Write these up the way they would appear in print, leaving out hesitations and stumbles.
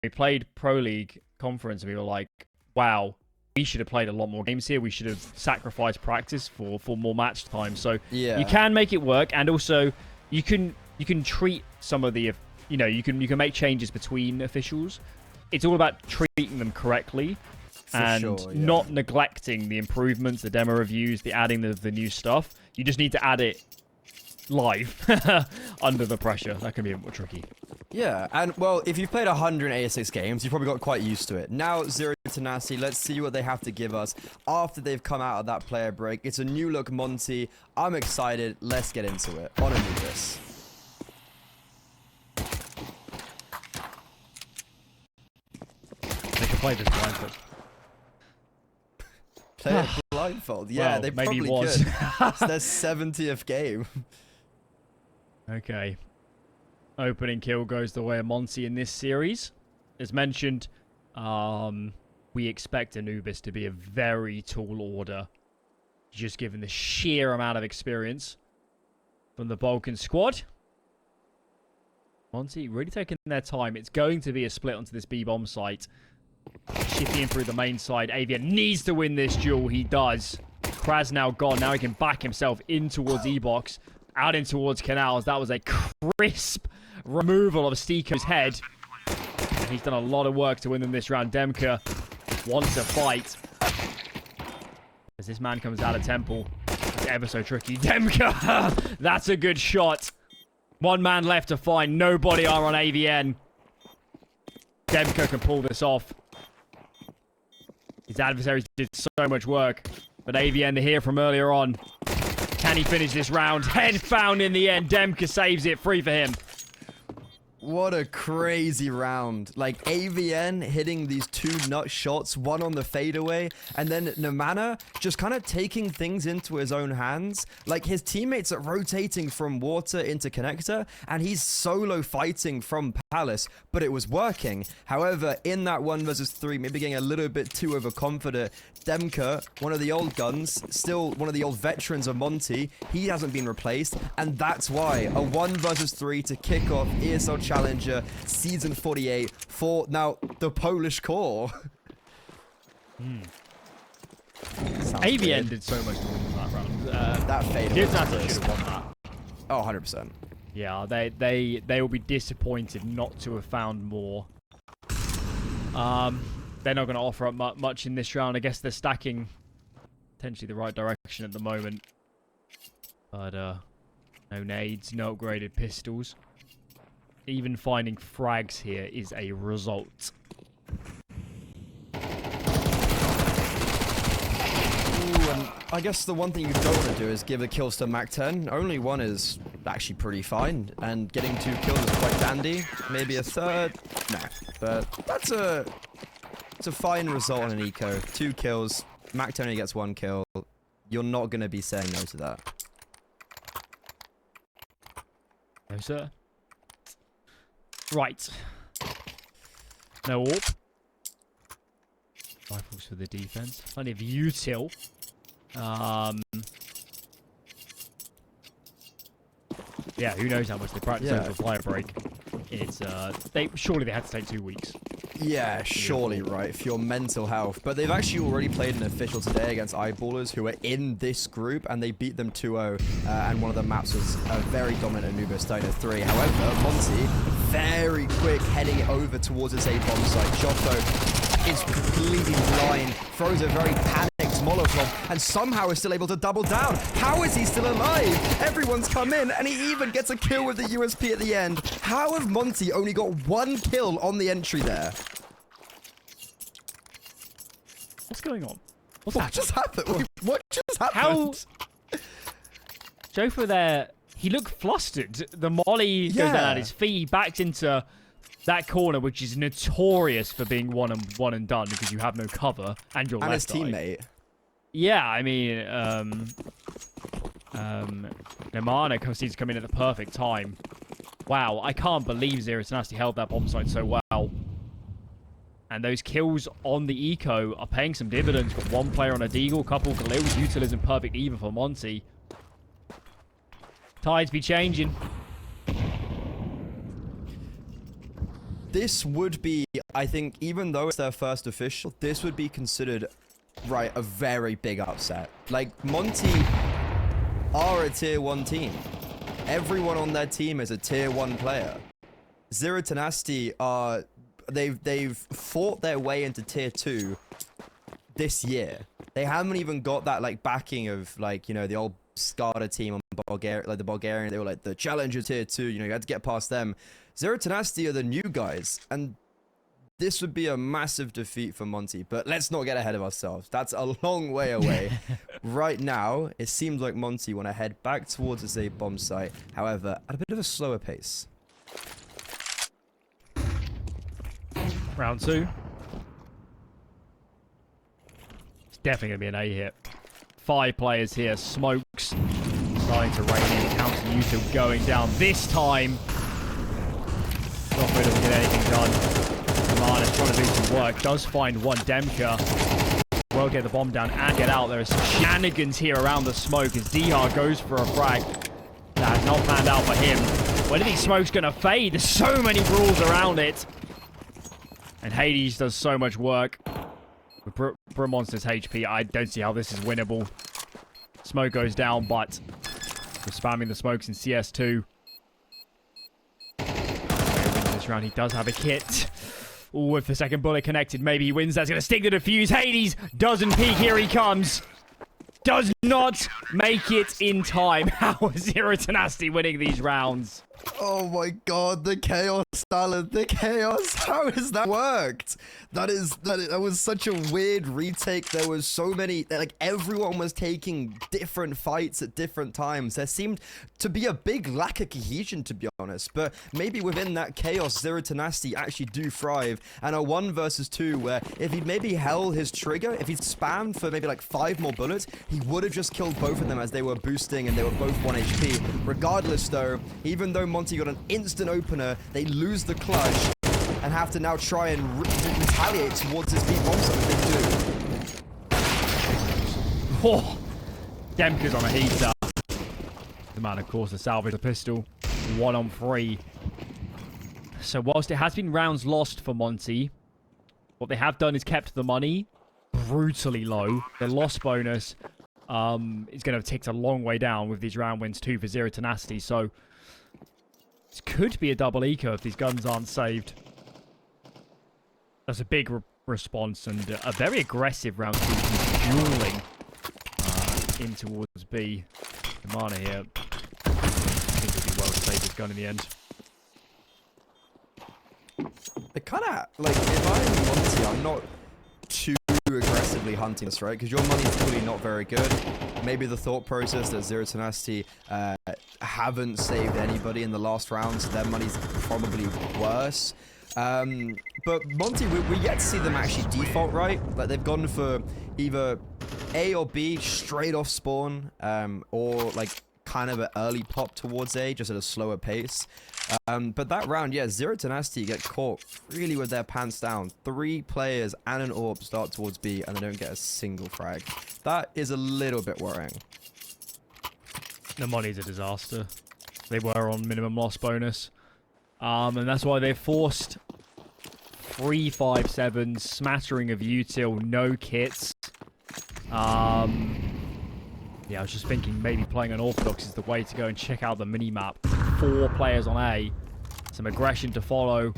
We played Pro League Conference and we were like, wow, we should have played a lot more games here. We should have sacrificed practice for more match time. So you can make it work, and also you can treat some of the, you can make changes between officials. It's all about treating them correctly and not neglecting the improvements, the demo reviews, the adding the new stuff. You just need to add it live under the pressure. That can be a bit tricky. Yeah, and well, if you've played 186 games, you've probably got quite used to it. Now, Zero Tenacity, let's see what they have to give us after they've come out of that player break. It's a new look Monte. I'm excited. Let's get into it. On Anubis. They could play this blindfold. Play it blindfold? Yeah, well, they probably could. It's their 70th game. Okay. Opening kill goes the way of Monte in this series. As mentioned, we expect Anubis to be a very tall order, just given the sheer amount of experience from the Balkan squad. Monte really taking their time. It's going to be a split onto this B-bomb site. Shifting in through the main side. AVN needs to win this duel. He does. Kraz now gone. Now he can back himself in towards E-Box. Out in towards Canals. That was a crisp removal of Stiko's head. And he's done a lot of work to win them this round. Demka wants to fight. As this man comes out of Temple. It's ever so tricky. Demka! That's a good shot. One man left to find. Nobody are on AVN. Demka can pull this off. His adversaries did so much work. But AVN to hear from earlier on. Can he finish this round? Head found in the end. Demka saves it. Free for him. What a crazy round. Like, AVN hitting these two nut shots, one on the fadeaway, and then Namana just kind of taking things into his own hands. Like, his teammates are rotating from water into connector, and he's solo fighting from Palace, but it was working. However, in that 1 versus 3, maybe getting a little bit too overconfident, Demka, one of the old guns, still one of the old veterans of Monte, he hasn't been replaced, and that's why a 1 versus 3 to kick off ESL Challenger Season 48 for now the Polish core. AVN did so much to win that round. That fade should have won that. Oh, 100%. Yeah, they will be disappointed not to have found more. They're not going to offer up much in this round. I guess they're stacking potentially the right direction at the moment. But no nades, no upgraded pistols. Even finding frags here is a result. Ooh, and I guess the one thing you don't want to do is give the kills to Mac 10. Only one is actually pretty fine, and getting 2 kills is quite dandy. Maybe a third, nah. But it's a fine result on an eco. 2 kills, Mac 10 only gets 1 kill. You're not going to be saying no to that. No, sir. Right. No AWP. Rifles for the defense. Plenty of util. Yeah, who knows how much they practice over the player break. It's surely they had to take 2 weeks. Yeah, surely, right, for your mental health. But they've actually already played an official today against Eyeballers, who are in this group, and they beat them 2-0. And one of the maps was a very dominant Anubis, Dino 3. However, Monte, very quick, heading it over towards his A-bomb site. Jotto is completely blind, throws a very panicked Molotov, and somehow is still able to double down. How is he still alive? Everyone's come in, and he even gets a kill with the USP at the end. How have Monte only got 1 kill on the entry there? What's going on? What just happened? What just happened? How? Jofa there, he looked flustered. The molly goes down at his feet. He backs into that corner, which is notorious for being one and done because you have no cover and your left his teammate. Yeah, I mean, Nemana seems to come in at the perfect time. Wow, I can't believe Zero Tenacity held that bomb site so well. And those kills on the eco are paying some dividends. Got 1 player on a deagle, couple Galils. Util isn't perfect either for Monte. Tides be changing. this would be, I think, even though it's their first official, this would be considered, right, a very big upset. Like, Monte are a tier 1 team. Everyone on their team is a tier 1 player. Zero Tenacity are, they've fought their way into tier 2 this year. They haven't even got that, like, backing of, like, you know, the old Skada team on Bulgaria, like the Bulgarian, they were like the challenger tier 2, you know, you had to get past them. Zero Tenacity are the new guys, and this would be a massive defeat for Monte, but let's not get ahead of ourselves. That's a long way away. Right now, it seems like Monte want to head back towards the A bomb site, however, at a bit of a slower pace. Round 2. It's definitely going to be an A hit. 5 players here. Smokes starting to rain in. Counter YouTube going down. This time, Software doesn't get anything done. Command is trying to do some work. Does find one Demka. Will get the bomb down and get out. There are some shenanigans here around the smoke as Dihar goes for a frag. That has not planned out for him. When do you think Smoke's going to fade? There's so many rules around it. And Hades does so much work. With Monster's HP, I don't see how this is winnable. Smoke goes down, but we're spamming the smokes in CS2. This round, he does have a kit. Ooh, with the second bullet connected, maybe he wins. That's going to stick the defuse. Hades doesn't peek. Here he comes. Does not make it in time. How is Zero Tenacity winning these rounds? Oh my god, the chaos, Alan, the chaos. How has that worked? That was such a weird retake. There was so many, like, everyone was taking different fights at different times. There seemed to be a big lack of cohesion, to be honest, but maybe within that chaos, Zero Tenacity actually do thrive. And a 1 versus 2 where if he'd maybe held his trigger, if he'd spammed for maybe like 5 more bullets, he would have just killed both of them as they were boosting and they were both 1 HP. Regardless though, even though Monte got an instant opener, they lose the clutch and have to now try and retaliate towards this beat bomb zone. They do. Oh, Demka's on a heater. The man, of course, to salvage the pistol. 1 on 3. So whilst it has been rounds lost for Monte, what they have done is kept the money brutally low. The loss bonus is going to have ticked a long way down with these round wins too for Zero Tenacity. So this could be a double eco if these guns aren't saved. That's a big response and a very aggressive round 2. Dueling in towards B. Kamana here. I think it'll be well to save this gun in the end. It kind of, like, if I'm Monte, I'm not too aggressively hunting this, right? Because your money's clearly not very good. Maybe the thought process that Zero Tenacity haven't saved anybody in the last round, so their money's probably worse. But Monte, we yet to see them actually default, right? Like, they've gone for either A or B straight off spawn, or like kind of an early pop towards A, just at a slower pace. But that round, yeah, Zero Tenacity get caught really with their pants down. 3 players and an AWP start towards B, and they don't get a single frag. That is a little bit worrying. The money's a disaster. They were on minimum loss bonus. And that's why they forced 3-5-7, smattering of util, no kits. Yeah, I was just thinking maybe playing Unorthodox is the way to go and check out the mini-map. 4 players on A. Some aggression to follow.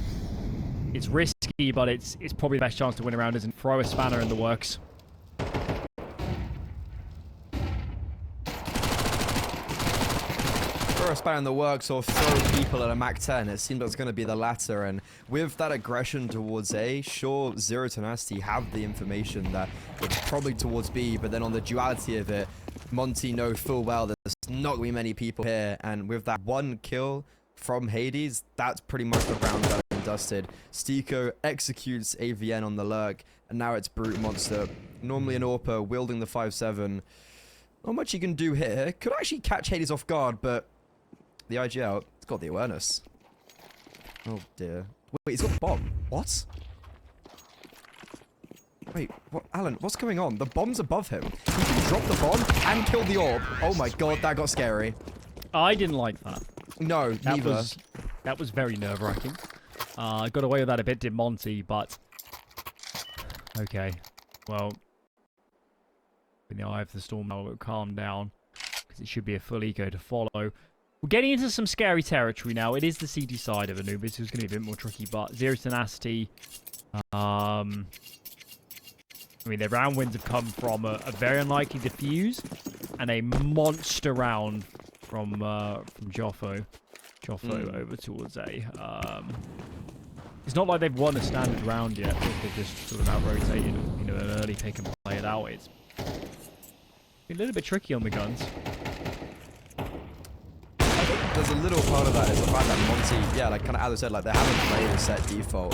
It's risky, but it's probably the best chance to win a round, isn't it? Throw a spanner in the works. Throw a spanner in the works or throw people at a Mach 10. It seems like it's going to be the latter. And with that aggression towards A, sure, Zero Tenacity have the information that it's probably towards B, but then on the duality of it, Monte know full well that there's not going to be many people here. And with that 1 kill from Hades, that's pretty much the round done and dusted. Stiko executes AVN on the lurk, and now it's Brute Monster. Normally an AWPer wielding the 5-7. Not much you can do here. Could actually catch Hades off guard, but the IGL, it's got the awareness. Oh dear. Wait, he's got the bomb. What? Wait, what? Alan, what's going on? The bomb's above him. He can drop the bomb and kill the orb. Oh my god, that got scary. I didn't like that. No, neither. That was very nerve-wracking. Got away with that a bit, did Monte, but... Okay. Well... In the eye of the storm now, it will calm down. Because it should be a full eco to follow. We're getting into some scary territory now. It is the CD side of Anubis, who's going to be a bit more tricky, but Zero Tenacity... I mean, their round wins have come from a very unlikely defuse and a monster round from Joffo. Over towards A. It's not like they've won a standard round yet. They've just sort of out-rotated, you know, an early pick and play it out. It's a little bit tricky on the guns. There's a little part of that is the fact that Monte, yeah, like kind of as I said, like they haven't played a set default.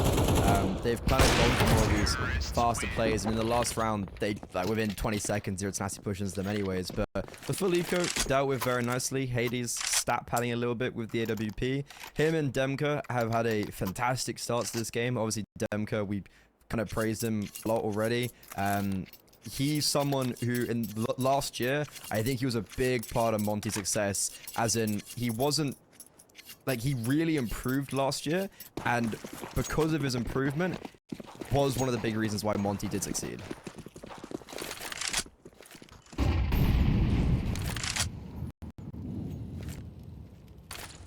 They've kind of gone for more of these faster plays. I mean, the last round, they like within 20 seconds, Zero Tenacity pushes them anyways. But the full eco dealt with very nicely. Hades stat padding a little bit with the AWP. Him and Demka have had a fantastic start to this game. Obviously, Demka, we kind of praised him a lot already. He's someone who, in last year, I think he was a big part of Monte's success, as in, he wasn't, like, he really improved last year, and because of his improvement, was one of the big reasons why Monte did succeed.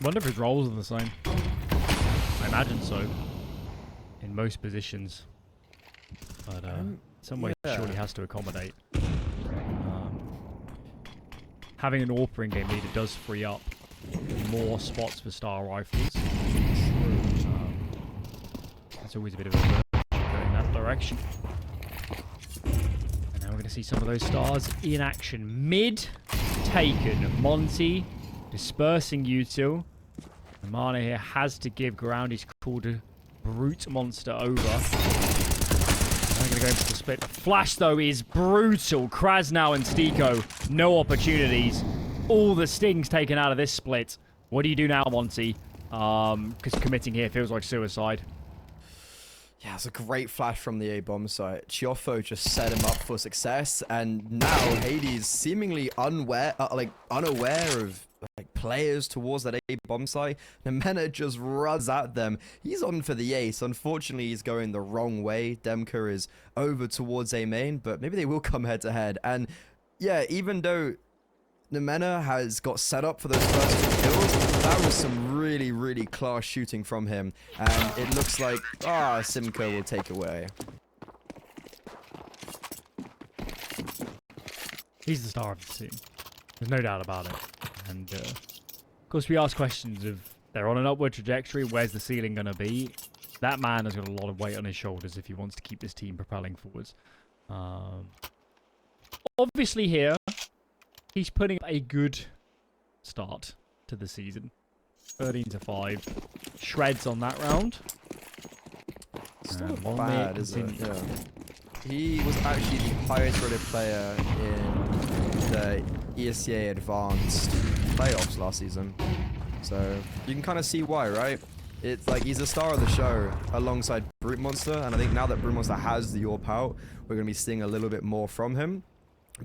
Wonder if his roles are the same. I imagine so. In most positions. But, some way surely has to accommodate. Having an AWP in game leader does free up more spots for star rifles. That's always a bit of a go in that direction. And now we're going to see some of those stars in action. Mid taken. Monte dispersing Util. Mana here has to give ground. He's called a brute monster over. I'm going to go into the split. The flash, though, is brutal. Krasnow and Stiko, no opportunities. All the stings taken out of this split. What do you do now, Monte? Because committing here feels like suicide. Yeah, it's a great flash from the A-bomb site. Chiofo just set him up for success, and now Hades seemingly unaware of like players towards that A-bomb site. Nemena just runs at them. He's on for the ace. Unfortunately, he's going the wrong way. Demka is over towards A main, but maybe they will come head to head. And yeah, even though Nemena has got set up for those first two kills, that was some really, really class shooting from him. And it looks like, Simcoe will take away. He's the star of the team. There's no doubt about it. And, of course, we ask questions of, they're on an upward trajectory, where's the ceiling going to be? That man has got a lot of weight on his shoulders if he wants to keep this team propelling forwards. Obviously here, he's putting up a good start to the season. 13-5. Shreds on that round. It's not bad, is it? Yeah. He was actually the highest rated player in the ESL Advanced playoffs last season. So you can kind of see why, right? It's like he's the star of the show alongside Brute Monster, and I think now that Brute Monster has the AWP out, we're going to be seeing a little bit more from him.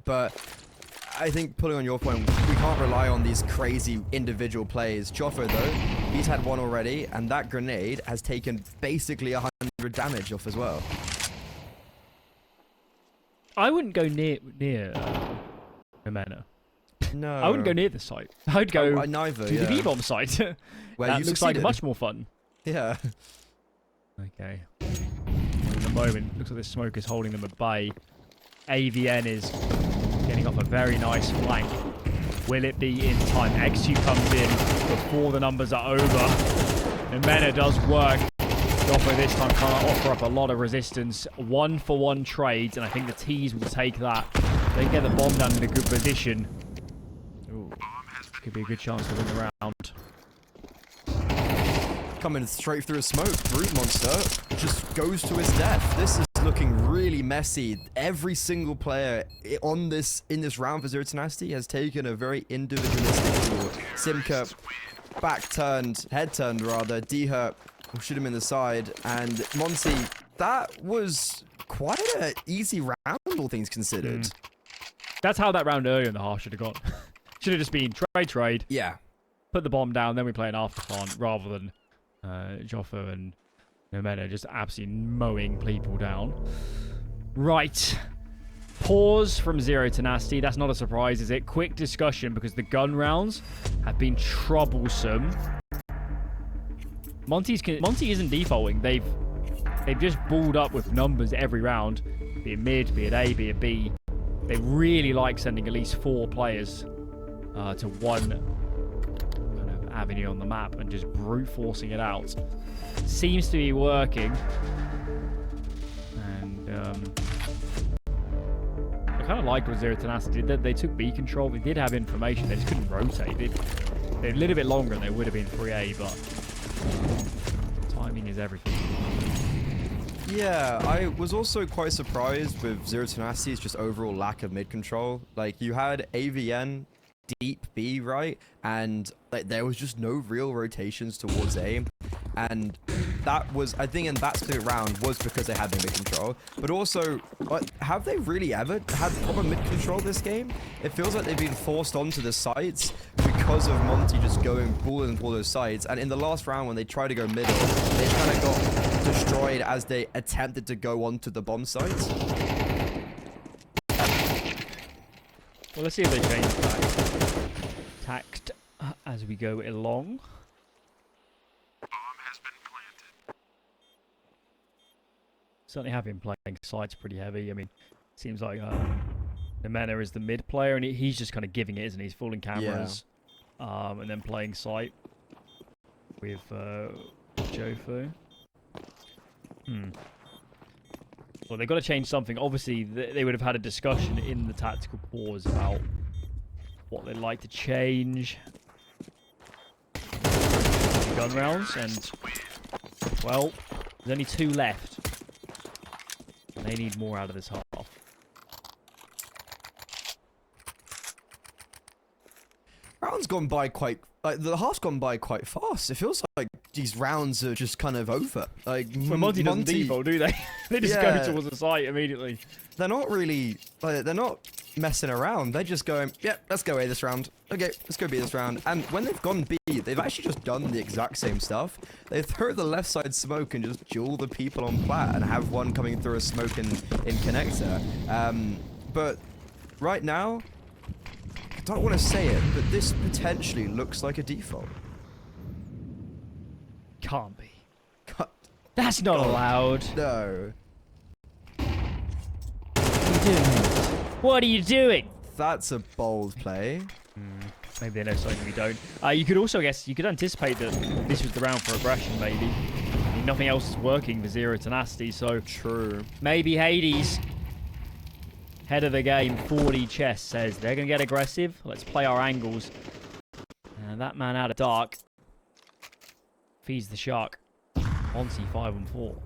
But I think, pulling on your point, we can't rely on these crazy individual plays. Joffo, though, he's had one already, and that grenade has taken basically 100 damage off as well. I wouldn't go near Nemena. No. I wouldn't go near the site. I'd go neither, to the B-bomb site. Where that you looks succeeded. like much more fun. Yeah. Okay. At the moment, looks like the smoke is holding them at bay. AVN is getting off a very nice flank. Will it be in time? X2 comes in before the numbers are over. Nemena does work. Doffo this time can't offer up a lot of resistance. 1-for-1 trades, and I think the T's will take that. They get the bomb down in a good position. Ooh, could be a good chance to win the round. Coming straight through a smoke, Brute Monster just goes to his death. This is looking really messy. Every single player in this round for Zero Tenacity has taken a very individualistic tool. Simka head turned rather. D-Hurt will shoot him in the side, and Monte, that was quite an easy round, all things considered. That's how that round earlier in the half should have gone. Should have just been trade. Yeah. Put the bomb down, then we play an after plant rather than Joffo and Nomena just absolutely mowing people down. Right. Pause from Zero Tenacity. That's not a surprise, is it? Quick discussion because the gun rounds have been troublesome. Monte isn't defaulting. They've just balled up with numbers every round, be it mid, be it A, be it B. They really like sending at least 4 players to one kind of avenue on the map and just brute forcing it out. Seems to be working. And I kind of liked what Zero Tenacity did. They took B control. They did have information. They just couldn't rotate. They're a little bit longer than they would have been 3A, but timing is everything. Yeah, I was also quite surprised with Zero Tenacity's just overall lack of mid control. Like, you had AVN deep B, right? And like there was just no real rotations towards A. And that was, I think in that specific round, was because they had no mid control. But also, have they really ever had proper mid control this game? It feels like they've been forced onto the sites because of Monte just going balling for those sites. And in the last round, when they tried to go middle, they kind of got destroyed as they attempted to go onto the bomb sites. Well, let's see if they change tact as we go along. Certainly have been playing sides pretty heavy. I mean, seems like Nomena is the mid player, and he's just kind of giving it, isn't he? He's falling cameras, and then playing site with Jofo. Well, they've got to change something. Obviously, they would have had a discussion in the tactical pause about what they'd like to change. Gun rounds, and well, there's only 2 left. They need more out of this half. Round's gone by quite, like, the half's gone by quite fast. It feels like these rounds are just kind of over. Like, well, Monte doesn't default, do they? They just go towards the site immediately. They're not really, like, they're not messing around. They're just going, yep, let's go A this round. Okay, let's go B this round. And when they've gone B, they've actually just done the exact same stuff. They throw the left side smoke and just duel the people on plat and have one coming through a smoke in connector. But right now, I don't want to say it, but this potentially looks like a default. Can't be. That's not allowed. No. What are you doing? That's a bold play. Maybe they know something we don't. You could also guess, you could anticipate that this was the round for aggression, maybe. I mean, nothing else is working for Zero Tenacity, so... True. Maybe Hades, head of the game, 4D chess, says they're going to get aggressive. Let's play our angles. And that man out of dark feeds the shark. Monte 5-4.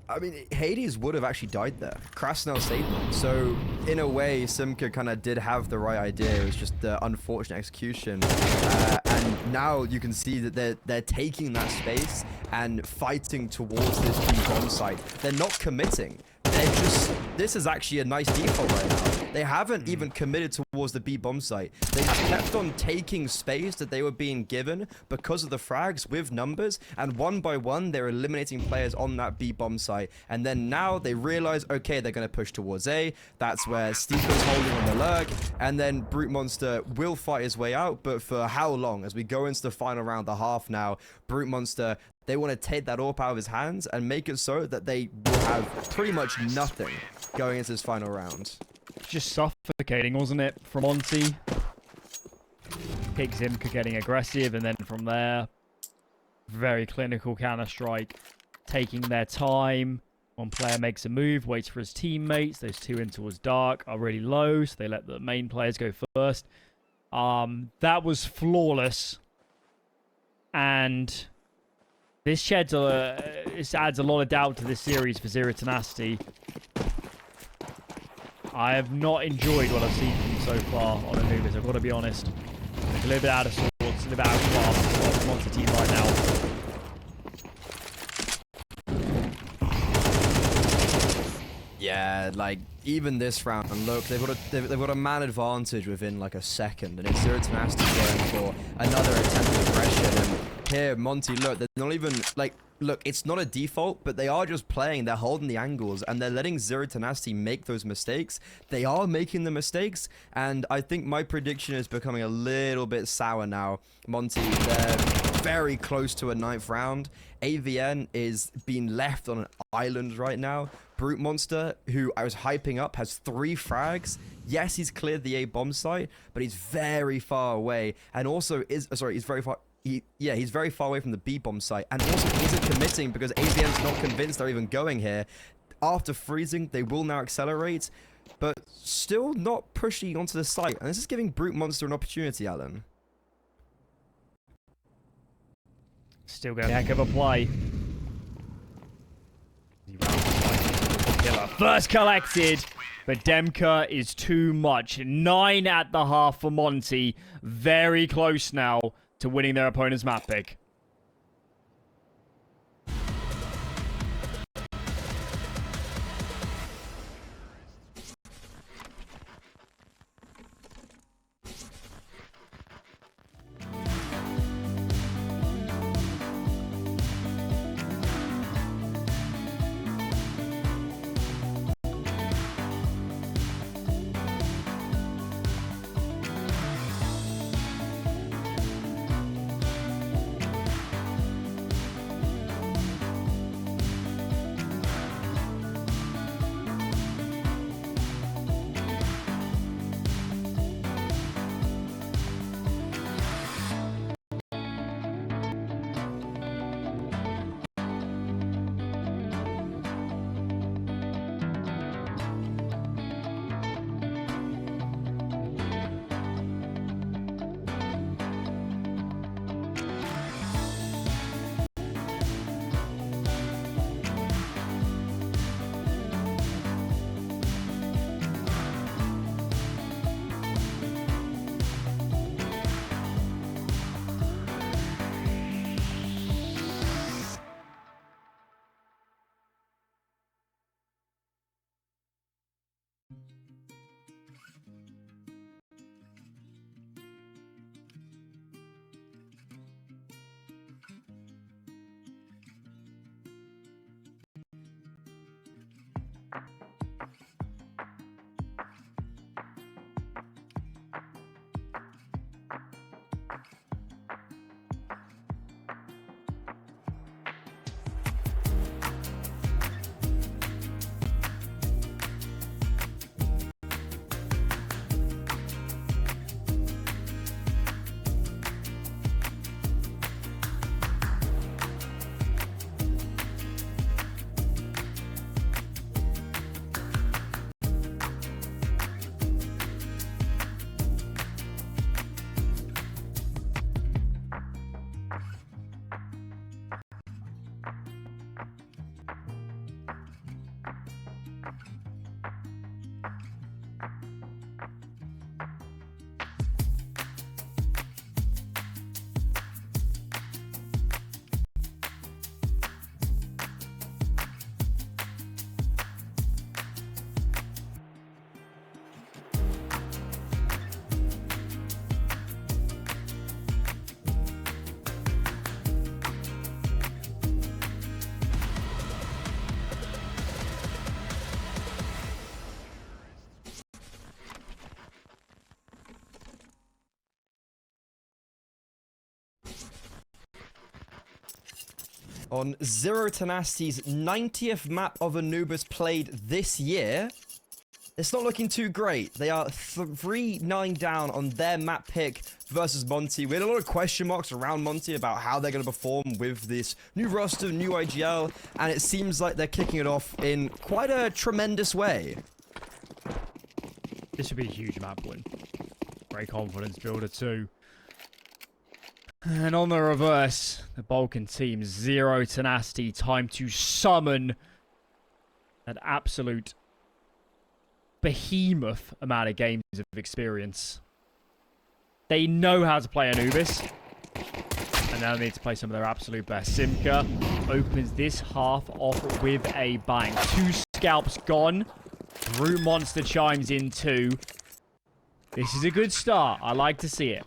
I mean, Hades would have actually died there. Krasnell saved him. So, in a way, Simca kind of did have the right idea. It was just the unfortunate execution. And now you can see that they're taking that space and fighting towards this bomb site. They're not committing. They're just... This is actually a nice default right now. They haven't even committed towards the B bomb site. They kept on taking space that they were being given because of the frags with numbers, and one by one they're eliminating players on that B bomb site. And then now they realize, okay, they're going to push towards A. That's where Steeper's holding on the lurk, and then Brute Monster will fight his way out, but for how long? As we go into the final round, the half now, Brute Monster, they want to take that AWP out of his hands and make it so that they will have pretty much nothing going into this final round. Just suffocating, wasn't it, from Monte? Picks him getting aggressive, and then from there, very clinical counter-strike, taking their time. One player makes a move, waits for his teammates. Those 2 in towards dark are really low, so they let the main players go first. That was flawless. And this adds a lot of doubt to this series for Zero Tenacity. I have not enjoyed what I've seen from them so far on Anubis, I've got to be honest. It's a little bit out of sorts, a little bit out of class for the Monte team right now. Yeah, like, even this round, and look, they've got a man advantage within like a second, and it's Zero Tenacity going for another attempt at aggression, and here, Monte, look, they're not even, like, look, it's not a default, but they are just playing. They're holding the angles, and they're letting Zero Tenacity make those mistakes. They are making the mistakes, and I think my prediction is becoming a little bit sour now. Monte, they're very close to a 9th round. AVN is being left on an island right now. Brute Monster, who I was hyping up, has 3 frags. Yes, he's cleared the A bomb site, but he's very far away, and also is he's very far. He's very far away from the B bomb site, and also isn't committing because AVN's not convinced they're even going here. After freezing, they will now accelerate, but still not pushing onto the site, and this is giving Brute Monster an opportunity, Alan. Still going heck of a play. First collected, but Demka is too much. 9 at the half for Monte. Very close now to winning their opponent's map pick. On Zero Tenacity's 90th map of Anubis played this year, it's not looking too great. They are 3-9 down on their map pick versus Monte. We had a lot of question marks around Monte about how they're going to perform with this new roster, new IGL, and it seems like they're kicking it off in quite a tremendous way. This should be a huge map win. Great confidence builder too. And on the reverse, the Balkan team, Zero Tenacity, time to summon an absolute behemoth amount of games of experience. They know how to play Anubis, and now they need to play some of their absolute best. Simka opens this half off with a bang. 2 scalps gone. Brute Monster chimes in too. This is a good start. I like to see it.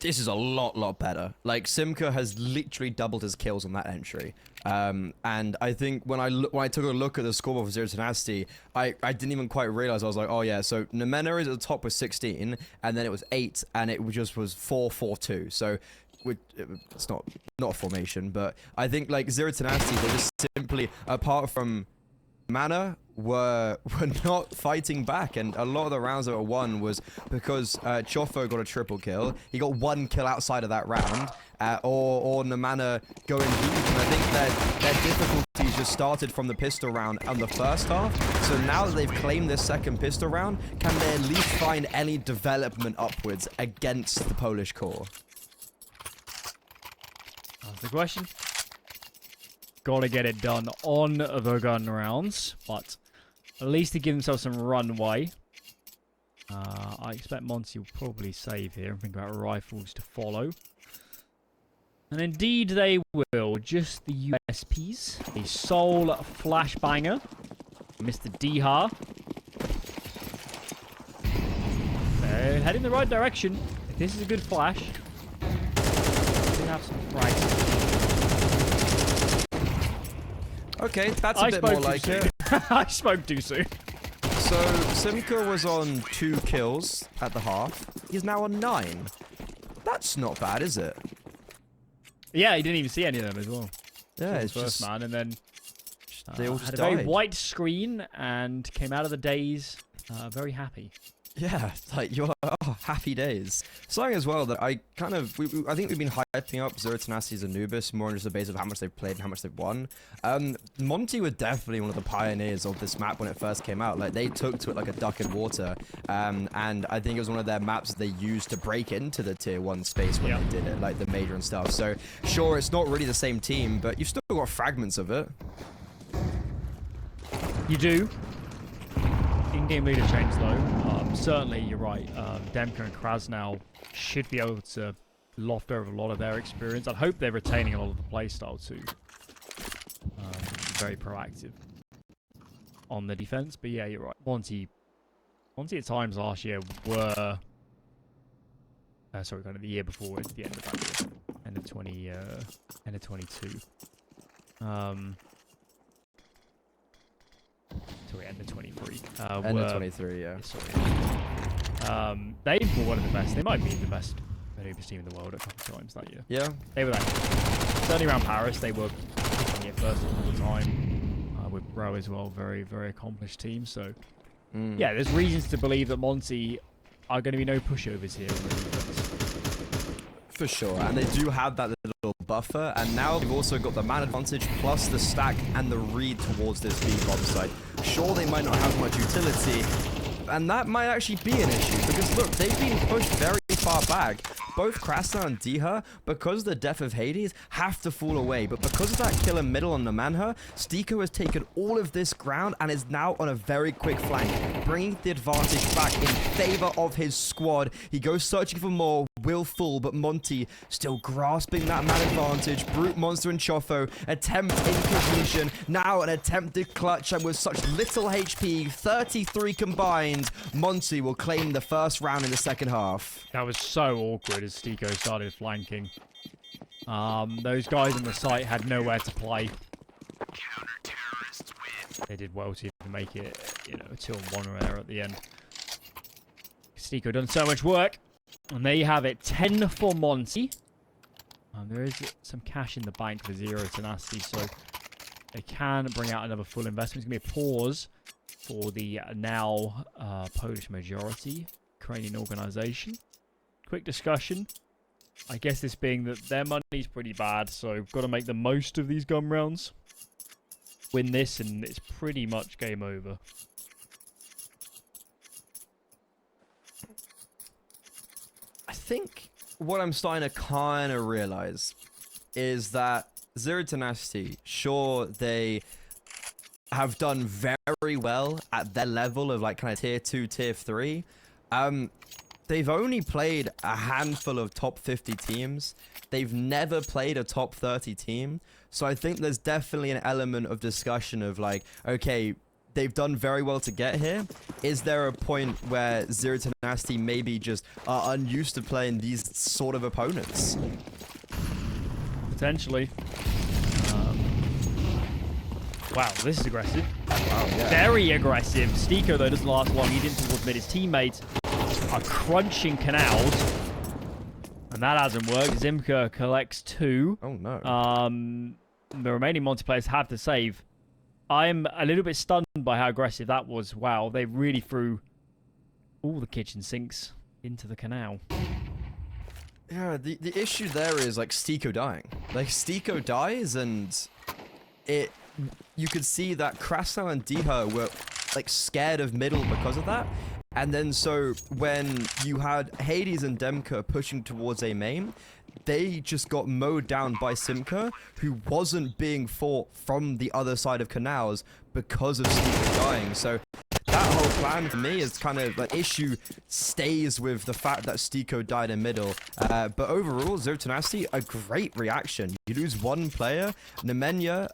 this is a lot better. Like, Simka has literally doubled his kills on that entry. And I think when I took a look at the scoreboard for Zero Tenacity, I didn't even quite realize. I was like, oh yeah, so Nemena is at the top with 16, and then it was 8, and it just was 4-4-2. So it's not a formation, but I think like Zero Tenacity, they just simply, apart from Mana, were not fighting back, and a lot of the rounds that were won was because Chofo got a triple kill. He got 1 kill outside of that round, or Nemana going deep. And I think their difficulties just started from the pistol round on the first half. So now that they've claimed this second pistol round, can they at least find any development upwards against the Polish core? That's the question. Gotta get it done on the gun rounds, but at least to give themselves some runway. I expect Monte will probably save here and think about rifles to follow. And indeed they will. Just the USPs. The Soul Flashbanger. Mr. Diha. They're heading the right direction. If this is a good flash, they have some frags. Okay, that's a bit more like it. I spoke too soon. So, Simka was on 2 kills at the half. He's now on 9. That's not bad, is it? Yeah, he didn't even see any of them as well. Yeah, it's first just... man, and then they all just had a died. very white screen and came out of the days very happy. Yeah, like, you're happy days. Something as well that I kind of, I think we've been hyping up Zero Tenacity's Anubis more on just the basis of how much they've played and how much they've won. Monte were definitely one of the pioneers of this map when it first came out. Like, they took to it like a duck in water. And I think it was one of their maps they used to break into the tier 1 space when they did it, like the major and stuff. So, sure, it's not really the same team, but you've still got fragments of it. You do. In-game leader change though. Certainly, you're right. Demka and Krasnow should be able to loft over a lot of their experience. I hope they're retaining a lot of the playstyle too. Very proactive on the defense, but yeah, you're right. Monte at times last year were, sorry, kind of the year before, it's the end of that year, end of 22. Sorry, end of 23. End of 23, yeah. Sorry. They were one of the best. They might be the best Anubis team in the world a couple of times that year. Yeah. They were that good. Certainly around Paris, they were picking it first all the time. With Bro as well, very, very accomplished team. So, yeah, there's reasons to believe that Monte are going to be no pushovers here. For sure, and they do have that little buffer, and now they've also got the man advantage plus the stack and the read towards this B-bomb site. Sure, they might not have much utility, and that might actually be an issue, because look, they've been pushed very far back. Both Krasnow and Diha, because of the death of Hades, have to fall away. But because of that kill in middle on Nemanha, Stiko has taken all of this ground and is now on a very quick flank, bringing the advantage back in favor of his squad. He goes searching for more, will fall, but Monte still grasping that man advantage. Brute Monster and Chofo attempt incompletion. Now an attempted clutch, and with such little HP, 33 combined, Monte will claim the first round in the second half. That was so awkward as Stiko started flanking. Those guys on the site had nowhere to play. They did well to make it, you know, a 2-on-1 there at the end. Stiko done so much work. And there you have it, 10 for Monte. There is some cash in the bank for Zero Tenacity, so they can bring out another full investment. It's going to be a pause for the now Polish majority Ukrainian organization. Quick discussion. I guess this being that their money's pretty bad, so got to make the most of these gun rounds. Win this, and it's pretty much game over. I think what I'm starting to kind of realize is that Zero Tenacity, sure, they have done very well at their level of like kind of tier 2, tier 3. They've only played a handful of top 50 teams. They've never played a top 30 team. So I think there's definitely an element of discussion of like, okay, they've done very well to get here. Is there a point where Zero Tenacity maybe just are unused to playing these sort of opponents? Potentially. Wow, this is aggressive. Wow, yeah. Very aggressive. Stiko, though, doesn't last long. He's in towards mid. His teammates are crunching canals. And that hasn't worked. Zimka collects 2. Oh, no. The remaining Monte players have to save. I'm a little bit stunned by how aggressive that was. Wow, they really threw all the kitchen sinks into the canal. Yeah, the issue there is, like, Stiko dying. Like, Stiko dies, and you could see that Krasnov and Diha were, like, scared of middle because of that. And then so when you had Hades and Demka pushing towards A main, they just got mowed down by Simka, who wasn't being fought from the other side of canals because of Stiko dying. So that whole plan for me is kind of, like, issue stays with the fact that Stiko died in middle. But overall, Zero Tenacity, a great reaction. You lose one player, Nemanha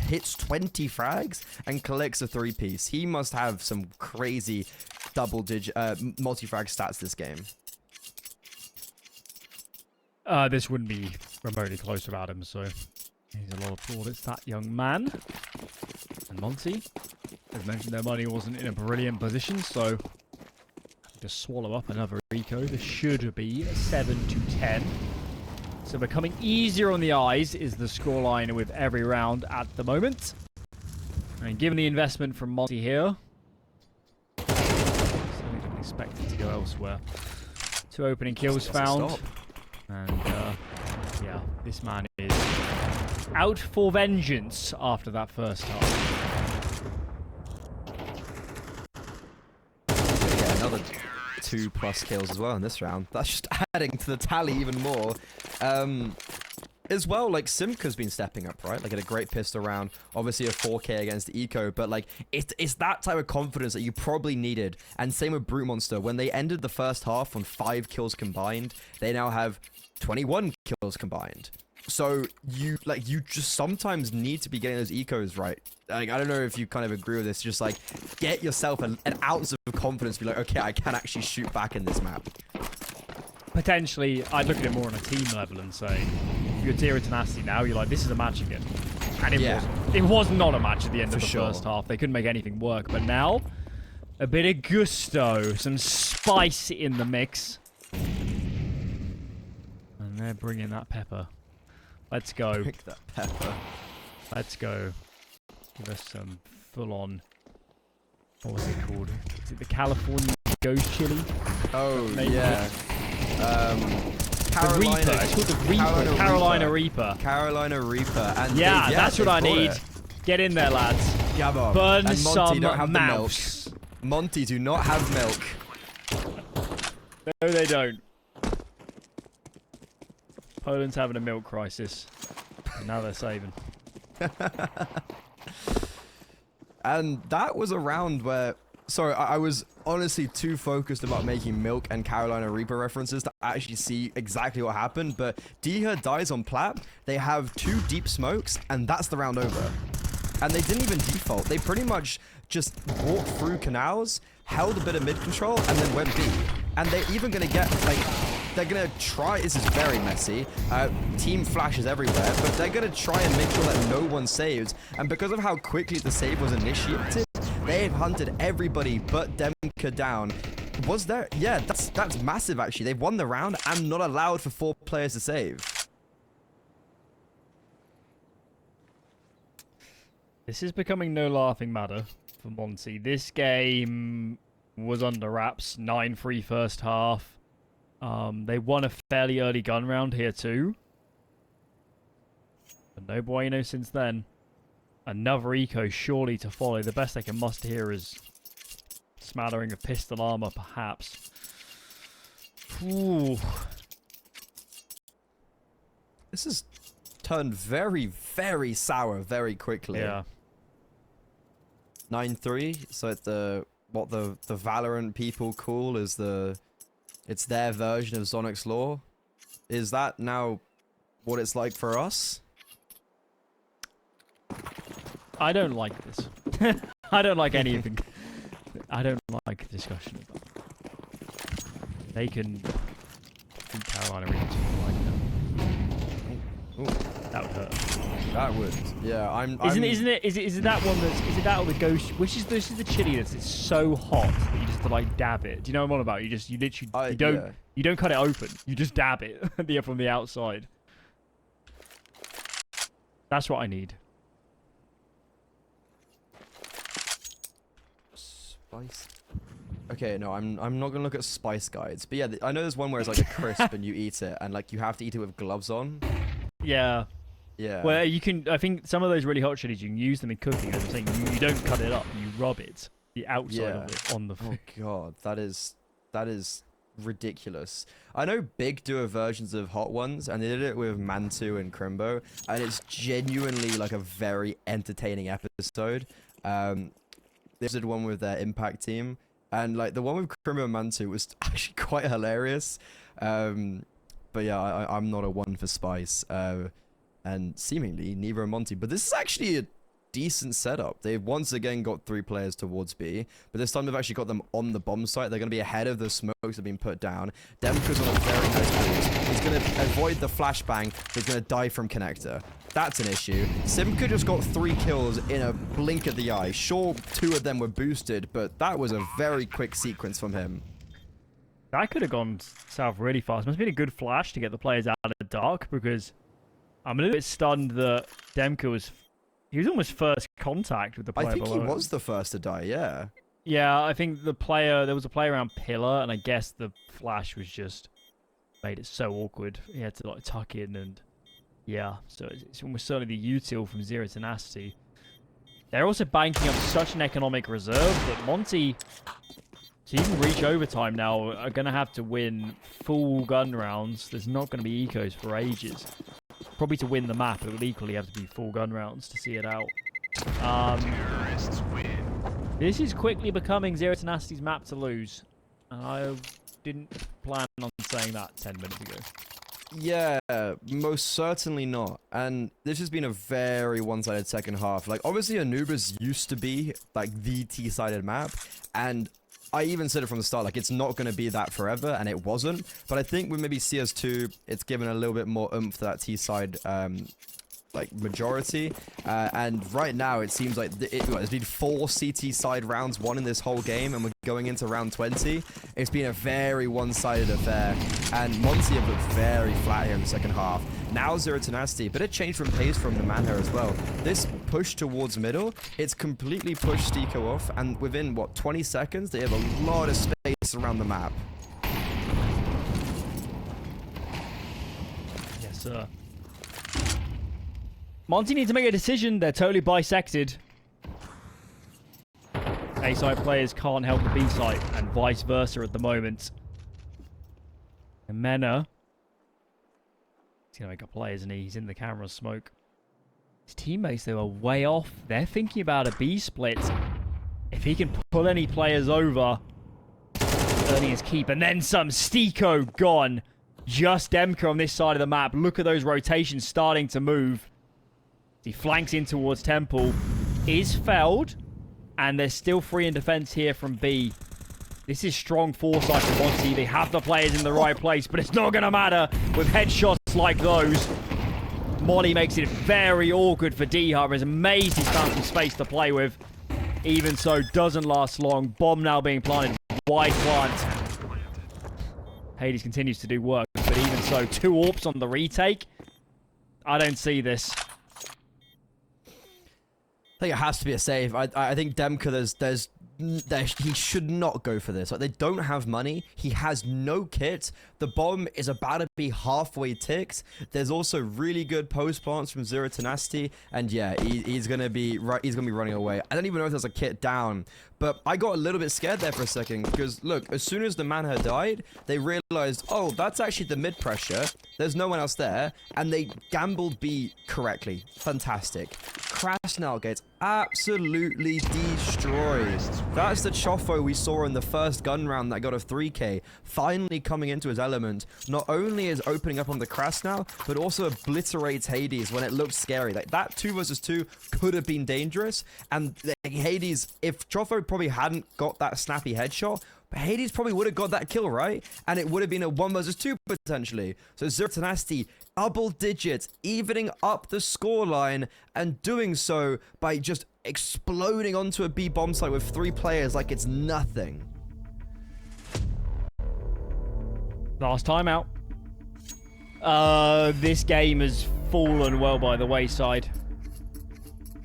hits 20 frags and collects a 3-piece. He must have some crazy double-digit multi-frag stats this game. This wouldn't be remotely close without him, so he's a lot of plaudits, that young man. And Monte, as mentioned, their money wasn't in a brilliant position, so just swallow up another eco. This should be 7-10. So becoming easier on the eyes is the scoreline with every round at the moment. And given the investment from Monte here, certainly didn't expect it to go elsewhere. 2 opening kills found. And yeah, this man is out for vengeance after that first half. Yeah, another 2+ kills as well in this round. That's just adding to the tally even more. As well, like, Simka's been stepping up, right? Like, at a great pistol round, obviously a 4K against the Eco, but, like, it's that type of confidence that you probably needed. And same with Brute Monster. When they ended the first half on 5 kills combined, they now have 21 kills combined. So you just sometimes need to be getting those ecos right. Like, I don't know if you kind of agree with this. Just, like, get yourself an ounce of confidence. Be like, okay, I can actually shoot back in this map. Potentially, I'd look at it more on a team level and say, if you're Zero Tenacity now, you're like, this is a match again. And it was not a match at the end of the first half. They couldn't make anything work. But now, a bit of gusto, some spice in the mix. And they're bringing that pepper. Let's go. Pick that pepper. Let's go. Give us some full-on... What was it called? Is it the California Ghost Chili? Oh, Maybe. yeah. The Reaper. It's called the Reaper. Carolina Reaper. Carolina Reaper. And yeah, that's what I need. Get in there, lads. Yeah, Burn and Monte some don't have mouse. The milk. Monte do not have milk. No, they don't. Poland's having a milk crisis. And now they're saving. And that was a round where... Sorry, I was honestly too focused about making Milk and Carolina Reaper references to actually see exactly what happened, but Diha dies on Plat, they have 2 deep smokes, and that's the round over. And they didn't even default. They pretty much just walked through canals, held a bit of mid control, and then went B. And they're even going to get, like... They're going to try... This is very messy. Team flashes everywhere, but they're going to try and make sure that no one saves. And because of how quickly the save was initiated, they've hunted everybody but Demka down. Was there... Yeah, that's massive, actually. They've won the round and not allowed for 4 players to save. This is becoming no laughing matter for Monte. This game was under wraps. 9-3 first half. They won a fairly early gun round here too. But no bueno since then. Another eco surely to follow. The best they can muster here is smattering of pistol armor, perhaps. Ooh. This has turned very, very sour very quickly. Yeah. 9-3. So what the Valorant people call is it's their version of Sonic's Law. Is that now what it's like for us? I don't like this. I don't like anything. I don't like discussion about that. They can beat Carolina really like that. Ooh. That would hurt. That would. Yeah, Is it that one that's... Is it that one that goes... This is the chili that's it's so hot that you just have to, like, dab it. Do you know what I'm on about? You literally... You don't cut it open. You just dab it from the outside. That's what I need. Spice. Okay, no, I'm not gonna look at spice guides, but yeah, I know there's one where it's like a crisp and you eat it, and like you have to eat it with gloves on. Yeah. Yeah. Well, you can. I think some of those really hot chilies you can use them in cooking. As I'm saying, you don't cut it up. You rub it, the outside of it, on the food. Oh god, that is ridiculous. I know Big do a versions of hot ones, and they did it with Mantu and Crimbo, and it's genuinely like a very entertaining episode. They did one with their Impact team, and like the one with Crimbo and Mantu was actually quite hilarious. But yeah, I'm not a one for spice, and seemingly neither are Monte. But this is actually a decent setup. They've once again got 3 players towards B, but this time they've actually got them on the bomb site. They're going to be ahead of the smokes that have been put down. Demka's on a very nice boost. He's going to avoid the flashbang, but he's going to die from connector. That's an issue. Simka just got 3 kills in a blink of the eye. Sure, 2 of them were boosted, but that was a very quick sequence from him. That could have gone south really fast. Must have been a good flash to get the players out of the dark, because I'm a little bit stunned that Demka was... He was almost first contact with the player I think below. he was the first to die, yeah. Yeah, I think there was a player around Pillar, and I guess the flash was just made it so awkward. He had to like tuck in, and yeah, so it's almost certainly the util from Zero Tenacity. They're also banking up such an economic reserve that Monte, to even reach overtime now, are going to have to win full gun rounds. There's not going to be ecos for ages. Probably to win the map, it would equally have to be full gun rounds to see it out. This is quickly becoming Zero Tenacity's map to lose. And I didn't plan on saying that 10 minutes ago. Yeah, most certainly not. And this has been a very one-sided second half. Like, obviously Anubis used to be, like, the T-sided map. And I even said it from the start, like, it's not going to be that forever, and it wasn't. But I think with maybe CS2, it's given a little bit more oomph to that T-side, like, majority. And right now, it seems like there's been 4 CT side rounds won in this whole game, and we're going into round 20. It's been a very one-sided affair, and Monte have looked very flat here in the second half. Now Zero Tenacity, but it changed from pace from the man here as well. This push towards middle, it's completely pushed Stiko off, and within, what, 20 seconds, they have a lot of space around the map. Yes, sir. Monte needs to make a decision. They're totally bisected. A-side players can't help the B-side, and vice versa at the moment. And Mena, he's going to make a play, isn't he? He's in the camera smoke. His teammates, they were way off. They're thinking about a B split. If he can pull any players over, earning his keep. And then some. Stiko gone. Just Demka on this side of the map. Look at those rotations starting to move. He flanks in towards Temple. Is felled. And they're still free in defense here from B. This is strong foresight from Monte. They have the players in the right place, but it's not going to matter with headshots like those. Molly makes it very awkward for D-Hub. Is amazed he's found some space to play with. Even so, doesn't last long. Bomb now being planted. Wide plant. Hades continues to do work, but even so, 2 AWPs on the retake. I don't see this. I think it has to be a save. I think Demka, he should not go for this. Like, they don't have money. He has no kit. The bomb is about to be halfway ticked. There's also really good post plants from Zero Tenacity, and yeah, he's gonna be running away. I don't even know if there's a kit down, but I got a little bit scared there for a second because look, as soon as the man had died, they realized, oh, that's actually the mid pressure. There's no one else there, and they gambled B correctly. Fantastic. Krasnal gets absolutely destroyed. That's the Chofo we saw in the first gun round that got a 3k, finally coming into his element. Not only is opening up on the Krasnal, but also obliterates Hades when it looks scary. Like, that 2 versus 2 could have been dangerous, and Hades, if Chofo probably hadn't got that snappy headshot, Hades probably would have got that kill, right? And it would have been a 1 versus 2 potentially. So Zero Tenacity, double digits, evening up the scoreline, and doing so by just exploding onto a B bomb site with 3 players like it's nothing. Last time out. This game has fallen well by the wayside.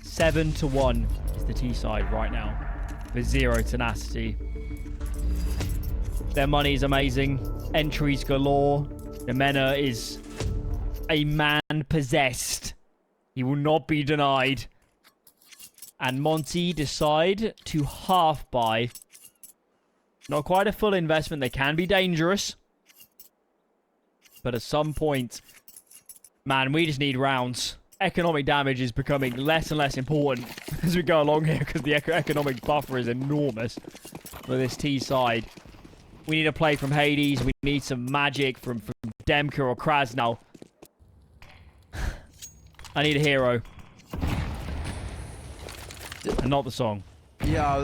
7-1 is the T side right now for Zero Tenacity. Their money is amazing. Entries galore. Nemena is a man possessed. He will not be denied. And Monte decide to half buy. Not quite a full investment. They can be dangerous. But at some point, man, we just need rounds. Economic damage is becoming less and less important as we go along here because the economic buffer is enormous for this T side. We need a play from Hades. We need some magic from Demka or Krasnal. I need a hero. And not the song. Yeah,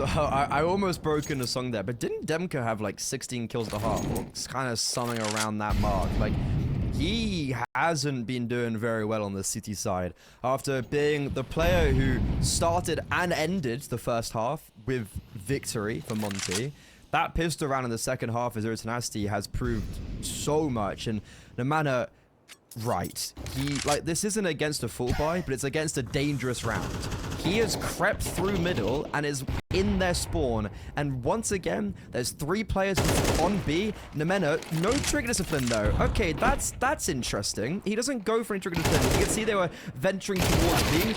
I almost broke in the song there, but didn't Demka have like 16 kills at half? Or kind of something around that mark. Like, he hasn't been doing very well on the City side after being the player who started and ended the first half with victory for Monte. That pistol round in the second half of Zero Tenacity has proved so much, and Nemana, right, this isn't against a full buy, but it's against a dangerous round. He has crept through middle and is in their spawn, and once again, there's 3 players on B. Nemena, no trigger discipline though. Okay, that's interesting. He doesn't go for any trigger discipline. You can see they were venturing towards B.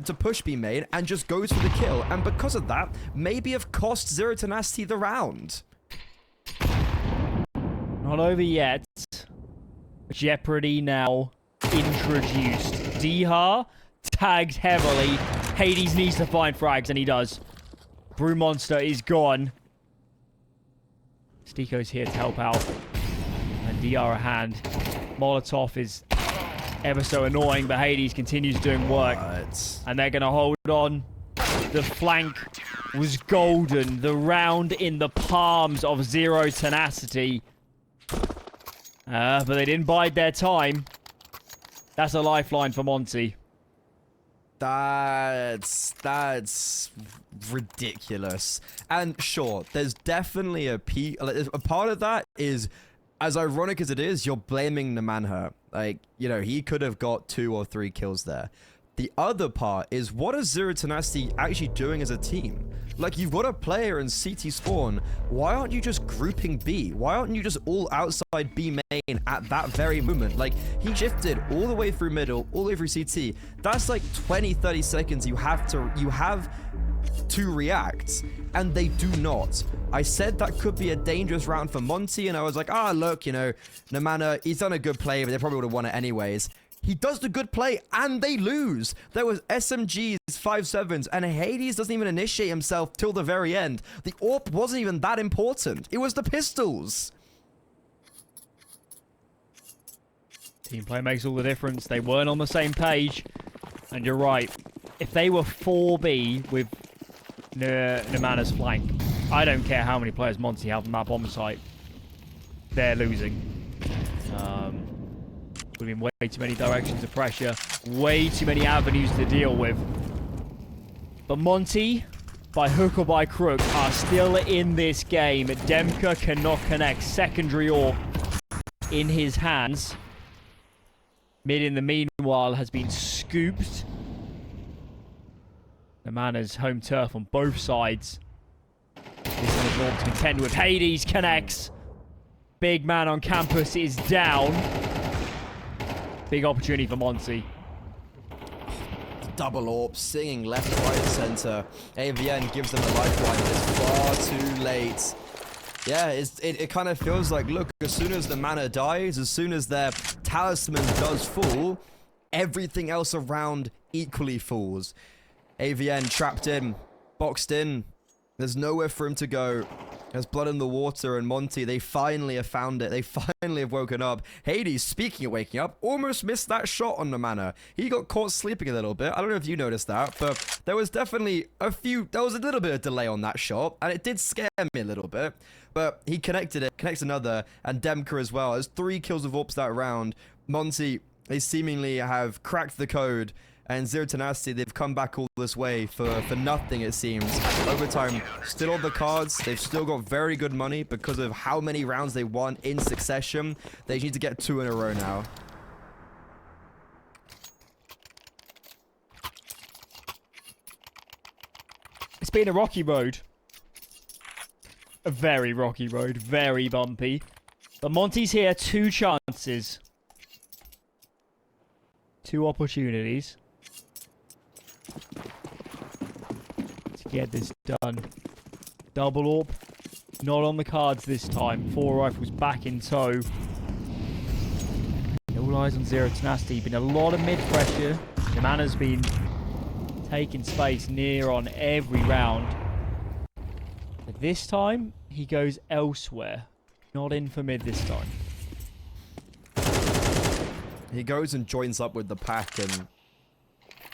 To push B main and just goes for the kill, and because of that, maybe have cost Zero Tenacity the round. Not over yet. Jeopardy now introduced. Dihar tagged heavily. Hades needs to find frags, and he does. Brew Monster is gone. Stiko's here to help out. And DR a hand. Molotov is ever so annoying, but Hades continues doing work. And they're going to hold on. The flank was golden. The round in the palms of Zero Tenacity. But they didn't bide their time. That's a lifeline for Monte. That's ridiculous. And sure, there's definitely a part of that is, as ironic as it is, you're blaming Nemanha. Like, you know, he could have got 2 or 3 kills there. The other part is, what is Zero Tenacity actually doing as a team? Like, you've got a player in CT spawn. Why aren't you just grouping B? Why aren't you just all outside B main at that very moment? Like, he shifted all the way through middle, all the way through CT. That's like 20, 30 seconds you have to react, and they do not. I said that could be a dangerous round for Monte, and I was like, look, you know, Nemana, he's done a good play, but they probably would have won it anyways. He does the good play, and they lose. There was SMGs, 5-7s, and Hades doesn't even initiate himself till the very end. The AWP wasn't even that important. It was the pistols. Team play makes all the difference. They weren't on the same page. And you're right. If they were 4B with Nemana's flank, I don't care how many players Monte have on that bomb site. They're losing. Would have been way too many directions of pressure. Way too many avenues to deal with. But Monte, by hook or by crook, are still in this game. Demka cannot connect. Secondary AWP in his hands. Mid in the meanwhile has been scooped. Nemana's home turf on both sides. This one is all to contend with. Hades connects. Big man on campus is down. Big opportunity for Monte. Double AWP, singing left, right, center. AVN gives them a lifeline, but it's far too late. Yeah, it kind of feels like, look, as soon as the mana dies, as soon as their talisman does fall, everything else around equally falls. AVN trapped in, boxed in. There's nowhere for him to go. There's blood in the water, and Monte, they finally have found it. They finally have woken up. Hades, speaking of waking up, almost missed that shot on the mana. He got caught sleeping a little bit. I don't know if you noticed that, but there was definitely there was a little bit of delay on that shot, and it did scare me a little bit. But he connected it, connects another, and Demka as well. There's 3 kills with AWPs that round. Monte, they seemingly have cracked the code. And Zero Tenacity, they've come back all this way for nothing, it seems. Overtime, still on the cards. They've still got very good money because of how many rounds they won in succession. They need to get 2 in a row now. It's been a rocky road. A very rocky road. Very bumpy. But Monte's here. 2 chances. 2 opportunities to get this done. Double AWP, not on the cards this time. 4 rifles back in tow. All eyes on Zero Tenacity. Been a lot of mid pressure. The mana's been taking space near on every round. But this time, he goes elsewhere. Not in for mid this time. He goes and joins up with the pack, and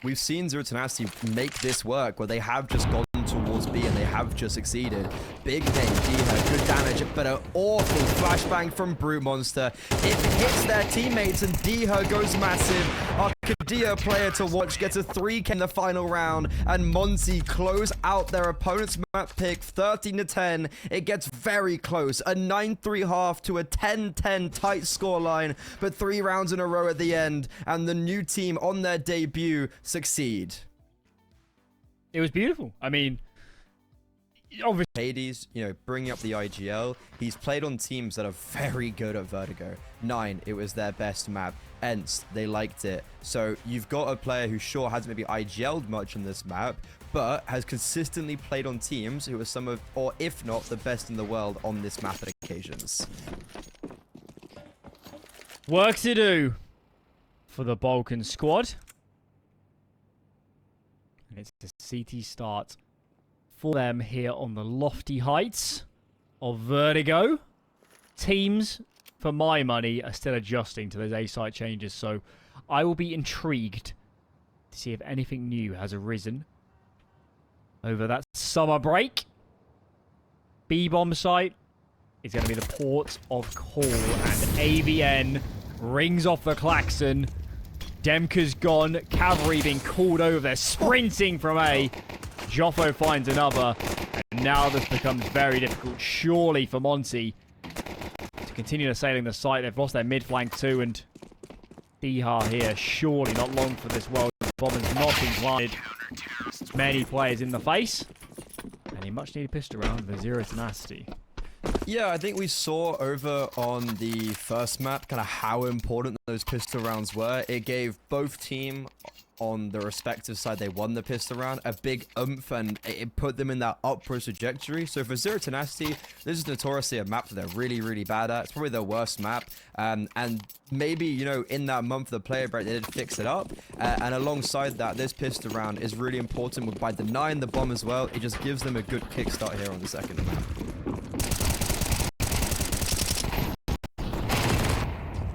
we've seen Zero Tenacity make this work where they have just gone towards B and they have just succeeded. Big name, Diha, good damage, but an awful flashbang from Brute Monster. It hits their teammates and Diha goes massive. Arcadia player to watch gets a 3K in the final round, and Monte close out their opponent's map pick 13-10. It gets very close, a 9-3 half to a 10-10 tight scoreline, but 3 rounds in a row at the end, and the new team on their debut succeed. It was beautiful. I mean, obviously, Hades, you know, bringing up the IGL, he's played on teams that are very good at Vertigo. 9, it was their best map. Hence, they liked it. So you've got a player who sure hasn't maybe IGL'd much on this map, but has consistently played on teams who are some of, or if not, the best in the world on this map at occasions. work to do for the Balkan squad. And it's a CT start for them here on the lofty heights of Vertigo. Teams, for my money, are still adjusting to those A-site changes, so I will be intrigued to see if anything new has arisen over that summer break. B-bomb site is going to be the port of call, and AVN rings off the klaxon. Demka's gone. Cavalry being called over. Sprinting from A. Joffo finds another. And now this becomes very difficult, surely, for Monte to continue assailing the site. They've lost their mid flank too, and Diha here. Surely not long for this world. Bomb is not being planted. Many players in the face. And a much needed pistol round for Zero Tenacity. Yeah, I think we saw over on the first map kind of how important those pistol rounds were. It gave both team on the respective side they won the pistol round a big oomph, and it put them in that upward trajectory. So for Zero Tenacity, this is notoriously a map that they're really, really bad at. It's probably their worst map. And maybe, you know, in that month of the player break, they did fix it up. And alongside that, this pistol round is really important by denying the bomb as well. It just gives them a good kickstart here on the second map.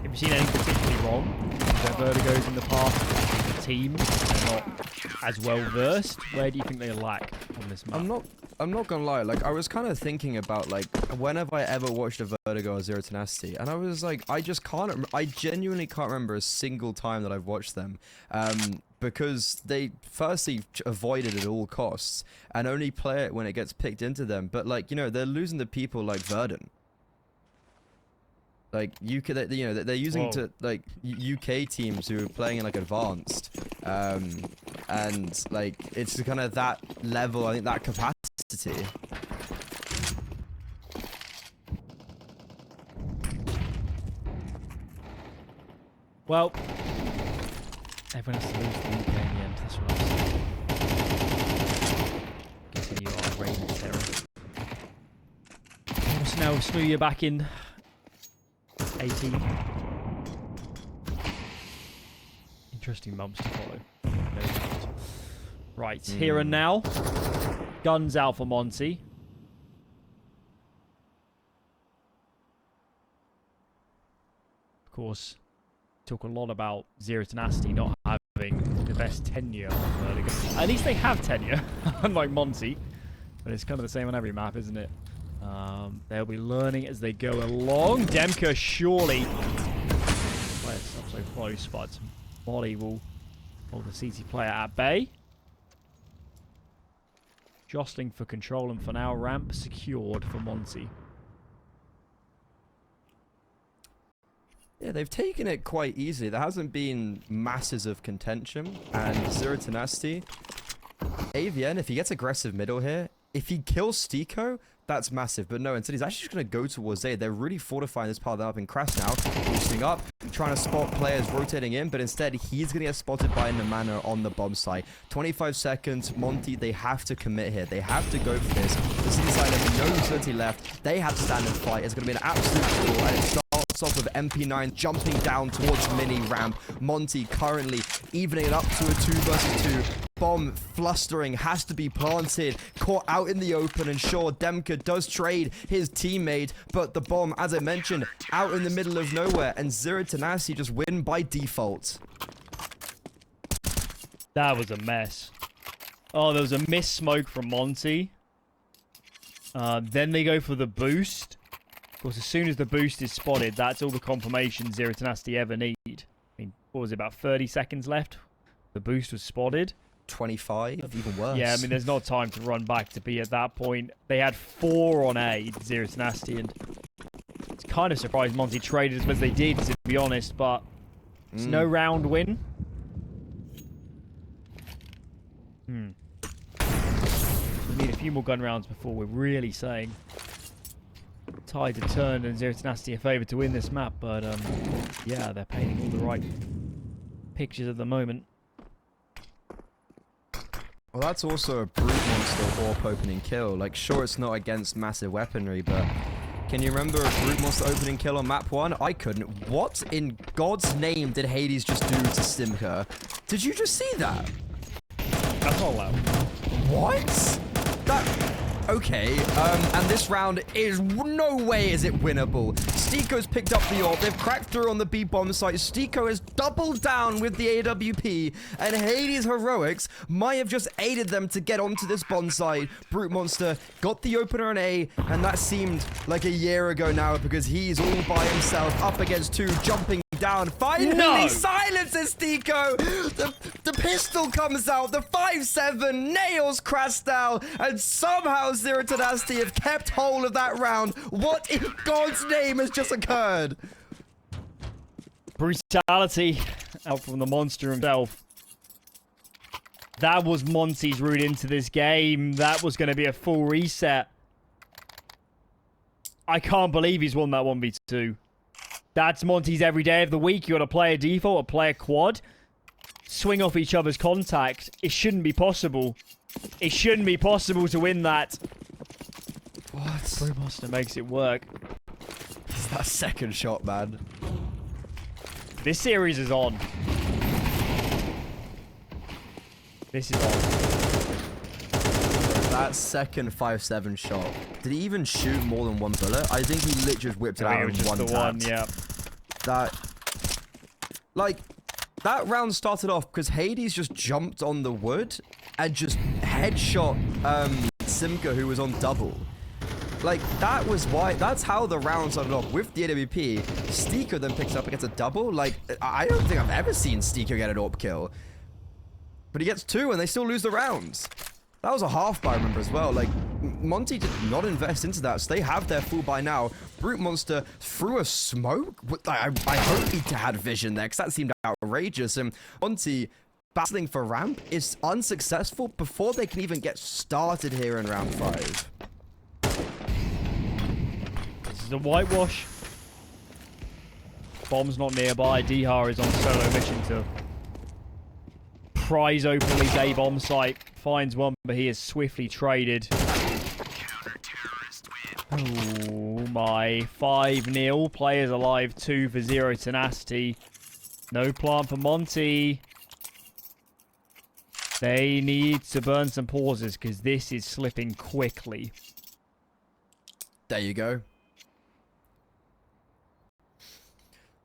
Have you seen anything particularly wrong with Vertigo's in the past? Team, they're not as well versed. Where do you think they lack on this map? I'm not gonna lie, like I was kind of thinking about like when have I ever watched a Vertigo or Zero Tenacity, and I was like, I genuinely can't remember a single time that I've watched them, because they firstly avoid it at all costs and only play it when it gets picked into them. But like, you know, they're losing to people like Verdun. Like they're using to like UK teams who are playing in like advanced, and like it's kind of that level. I think that capacity. Well, everyone has to lose the UK in the end. That's what I'm saying. Continue our reign of terror. Snell, Snoo, you're back in. 18. interesting bumps to follow. No doubt. Right, here and now. Guns out for Monte. Of course, talk a lot about Zero Tenacity not having the best tenure on Vertigo. At least they have tenure, unlike Monte. But it's kind of the same on every map, isn't it? They'll be learning as they go along. Demka surely... Well, it's not so close, but Molly will hold the CT player at bay. Jostling for control, and for now, ramp secured for Monte. Yeah, they've taken it quite easily. There hasn't been masses of contention. And Zero Tenacity, AVN, if he gets aggressive middle here, if he kills Stiko, that's massive. But no, instead he's actually just going to go towards A. They're really fortifying this part of the up in Crass now. Boosting up, trying to spot players rotating in, but instead he's going to get spotted by Nemana on the bomb site. 25 seconds, Monte, they have to commit here. They have to go for this. The city side has no utility left. They have to stand and fight. It's going to be an absolute duel, and it starts off with MP9 jumping down towards mini ramp. Monte currently evening it up to a 2 versus 2. Bomb flustering has to be planted, caught out in the open, and sure, Demka does trade his teammate, but the bomb, as I mentioned, out in the middle of nowhere, and Zero Tenacity just win by default. That was a mess. Oh, there was a missed smoke from Monte. Then they go for the boost. Of course, as soon as the boost is spotted, that's all the confirmation Zero Tenacity ever need. I mean, what was it, about 30 seconds left? The boost was spotted. 25, even worse. Yeah, I mean, there's not time to run back to be at that point. They had 4 on A, Zero Tenacity, and it's kind of surprised Monte traded as much as they did, to be honest, but it's no round win. We need a few more gun rounds before we're really saying tide to turn and Zero Tenacity a favour to win this map, but yeah, they're painting all the right pictures at the moment. Well, that's also a Brute Monster AWP opening kill. Like, sure, it's not against massive weaponry, but can you remember a Brute Monster opening kill on map 1? I couldn't. What in God's name did Hades just do to Stimka? Did you just see that? That's not allowed. What? That... Okay, and this round is no way is it winnable. Stiko's picked up the AWP. They've cracked through on the B-bomb site. Stiko has doubled down with the AWP, and Hades' heroics might have just aided them to get onto this bomb site. Brute Monster got the opener on A, and that seemed like a year ago now because he's all by himself up against 2, jumping down. Finally silences Stiko. The pistol comes out. The 5-7 nails Krastal, and somehow Zero Tenacity have kept hold of that round. What in God's name has just occurred? Brutality out from the monster himself. That was Monte's route into this game. That was going to be a full reset. I can't believe he's won that 1v2. That's Monte's every day of the week. You got to play a default or play a quad. Swing off each other's contact. It shouldn't be possible. It shouldn't be possible to win that. What? Brute Monster makes it work. It's that second shot, man. This series is on. This is on. That second 5-7 shot. Did he even shoot more than one bullet? I think he literally just whipped it out in one tap. Yeah. That round started off because Hades just jumped on the wood and just headshot Simka, who was on double. Like, that was why. That's how the round started off with the AWP. Stiko then picks up against a double. Like, I don't think I've ever seen Stiko get an AWP kill. But he gets 2 and they still lose the rounds. That was a half buy, I remember, as well. Like, Monte did not invest into that, so they have their full buy now. Brute Monster threw a smoke? I hope he had vision there, because that seemed outrageous. And Monte, battling for ramp, is unsuccessful before they can even get started here in round 5. This is a whitewash. Bomb's not nearby. Dihar is on solo mission to prise open his A bomb site. Finds one, but he is swiftly traded. Oh my. 5-0. Players alive 2 for Zero Tenacity. No plant for Monte. They need to burn some pauses because this is slipping quickly. There you go.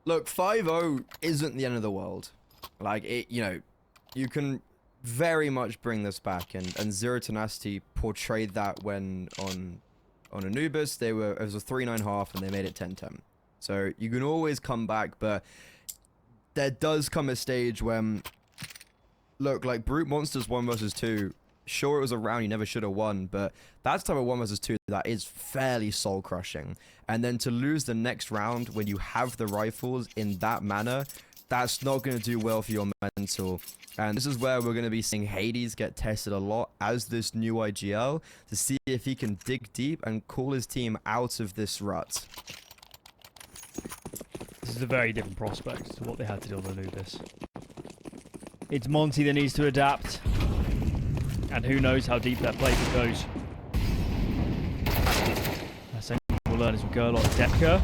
Look, 5-0 isn't the end of the world. Like, it, you know, you can very much bring this back, and Zero Tenacity portrayed that when on Anubis, it was a 3-9 and they made it 10-10. So you can always come back, but there does come a stage when, look, like Brute Monsters 1 versus 2, sure it was a round you never should have won, but that's type of 1 versus 2 that is fairly soul crushing. And then to lose the next round when you have the rifles in that manner, that's not going to do well for your mental. And this is where we're going to be seeing Hades get tested a lot as this new IGL to see if he can dig deep and call his team out of this rut. This is a very different prospect to what they had to do on Anubis. It's Monte that needs to adapt. And who knows how deep that playbook goes. That's something we'll learn as we go along. Depka,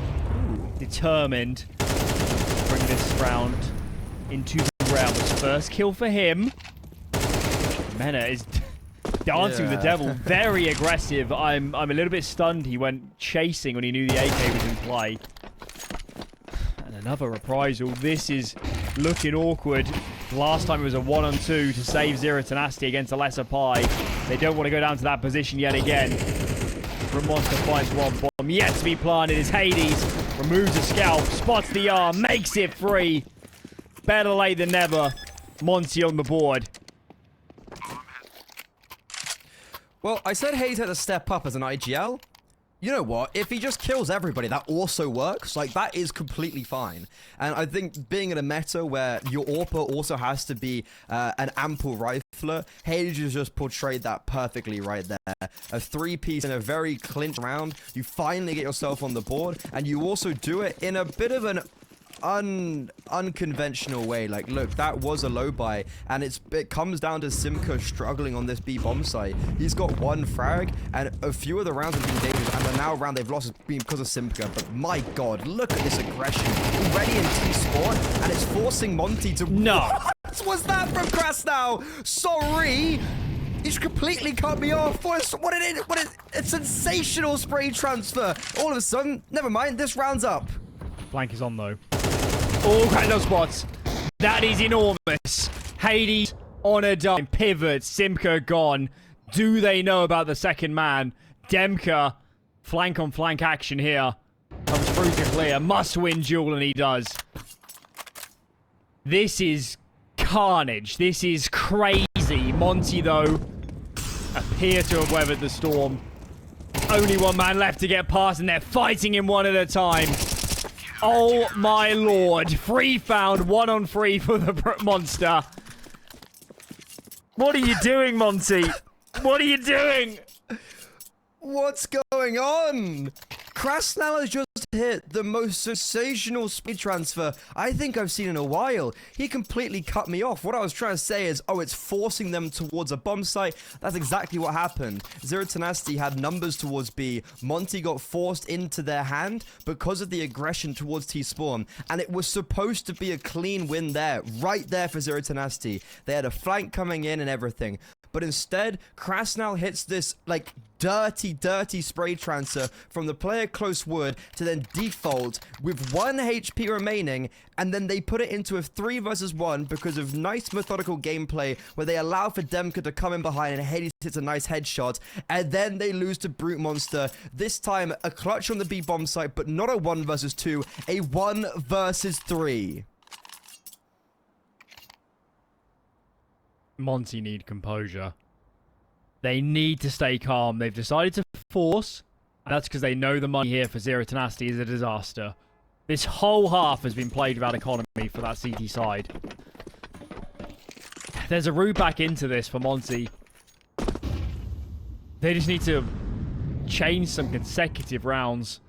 determined to bring this round into the ground. It's first kill for him. Mena is dancing with the devil. Very aggressive. I'm a little bit stunned he went chasing when he knew the AK was in play. And another reprisal. This is looking awkward. Last time it was a 1-on-2 to save Zero Tenacity against a lesser pie. They don't want to go down to that position yet again. Monster finds one bomb yet to be planted as Hades removes a scalp, spots the arm, makes it free. Better late than never. Monte on the board. Well, I said Hades had to step up as an IGL. You know what? If he just kills everybody, that also works. Like, that is completely fine. And I think being in a meta where your AWPer also has to be an ample rifler, Hades has just portrayed that perfectly right there. A 3-piece in a very clinched round. You finally get yourself on the board, and you also do it in a bit of an unconventional way. Like, look, that was a low buy, and it comes down to Simka struggling on this B bomb site. He's got one frag, and a few of the rounds have been dangerous, and the now round they've lost has been because of Simka. But my god, look at this aggression already in T-spawn, and it's forcing Monte to... No! What was that from Krasnow? Sorry! He's completely cut me off. What is a sensational spray transfer. All of a sudden, never mind, this round's up. Flank is on though. All kind of spots. That is enormous. Hades on a dime. Pivot. Simka gone. Do they know about the second man? Demka. Flank on flank action here. Comes through to clear. Must win duel, and he does. This is carnage. This is crazy. Monte, though, appear to have weathered the storm. Only one man left to get past, and they're fighting him one at a time. Oh my lord. Free found. 1-on-3 for the monster. What are you doing, Monte? What are you doing? What's going on? Krasnow has just hit the most sensational speed transfer I think I've seen in a while. He completely cut me off. What I was trying to say is, oh, it's forcing them towards a bomb site. That's exactly what happened. Zero Tenacity had numbers towards B. Monte got forced into their hand because of the aggression towards T-spawn, and it was supposed to be a clean win there, right there for Zero Tenacity. They had a flank coming in and everything. But instead, Krasnow hits this, like, dirty spray transfer from the player close wood to then default with 1 HP remaining, and then they put it into a 3 versus 1 because of nice methodical gameplay where they allow for Demka to come in behind and Hades hits a nice headshot, and then they lose to Brute Monster. This time, a clutch on the B bomb site, but not a 1 versus 2, a 1 versus 3. Monte need composure. They need to stay calm. They've decided to force, and that's because they know the money here for Zero Tenacity is a disaster. This whole half has been played without economy for that CT side. There's a route back into this for Monte. They just need to change some consecutive rounds.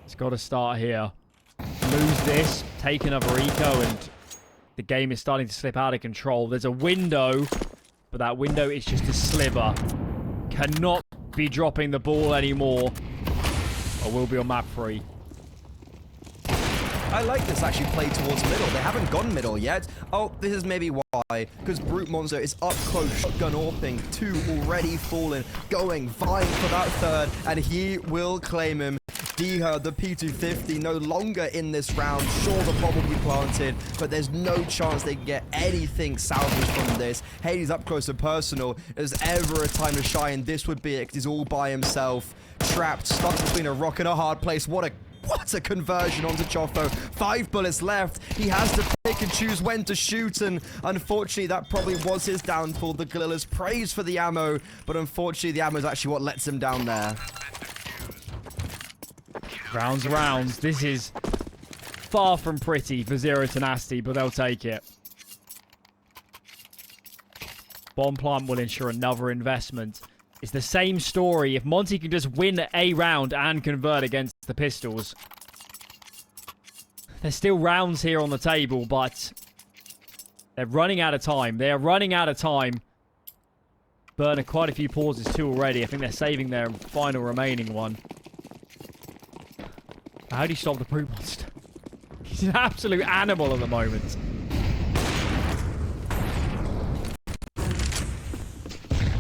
It's got to start here. Lose this, take another eco, and the game is starting to slip out of control. There's a window, but that window is just a sliver. Cannot be dropping the ball anymore, or will be on map 3. I like this actually play towards middle. They haven't gone middle yet. Oh, this is maybe why. by because Brute Monster is up close, shotgun AWPing, 2 already fallen, vying for that 3rd, and he will claim him. Diha, the P250, no longer in this round. Sure, the bomb will be planted, but there's no chance they can get anything salvaged from this. Hades up close and personal. If there's ever a time to shine, this would be it, because he's all by himself. Trapped, stuck between a rock and a hard place. What a conversion onto Choffo. 5 bullets left. He has to pick and choose when to shoot, and unfortunately, that probably was his downfall. The Gorillas praise for the ammo, but unfortunately, the ammo is actually what lets him down there. Rounds. This is far from pretty for Zero Tenacity, but they'll take it. Bomb plant will ensure another investment. It's the same story. If Monte can just win a round and convert against the pistols. There's still rounds here on the table, but they're running out of time. They are running out of time. Burner quite a few pauses too already. I think they're saving their final remaining one. How do you stop the Brute Monster? He's an absolute animal at the moment.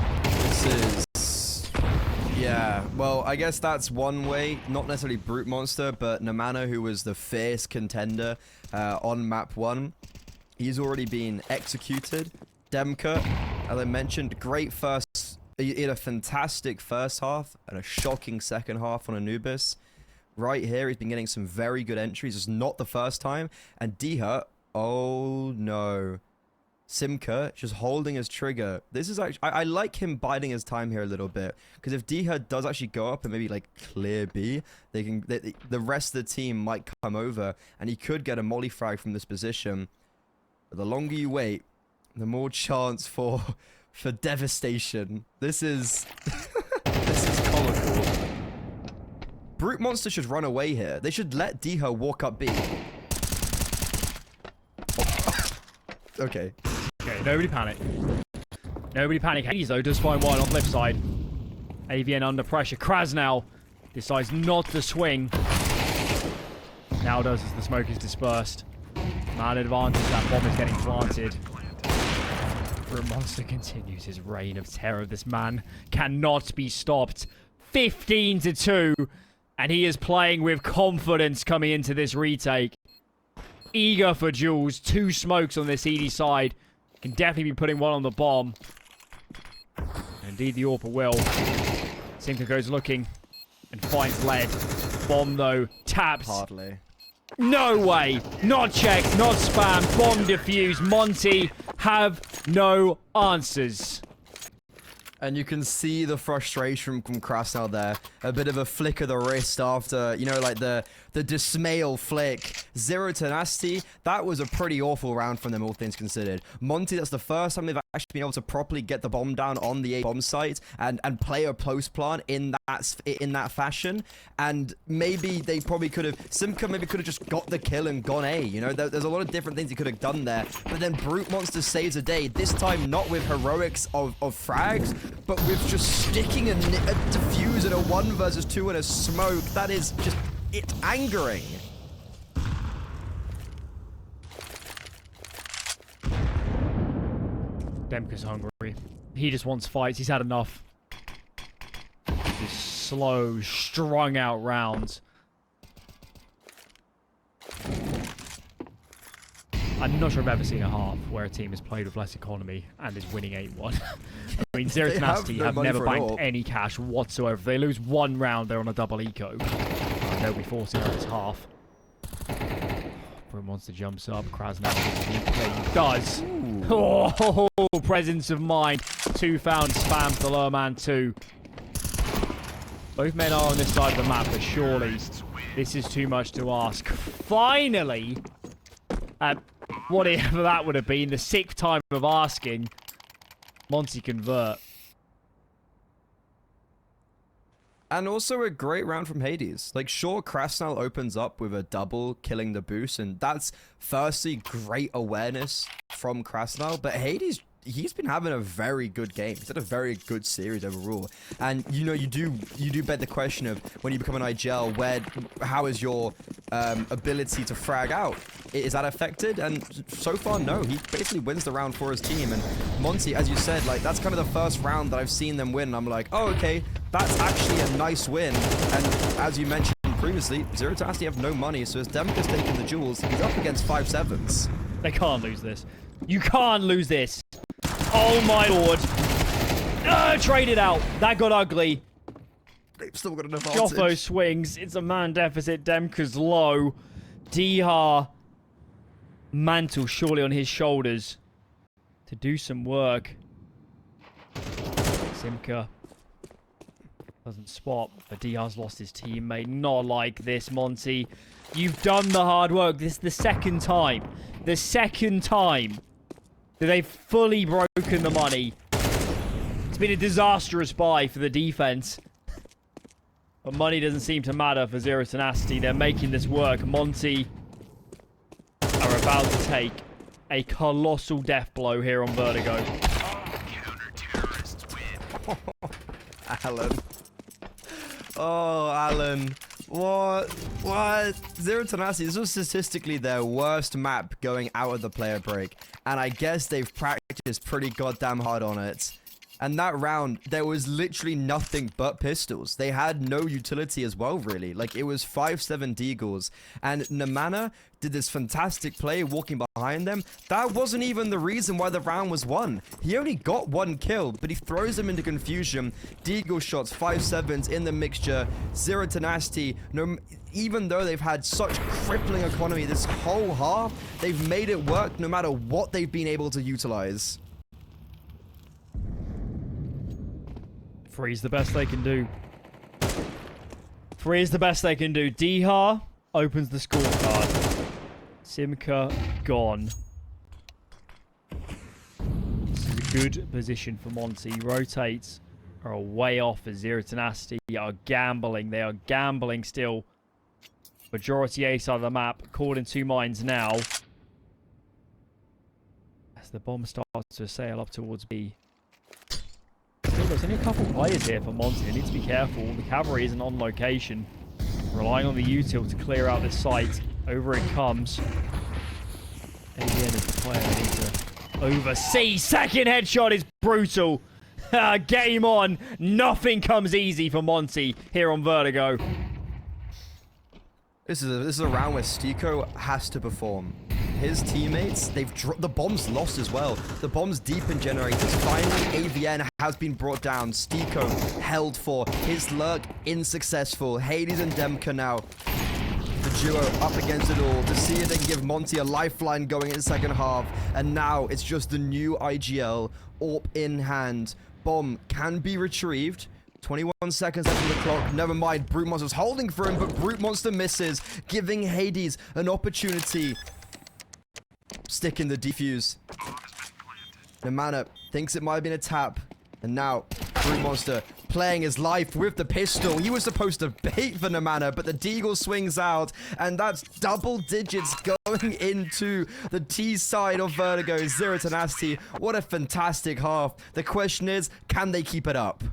This is... Yeah, well, I guess that's one way. Not necessarily Brute Monster, but Namana, who was the fierce contender on map 1. He's already been executed. Demka, as I mentioned, great first... He had a fantastic first half and a shocking second half on Anubis. Right here, he's been getting some very good entries. It's not the first time. And Diha, oh no. Simka just holding his trigger. This is actually, I like him biding his time here a little bit. Because if Diha does actually go up and maybe like clear B, the rest of the team might come over. And he could get a molly frag from this position. But the longer you wait, the more chance for devastation. This is... this is comical. Brute Monster should run away here. They should let Diha walk up B. Okay. Okay, nobody panic. Nobody panic. Hades, though, does find one on the flip side. AVN under pressure. Krasnal decides not to swing. Now does as the smoke is dispersed. Man advantage. That bomb is getting planted. Brute Monster continues his reign of terror. This man cannot be stopped. 15-2. And he is playing with confidence coming into this retake. Eager for duels. 2 smokes on this ED side. Can definitely be putting one on the bomb. Indeed, the AWP will. Simka goes looking and finds lead. Bomb, though, tapped. Hardly. No way. Not checked, not spam. Bomb defused. Monte have no answers. And you can see the frustration from Krasnal there. A bit of a flick of the wrist after, you know, like the dismayal flick. Zero Tenacity, that was a pretty awful round from them, all things considered. Monte, that's the first time they've actually been able to properly get the bomb down on the A bomb site and play a post plant in that fashion. And maybe they probably could have, Simka maybe could have just got the kill and gone A. You know, there's a lot of different things he could have done there. But then Brute Monster saves a day. This time not with heroics of frags, but with just sticking a defuse and a 1 versus 2 and a smoke. That is just, it's angering. Demka's hungry. He just wants fights. He's had enough. These slow, strung out rounds. I'm not sure I've ever seen a half where a team has played with less economy and is winning 8-1. I mean, Zero Tenacity have never banked any cash whatsoever. If they lose 1 round, they're on a double eco. They'll be forcing out this half. Brute Monster jumps up. Krasnal does. Oh, presence of mind. 2 found. Spams the lower man 2. Both men are on this side of the map, but surely this is too much to ask. Finally, whatever that would have been, the 6th time of asking, Monte convert. And also a great round from Hades. Like, sure, Krasnal opens up with a double, killing the boost, and that's firstly great awareness from Krasnal, but Hades he's been having a very good game. He's had a very good series overall. And you know, you do beg the question of when you become an IGL, how is your ability to frag out? Is that affected? And so far, no. He basically wins the round for his team. And Monte, as you said, like that's kind of the first round that I've seen them win. And I'm like, oh, okay, that's actually a nice win. And as you mentioned previously, Zero Tenacity have no money, so as Demka's taking the jewels, he's up against 5-7s. They can't lose this. You can't lose this. Oh my lord. Trade it out. That got ugly. They've still got an advantage. Joffo swings. It's a man deficit. Demka's low. Dihar. Mantle surely on his shoulders to do some work. Simka doesn't spot, but Dihar's lost his teammate. Not like this, Monte. You've done the hard work. This is the second time. The second time that they've fully broken the money. It's been a disastrous buy for the defense. But money doesn't seem to matter for Zero Tenacity. They're making this work. Monte are about to take a colossal death blow here on Vertigo. Counter-terrorists win. Alan. Oh, Alan. What? Zero Tenacity, this was statistically their worst map going out of the player break. And I guess they've practiced pretty goddamn hard on it. And that round, there was literally nothing but pistols. They had no utility as well, really. Like, it was 5-7 Deagles. And Nemana did this fantastic play walking behind them. That wasn't even the reason why the round was won. He only got 1 kill, but he throws them into confusion. Deagle shots, 5-7s in the mixture. Zero Tenacity, even though they've had such crippling economy this whole half, they've made it work no matter what they've been able to utilize. Three's the best they can do. Three is the best they can do. Dihar opens the scorecard. Simka gone. This is a good position for Monte. Rotates are way off as Zero Tenacity are gambling. They are gambling still. Majority A side of the map. Caught in 2 minds now. As the bomb starts to sail up towards B. There's only a couple players here for Monte. They need to be careful. The cavalry isn't on location. Relying on the util to clear out this site. Over it comes. AVN is the player they need to oversee. Second headshot is brutal. Game on. Nothing comes easy for Monte here on Vertigo. This is a round where Stiko has to perform. His teammates, they've dropped. The bomb's lost as well. The bomb's deep in generators. Finally, AVN has been brought down. Stiko held for. His lurk unsuccessful. Hades and Demka now. The duo up against it all to see if they can give Monte a lifeline going in the second half. And now it's just the new IGL. AWP in hand. Bomb can be retrieved. 21 seconds left on the clock. Never mind. Brute Monster's holding for him, but Brute Monster misses, giving Hades an opportunity. Stick in the defuse. Nemana thinks it might have been a tap. And now, Brute Monster playing his life with the pistol. He was supposed to bait for Nemana, but the Deagle swings out. And that's double digits going into the T side of Vertigo. Zero Tenacity. What a fantastic half. The question is, can they keep it up?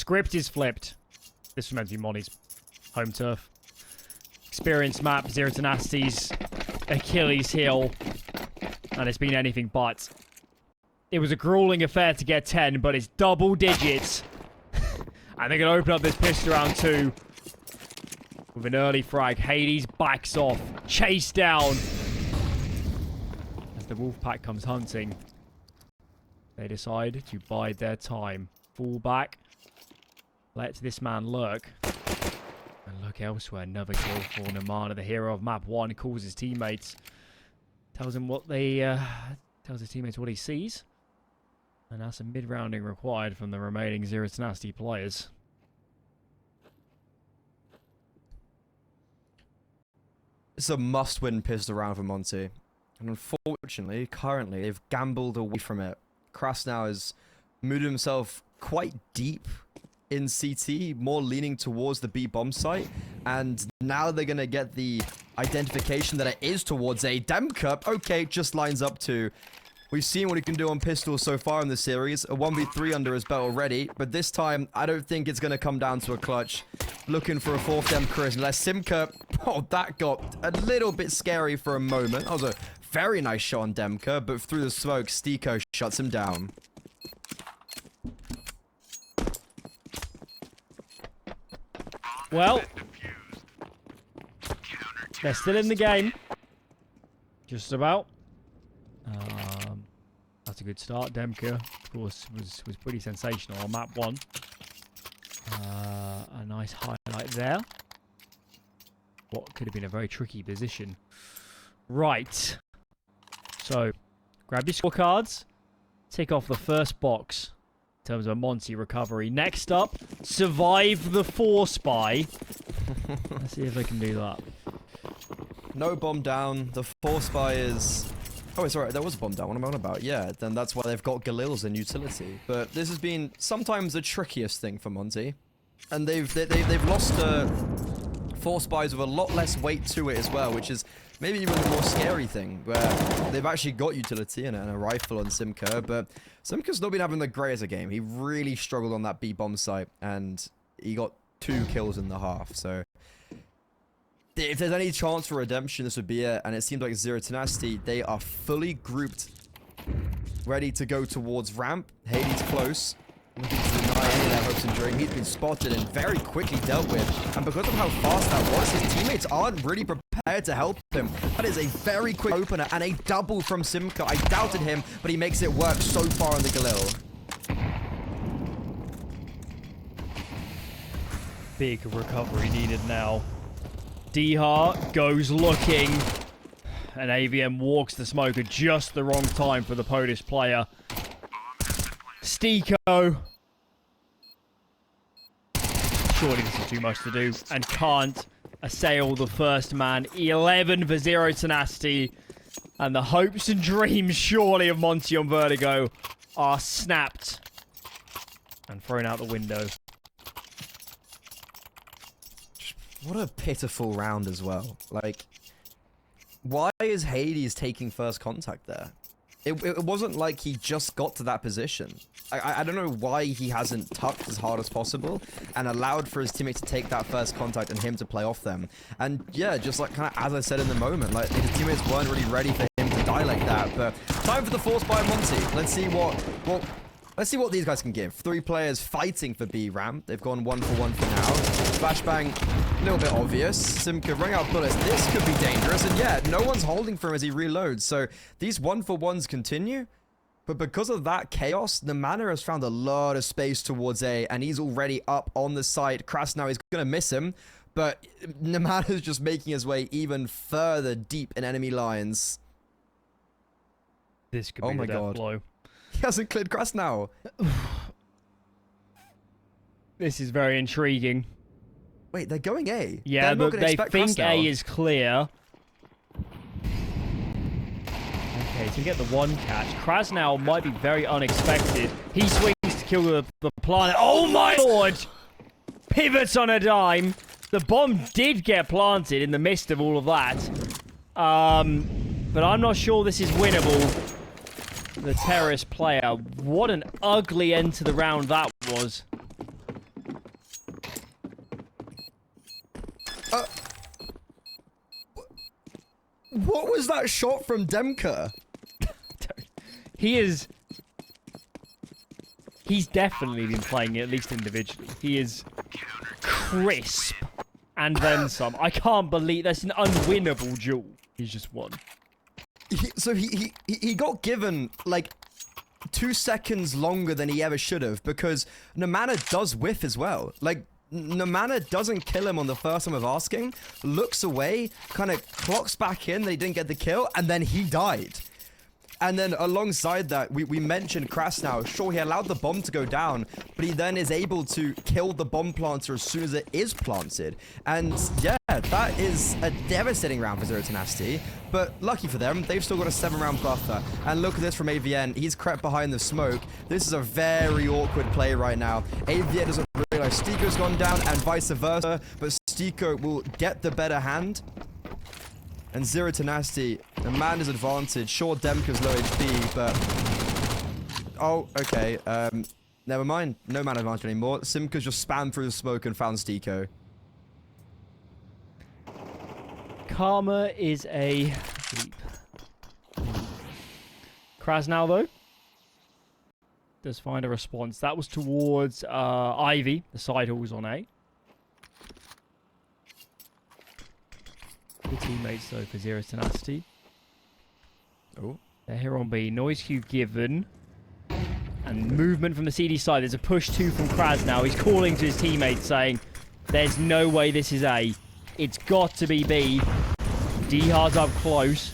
script is flipped. This was meant to be Monte's home turf. Experience map, Zero Tenacity's Achilles heel. And it's been anything but. It was a grueling affair to get 10, but it's double digits. And they're going to open up this pistol round 2 with an early frag. Hades backs off. Chased down. As the wolf pack comes hunting, they decide to bide their time. Fall back. Let this man lurk. And look elsewhere. Another kill for Namana, the hero of map 1. Calls his teammates. Tells him what they... tells his teammates what he sees. And that's a mid-rounding required from the remaining Zero Tenacity players. It's a must-win pistol round for Monte. And unfortunately, currently, they've gambled away from it. Krasnau has moved himself quite deep in CT, more leaning towards the B bomb site. And now they're going to get the identification that it is towards a Demka. Okay, just lines up to... We've seen what he can do on pistols so far in the series. A 1v3 under his belt already. But this time, I don't think it's going to come down to a clutch. Looking for a 4th Demka unless Simka... Oh, that got a little bit scary for a moment. That was a very nice shot on Demka. But through the smoke, Stiko shuts him down. Well, they're still in the game. Just about. That's a good start. Demka, of course, was pretty sensational on map 1. A nice highlight there. What could have been a very tricky position. Right. So, grab your scorecards. Tick off the first box in terms of a Monte recovery. Next up, survive the 4-spy. Let's see if they can do that. No bomb down. The 4-spy is... Oh, it's alright. There was a bomb down. What am I on about? Yeah, then that's why they've got Galils in utility. But this has been sometimes the trickiest thing for Monte. And they've lost 4 spies with a lot less weight to it as well, which is maybe even the more scary thing, where they've actually got utility and a rifle on Simka, but Simka's not been having the greatest of game. He really struggled on that B bomb site, and he got 2 kills in the half, so... If there's any chance for redemption, this would be it. And it seems like Zero Tenacity, they are fully grouped, ready to go towards ramp. Hades close, looking to deny any of their hopes and dreams. He's been spotted and very quickly dealt with. And because of how fast that was, his teammates aren't really prepared to help him. That is a very quick opener and a double from Simka. I doubted him, but he makes it work so far on the Galil. Big recovery needed now. Dihar goes looking, and AVM walks the smoke at just the wrong time for the Polish player. Stiko. Surely this is too much to do, and can't assail the first man. 11 for Zero Tenacity, and the hopes and dreams surely of Monte on Vertigo are snapped and thrown out the window. What a pitiful round as well. Like, why is Hades taking first contact there? It wasn't like he just got to that position. I don't know why he hasn't tucked as hard as possible and allowed for his teammate to take that first contact and him to play off them. And yeah, just like kind of as I said in the moment, like his teammates weren't really ready for him to die like that. But time for the force by Monte. Let's see what these guys can give. 3 players fighting for B ramp. They've gone 1 for 1 for now. Flashbang, a little bit obvious. Simka running out bullets. This could be dangerous. And yeah, no one's holding for him as he reloads. So these 1 for 1s continue. But because of that chaos, Namana has found a lot of space towards A. And he's already up on the site. Krasnau is going to miss him. But Namana is just making his way even further deep in enemy lines. This could be the death blow. He hasn't cleared Krasnau. This is very intriguing. Wait, they're going A? Yeah, but they think Krasnau. A is clear. Okay, to get the 1 catch. Krasnau might be very unexpected. He swings to kill the planet. Oh my lord! Pivots on a dime. The bomb did get planted in the midst of all of that. But I'm not sure this is winnable. The terrorist player. What an ugly end to the round that was. What was that shot from Demka? He's definitely been playing it, at least individually. He is crisp. And then some. I can't believe that's an unwinnable duel. He's just won. He got given, like, 2 seconds longer than he ever should have, because Namana does whiff as well. Like, Namana doesn't kill him on the first time of asking, looks away, kind of clocks back in that he didn't get the kill, and then he died. And then alongside that, we mentioned Krasnow. Sure, he allowed the bomb to go down, but he then is able to kill the bomb planter as soon as it is planted. And yeah, that is a devastating round for Zero Tenacity. But lucky for them, they've still got a 7-round buffer. And look at this from AVN. He's crept behind the smoke. This is a very awkward play right now. AVN doesn't realize Stiko's gone down and vice versa, but Stiko will get the better hand. And Zero Tenacity, the man is advantage. Sure, Demka's low HP, but... Oh, okay. Never mind. No man advantage anymore. Simka's just spammed through the smoke and found Stiko. Karma is a leap. Krasnow, though, does find a response. That was towards Ivy. The side hall's on A. Good teammates, though, for Zero Tenacity. Oh. They're here on B. Noise cue given. And movement from the CD side. There's a push 2 from Krasnow. He's calling to his teammates saying, there's no way this is A. It's got to be B. D-Hard's up close.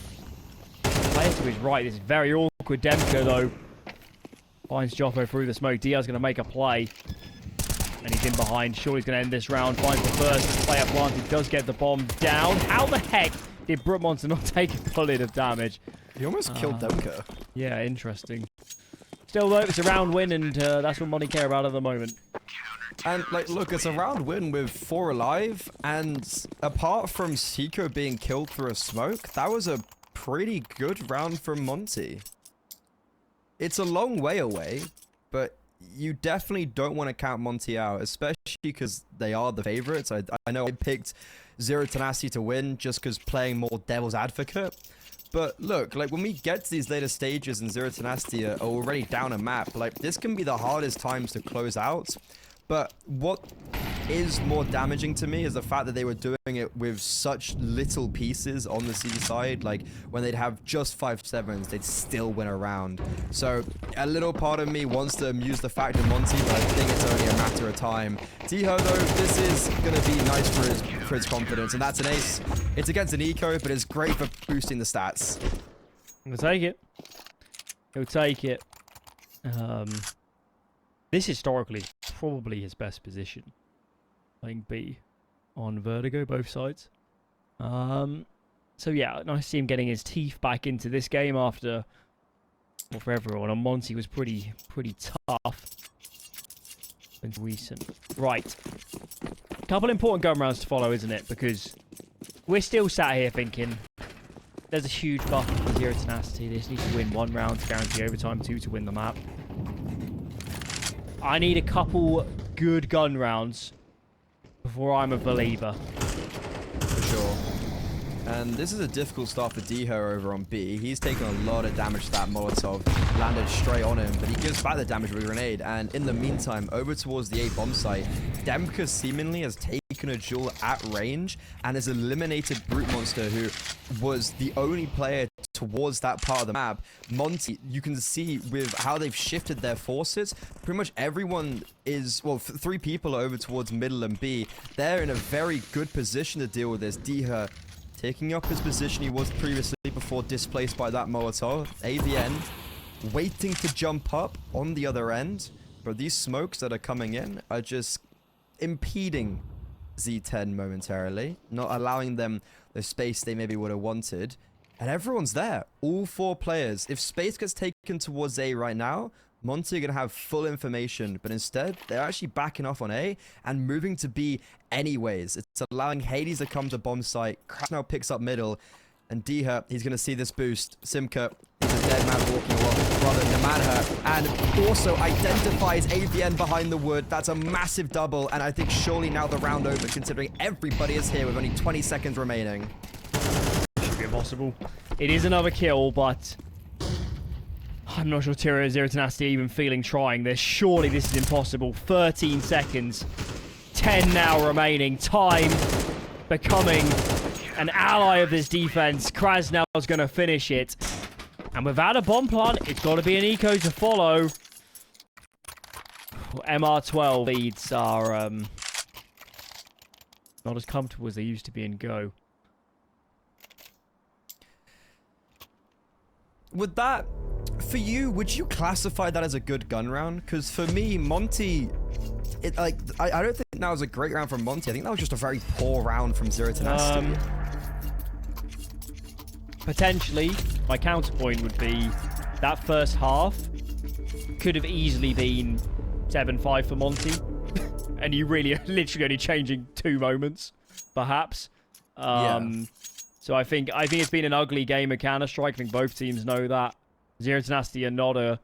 Player to his right. This is very awkward. Demko, though, finds Joppo through the smoke. D-Hard's going to make a play. And he's in behind. Sure, he's going to end this round. Finds the first. Player planted. Does get the bomb down. How the heck did Brookmonster not take a bullet of damage? He almost killed Demka. Yeah, interesting. Still, though, it's a round win, and that's what Monte care about at the moment. And, like, look, it's a round win with 4 alive. And apart from Siko being killed through a smoke, that was a pretty good round from Monte. It's a long way away, but you definitely don't want to count Monte out, especially because they are the favorites. I know I picked Zero Tenacity to win just because playing more devil's advocate. But look, like, when we get to these later stages and Zero Tenacity are already down a map, like, this can be the hardest times to close out. But what is more damaging to me is the fact that they were doing it with such little pieces on the C side. Like, when they'd have just 5-7s, they'd still win a round. So a little part of me wants to amuse the fact of Monte, but I think it's only a matter of time. Tiho, though, this is going to be nice for his confidence, and that's an ace. It's against an eco, but it's great for boosting the stats. He'll take it. He'll take it. This historically is probably his best position. Playing B on Vertigo, both sides. So yeah, nice to see him getting his teeth back into this game after, well, for everyone. And Monte was pretty tough and recent. Right. A couple important gun rounds to follow, isn't it? Because we're still sat here thinking there's a huge buffer for Zero Tenacity. They just need to win 1 round to guarantee overtime, 2 to win the map. I need a couple good gun rounds before I'm a believer. For sure. And this is a difficult start for Diho over on B. He's taken a lot of damage to that Molotov. Landed straight on him, but he gives back the damage with a grenade. And in the meantime, over towards the A bomb site, Demka seemingly has taken a duel at range and has eliminated Brute Monster, who was the only player towards that part of the map. Monte, you can see with how they've shifted their forces, pretty much everyone is, well, 3 people are over towards middle and B. They're in a very good position to deal with this. Diha taking up his position he was previously before displaced by that Molotov. AVN waiting to jump up on the other end, but these smokes that are coming in are just impeding Z10 momentarily, not allowing them the space they maybe would have wanted. And everyone's there, all 4 players. If space gets taken towards A right now, Monte are going to have full information, but instead, they're actually backing off on A and moving to B anyways. It's allowing Hades to come to bomb site. Krasnow picks up middle, and Diha, he's going to see this boost. Simka is a dead man walking along, rather than Manha, and also identifies AVN behind the wood. That's a massive double, and I think surely now the round over, considering everybody is here with only 20 seconds remaining. Should be a impossible. It is another kill, but I'm not sure Zero Tenacity even feeling trying this. Surely this is impossible. 13 seconds. 10 now remaining. Time becoming an ally of this defense. Krasnow's going to finish it. And without a bomb plant, it's got to be an eco to follow. MR12 leads are not as comfortable as they used to be in Go. Would that, for you, would you classify that as a good gun round? Because for me, Monte, I don't think that was a great round from Monte. I think that was just a very poor round from Zero Tenacity. Potentially, my counterpoint would be that first half could have easily been 7-5 for Monte. And you really are literally only changing 2 moments, perhaps. So I think it's been an ugly game of Counter-Strike. I think both teams know that. Zero Tenacity are not a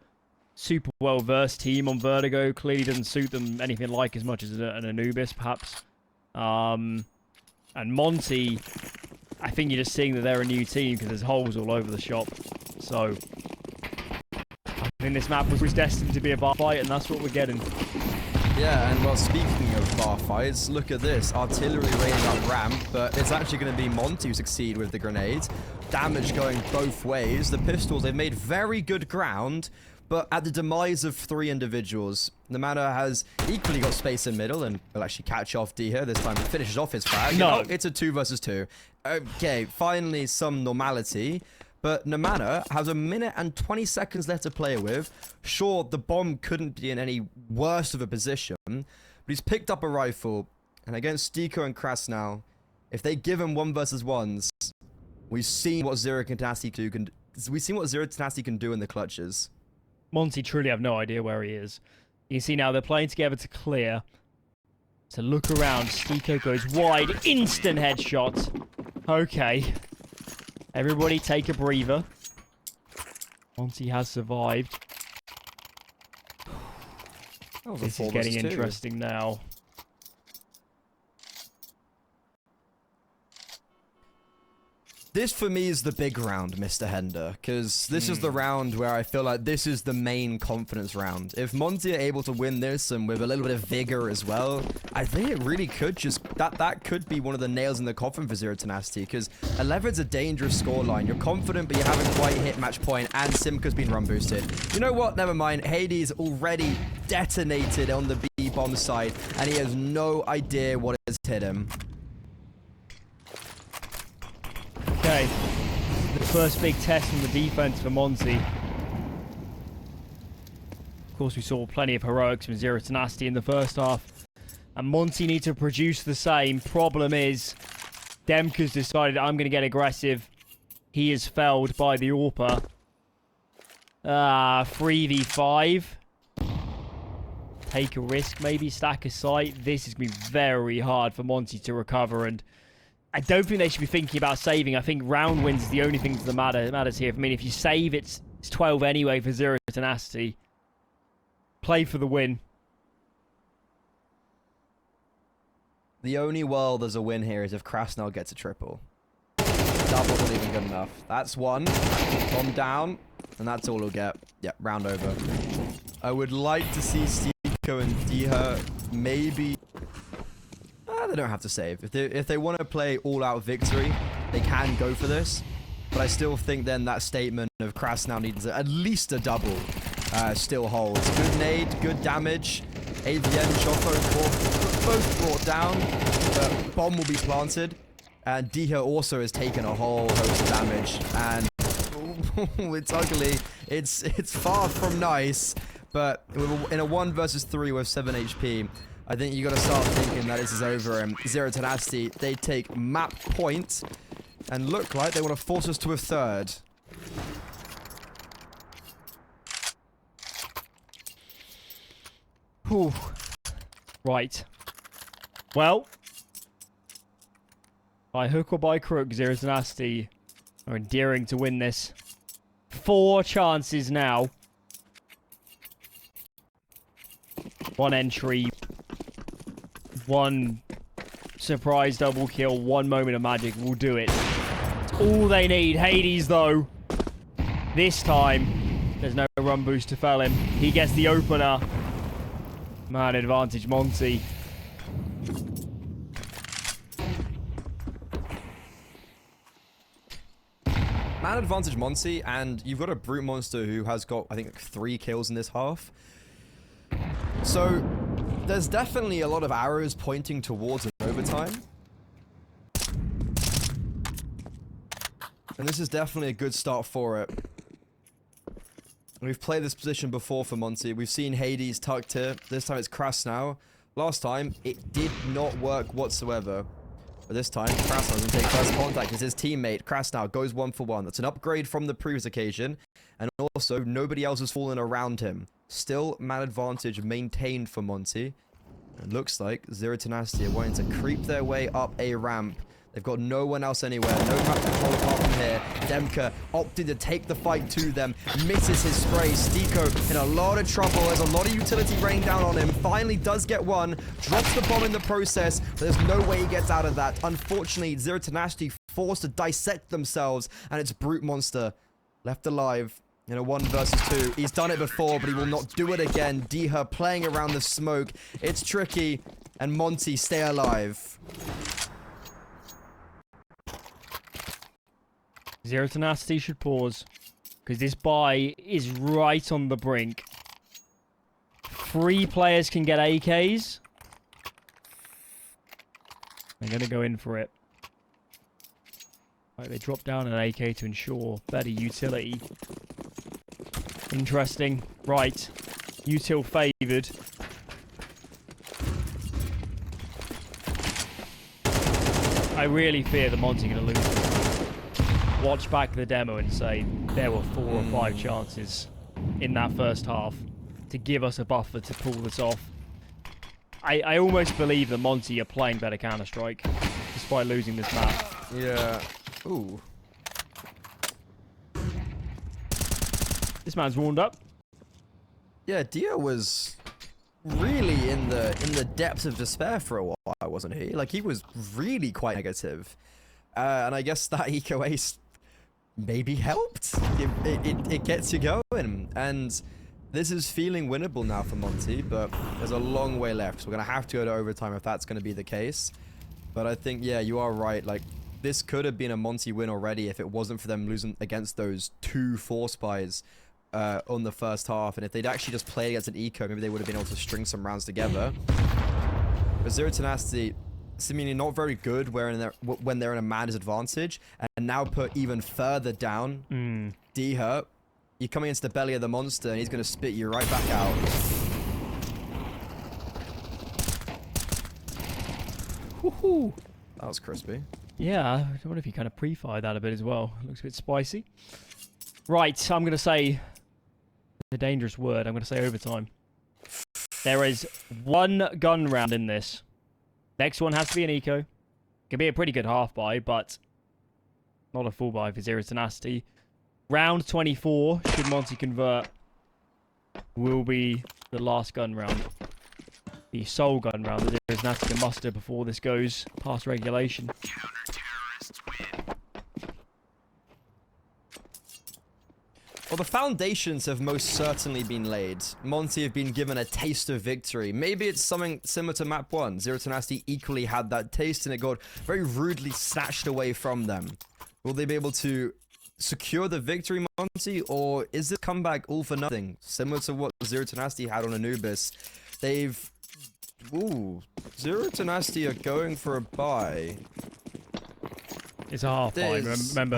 super well-versed team on Vertigo. Clearly doesn't suit them anything like as much as an Anubis, perhaps. And Monte, I think you're just seeing that they're a new team because there's holes all over the shop. So I think this map was destined to be a bar fight, and that's what we're getting. Yeah, and well, speaking of bar fights, look at this. Artillery raining up ramp, but it's actually going to be Monte who succeed with the grenades. Damage going both ways. The pistols, they've made very good ground, but at the demise of 3 individuals. Nemana has equally got space in middle and will actually catch off D here. This time finishes off his frag. No. It's a 2 versus 2. Okay, finally some normality. But Nemana has 1 minute and 20 seconds left to play with. Sure, the bomb couldn't be in any worse of a position, but he's picked up a rifle. And against Stiko and Krasnow, if they give him 1 versus 1s, we've seen what Zero Tenacity can do in the clutches. Monte truly have no idea where he is. You see now they're playing together to clear. So look around. Stiko goes wide. Instant headshot. Okay. Everybody take a breather. Monte has survived. This is getting interesting now. This, for me, is the big round, Mr. Hender, because this is the round where I feel like this is the main confidence round. If Monte are able to win this, and with a little bit of vigor as well, I think it really could just... That could be one of the nails in the coffin for Zero Tenacity, because 11's a dangerous scoreline. You're confident, but you haven't quite hit match point, and Simca's been run boosted. You know what? Never mind. Hades already detonated on the B-bomb side, and he has no idea what has hit him. Okay, the first big test from the defense for Monte. Of course, we saw plenty of heroics from Zero Tenacity in the first half. And Monte need to produce the same. Problem is, Demka's decided, I'm going to get aggressive. He is felled by the AWPer. 3v5. Take a risk, maybe stack a sight. This is going to be very hard for Monte to recover, and I don't think they should be thinking about saving. I think round wins is the only thing that matters here. I mean, if you save, it's 12 anyway for Zero Tenacity. Play for the win. The only world there's a win here is if Krasnow gets a triple. Double not even good enough. That's 1. Bomb down. And that's all he'll get. Yep, round over. I would like to see Stiko and Diha maybe... they don't have to save. If they want to play all-out victory, they can go for this. But I still think then that statement of Krasnow needs at least a double still holds. Good nade, good damage. AVN, Choco, both brought down. But bomb will be planted. And Diha also has taken a whole host of damage. And it's ugly. It's far from nice. But in a 1 versus 3 with 7 HP, I think you got to start thinking that this is over. And Zero Tenacity, they take map point and look like they want to force us to a 3rd. Whew. Right. Well, by hook or by crook, Zero Tenacity are endearing to win this. 4 chances now. 1 entry. 1 surprise double kill. 1 moment of magic will do it. all they need. Hades, though. This time, there's no run boost to fell him. He gets the opener. Man advantage, Monte. Man advantage Monte, and you've got a brute monster who has got, I think, 3 kills in this half. So, there's definitely a lot of arrows pointing towards an overtime. And this is definitely a good start for it. We've played this position before for Monte. We've seen Hades tucked here. This time it's Krasnau. Last time, it did not work whatsoever. But this time, Krasnau doesn't take first contact as his teammate, Krasnau, goes 1-for-1. That's an upgrade from the previous occasion. And also, nobody else has fallen around him. Still, man advantage maintained for Monte. It looks like Zero Tenacity are wanting to creep their way up a ramp. They've got no one else anywhere. No map control apart from here. Demka opted to take the fight to them. Misses his spray. Stiko in a lot of trouble. There's a lot of utility raining down on him. Finally does get one. Drops the bomb in the process. But there's no way he gets out of that. Unfortunately, Zero Tenacity forced to dissect themselves. And it's Brute Monster left alive in a 1 versus 2. He's done it before, but he will not do it again. Diha playing around the smoke. It's tricky. And Monte stay alive. Zero Tenacity should pause, because this buy is right on the brink. 3 players can get AKs. They're going to go in for it. Right, they drop down an AK to ensure better utility. Interesting. Right. Util favoured. I really fear the Monte going to lose. Watch back the demo and say there were 4 or 5 chances in that first half to give us a buffer to pull this off. I almost believe that Monte are playing better Counter-Strike despite losing this map. Yeah. Ooh. This man's warmed up. Yeah, Dio was really in the depths of despair for a while, wasn't he? Like, he was really quite negative. And I guess that eco ace maybe helped. It gets you going. And this is feeling winnable now for Monte, but there's a long way left. So we're going to have to go to overtime if that's going to be the case. But I think, yeah, you are right. Like, this could have been a Monte win already if it wasn't for them losing against those 2 force buys on the first half. And if they'd actually just played against an eco, maybe they would have been able to string some rounds together. But Zero Tenacity seemingly not very good when they're in a man disadvantage, and now put even further down. Diha, you're coming into the belly of the monster, and he's going to spit you right back out. Woohoo! That was crispy. Yeah, I wonder if you kind of pre-fired that a bit as well. Looks a bit spicy. Right, I'm going to say the dangerous word. I'm going to say overtime. There is 1 gun round in this. Next one has to be an eco. Could be a pretty good half buy, but not a full buy for Zero Tenacity. Round 24, should Monte convert, will be the last gun round. The sole gun round that Zero Tenacity can muster before this goes past regulation. Well, the foundations have most certainly been laid. Monte have been given a taste of victory. Maybe it's something similar to map 1. Zero Tenacity equally had that taste and it got very rudely snatched away from them. Will they be able to secure the victory, Monte, or is this comeback all for nothing? Similar to what Zero Tenacity had on Anubis. They've... Ooh. Zero Tenacity are going for a buy. It's a half buy. Remember,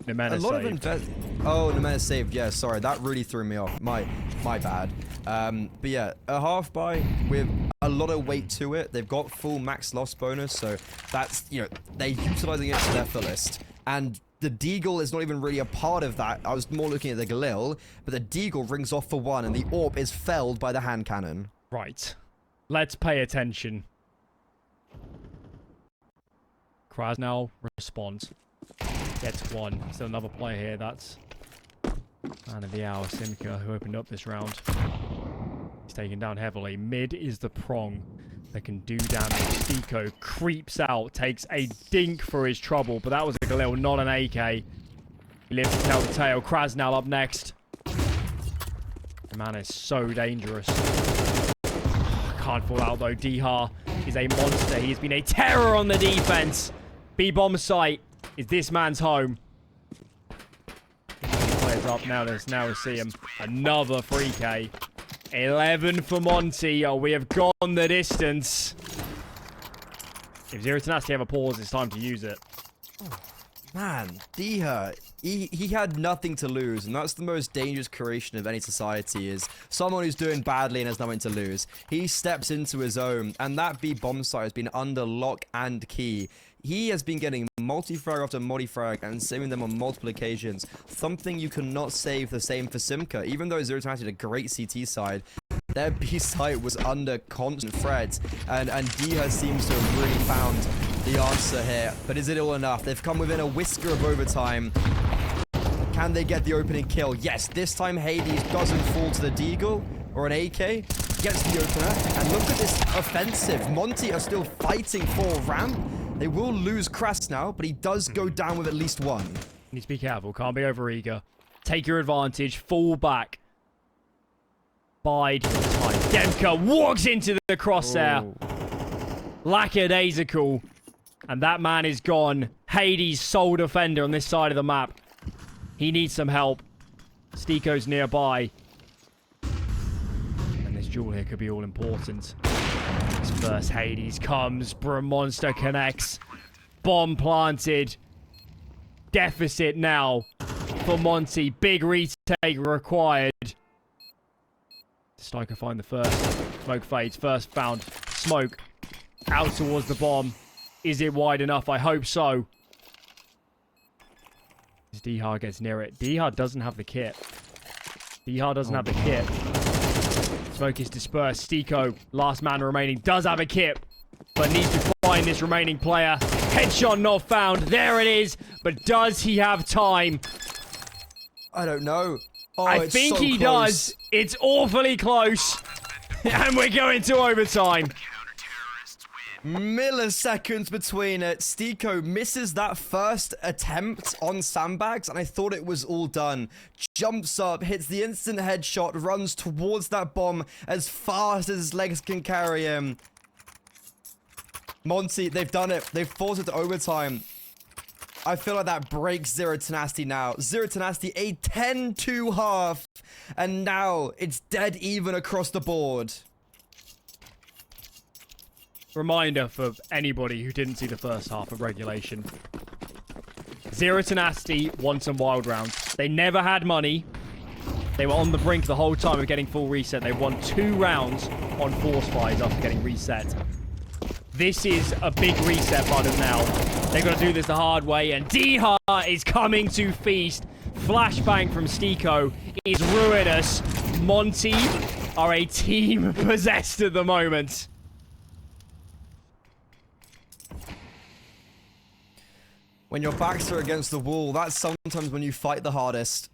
Nemena saved. Oh, Nemena saved. Yeah, sorry. That really threw me off. My bad. But yeah, a half buy with a lot of weight to it. They've got full max loss bonus, so that's, you know, they're utilizing it to their fullest. And the Deagle is not even really a part of that. I was more looking at the Galil, but the Deagle rings off for 1, and the AWP is felled by the hand cannon. Right. Let's pay attention. Krasnau responds. Gets 1. Still another player here. That's man of the hour, Simka, who opened up this round. He's taken down heavily. Mid is the prong. They can do damage. Stico creeps out, takes a dink for his trouble, but that was a Galil, not an AK. He lives to tell the tale. Krasnal up next. The man is so dangerous. Can't fall out though. Dihar is a monster. He has been a terror on the defense. B-bomb site is this man's home. Players up now. Now see him. Another 3K. 11 for Monte. Oh, we have gone the distance. If Zero Tenacity have a pause, it's time to use it. Man, Dihar, he had nothing to lose, and that's the most dangerous creation of any society, is someone who's doing badly and has nothing to lose. He steps into his own, and that B-bomb site has been under lock and key. He has been getting multi-frag after multi-frag and saving them on multiple occasions. Something you cannot say the same for Simca. Even though Zero Tenacity had a great CT side, their B site was under constant threat, and Dihar seems to have really found the answer here. But is it all enough? They've come within a whisker of overtime. Can they get the opening kill? Yes, this time Hades doesn't fall to the Deagle or an AK. Gets the opener. And look at this offensive. Monte are still fighting for ramp. They will lose Kras now, but he does go down with at least one. Need to be careful. Can't be overeager. Take your advantage. Fall back. Bide your time. Demka walks into the crosshair. Lackadaisical. And that man is gone. Hades' sole defender on this side of the map. He needs some help. Stico's nearby. And this duel here could be all important. This first Hades comes. Monster connects. Bomb planted. Deficit now for Monte. Big retake required. Stico find the first. Smoke fades. First found. Smoke. Out towards the bomb. Is it wide enough? I hope so. As Dihar gets near it. Dihar doesn't have the kit. Dihar doesn't have the kit. Smoke is dispersed. Stico, last man remaining, does have a kit, but needs to find this remaining player. Headshot not found. There it is. But does he have time? I don't know. Oh, I think he does. It's awfully close. And we're going to overtime. Milliseconds between it. Stico misses that first attempt on sandbags, and I thought it was all done. Jumps up, hits the instant headshot, runs towards that bomb as fast as his legs can carry him. Monte, they've done it. They've forced it to overtime. I feel like that breaks Zero Tenacity now. Zero Tenacity, a 10-2 half, and now it's dead even across the board. Reminder for anybody who didn't see the first half of regulation. Zero Tenacity won some wild rounds. They never had money. They were on the brink the whole time of getting full reset. They won 2 rounds on force fires after getting reset. This is a big reset button now. They've got to do this the hard way, and Dihar is coming to feast. Flashbang from Stico is ruinous. Monte are a team possessed at the moment. When your backs are against the wall, that's sometimes when you fight the hardest.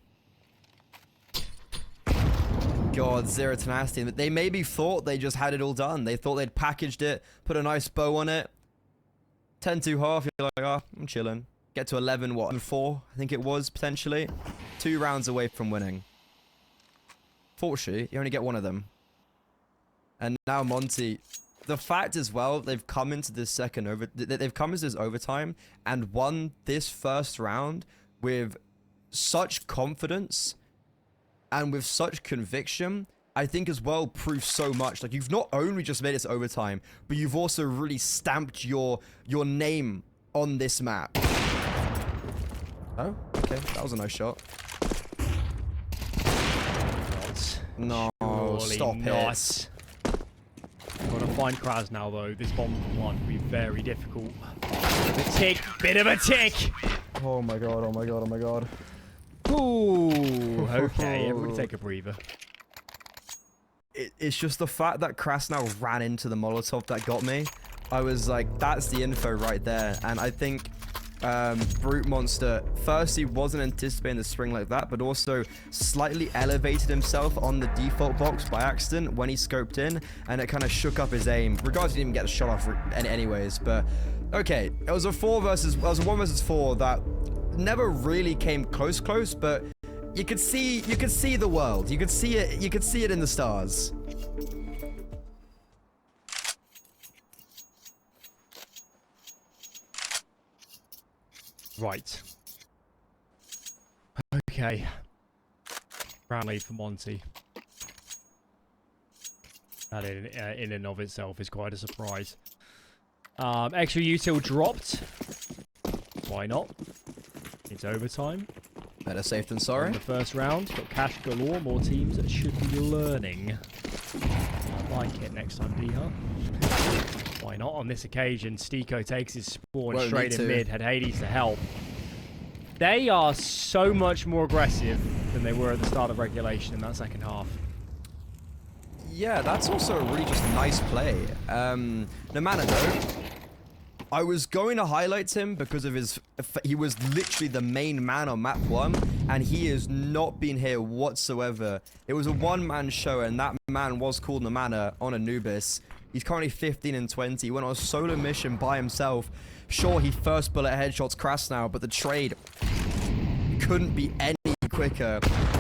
God, Zero Tenacity. They maybe thought they just had it all done. They thought they'd packaged it, put a nice bow on it. 10-2 half, you're like, oh, I'm chilling. Get to 11, what, 4, I think it was, potentially. 2 rounds away from winning. Fortunately, you only get one of them. And now Monte... The fact as well, they've come into this they've come into this overtime and won this first round with such confidence and with such conviction, I think as well proves so much. Like, you've not only just made it to overtime, but you've also really stamped your name on this map. Oh, okay, that was a nice shot. No, stop it. Got to find Kras now, though. This bomb one will be very difficult. Bit of a tick. Oh my god, oh my god, oh my god. Ooh, okay, everybody take a breather. It's just the fact that Kras now ran into the Molotov that got me. I was like, that's the info right there. And I think Brute Monster, firstly, wasn't anticipating the spring like that, but also slightly elevated himself on the default box by accident when he scoped in, and it kind of shook up his aim. Regardless, he didn't even get a shot off anyways, but okay, it was a 1 versus 4 that never really came close, but you could see the world. You could see it in the stars. Right. Okay. Round lead for Monte. That in and of itself is quite a surprise. Extra util dropped. Why not? It's overtime. Better safe than sorry. In the first round, got cash galore. More teams that should be learning. I like it next time, D-Huh. Why not? On this occasion, Stiko takes his spawn straight in mid, had Hades to help. They are so much more aggressive than they were at the start of regulation in that second half. Yeah, that's also a really just nice play. Nomana, though, I was going to highlight him because of his... He was literally the main man on map 1, and he has not been here whatsoever. It was a one-man show, and that man was called Nomana on Anubis. He's currently 15 and 20. He went on a solo mission by himself. Sure, he first bullet headshots Krasnau, but the trade couldn't be any quicker.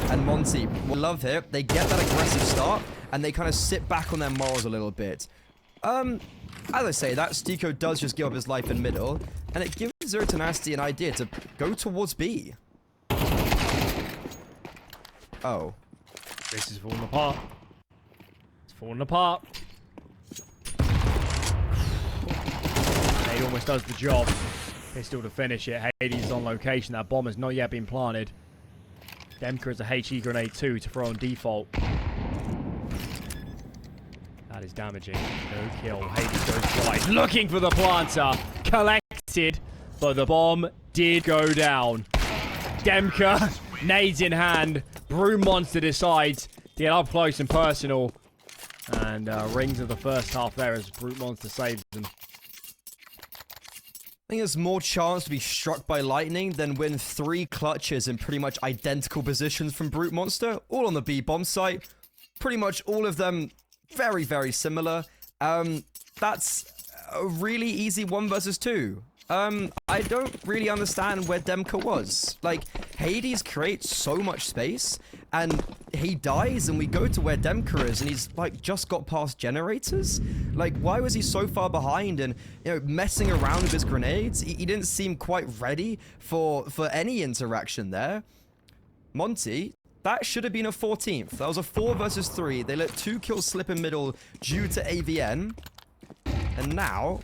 And Monte, we love it. They get that aggressive start, and they kind of sit back on their morals a little bit. As I say, that Stiko does just give up his life in middle, and it gives Zero Tenacity an idea to go towards B. Oh. This is falling apart. It's falling apart. Nade almost does the job. Pistol to finish it. Hades is on location. That bomb has not yet been planted. Demka has a HE grenade too to throw on default. That is damaging. No kill. Hades goes wide. Looking for the planter. Collected. But the bomb did go down. Demka, nades in hand. Broom Monster decides to get up close and personal. And rings of the first half there as Brute Monster saves them. I think there's more chance to be struck by lightning than win 3 clutches in pretty much identical positions from Brute Monster, all on the B bomb site. Pretty much all of them very, very similar. That's a really easy 1 versus 2. I don't really understand where Demka was. Like, Hades creates so much space, and he dies, and we go to where Demka is, and he's, like, just got past generators? Like, why was he so far behind and, you know, messing around with his grenades? He didn't seem quite ready for any interaction there. Monte, that should have been a 14th. That was a 4 versus 3. They let 2 kills slip in middle due to AVN. And now...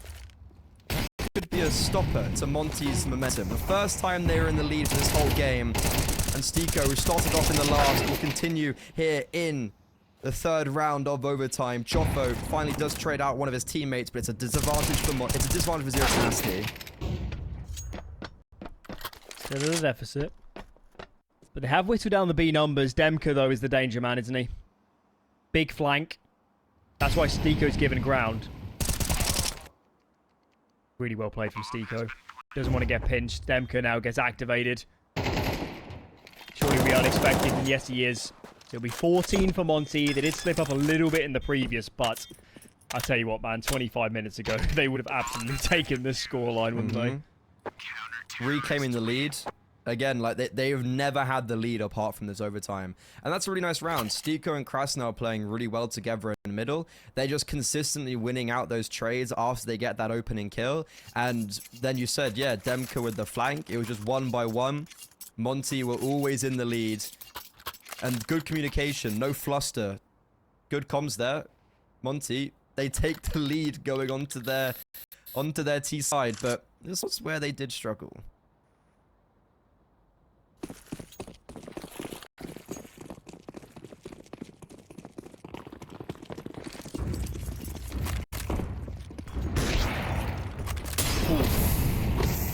could be a stopper to Monte's momentum. The first time they were in the lead for this whole game. And Stiko, who started off in the last, will continue here in the 3rd round of overtime. Choffo finally does trade out one of his teammates, but it's a disadvantage for It's a disadvantage for Zero Tenacity. Still a deficit. But they have whittled down the B numbers. Demka, though, is the danger man, isn't he? Big flank. That's why Stiko's given ground. Really well played from Stiko. Doesn't want to get pinched. Demka now gets activated. Surely we unexpected, and yes he is. So it'll be 14 for Monte. They did slip up a little bit in the previous, but I tell you what, man, 25 minutes ago, they would have absolutely taken this scoreline, wouldn't they? Reclaiming the lead. Again, like, they have never had the lead apart from this overtime. And that's a really nice round. Stiko and Krasnau are playing really well together in the middle. They're just consistently winning out those trades after they get that opening kill. And then you said, yeah, Demka with the flank. It was just 1 by 1. Monte were always in the lead. And good communication, no fluster. Good comms there. Monte, they take the lead going onto their T side, but this was where they did struggle.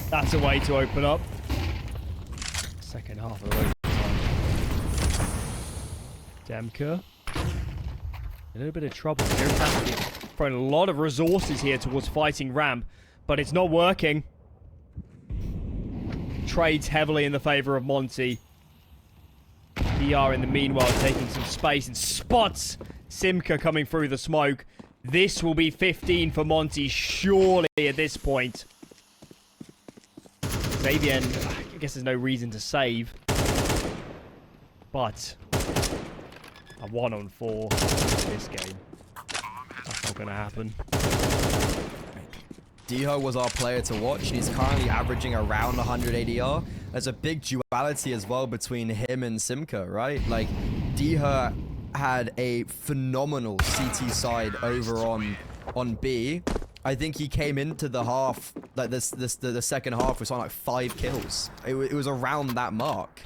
That's a way to open up. Second half of the Demka. A little bit of trouble here. Throwing a lot of resources here towards fighting ramp, but it's not working. trades heavily in the favor of Monte. DR in the meanwhile taking some space and spots Simka coming through the smoke. This will be 15 for Monte, surely at this point. Xavier, I guess there's no reason to save. But a 1-on-4 this game. That's not going to happen. Diho was our player to watch. He's currently averaging around 100 ADR. There's a big duality as well between him and Simka, right? Like, Diho had a phenomenal CT side over on B. I think he came into the half, like the second half, with something like 5 kills. It was around that mark.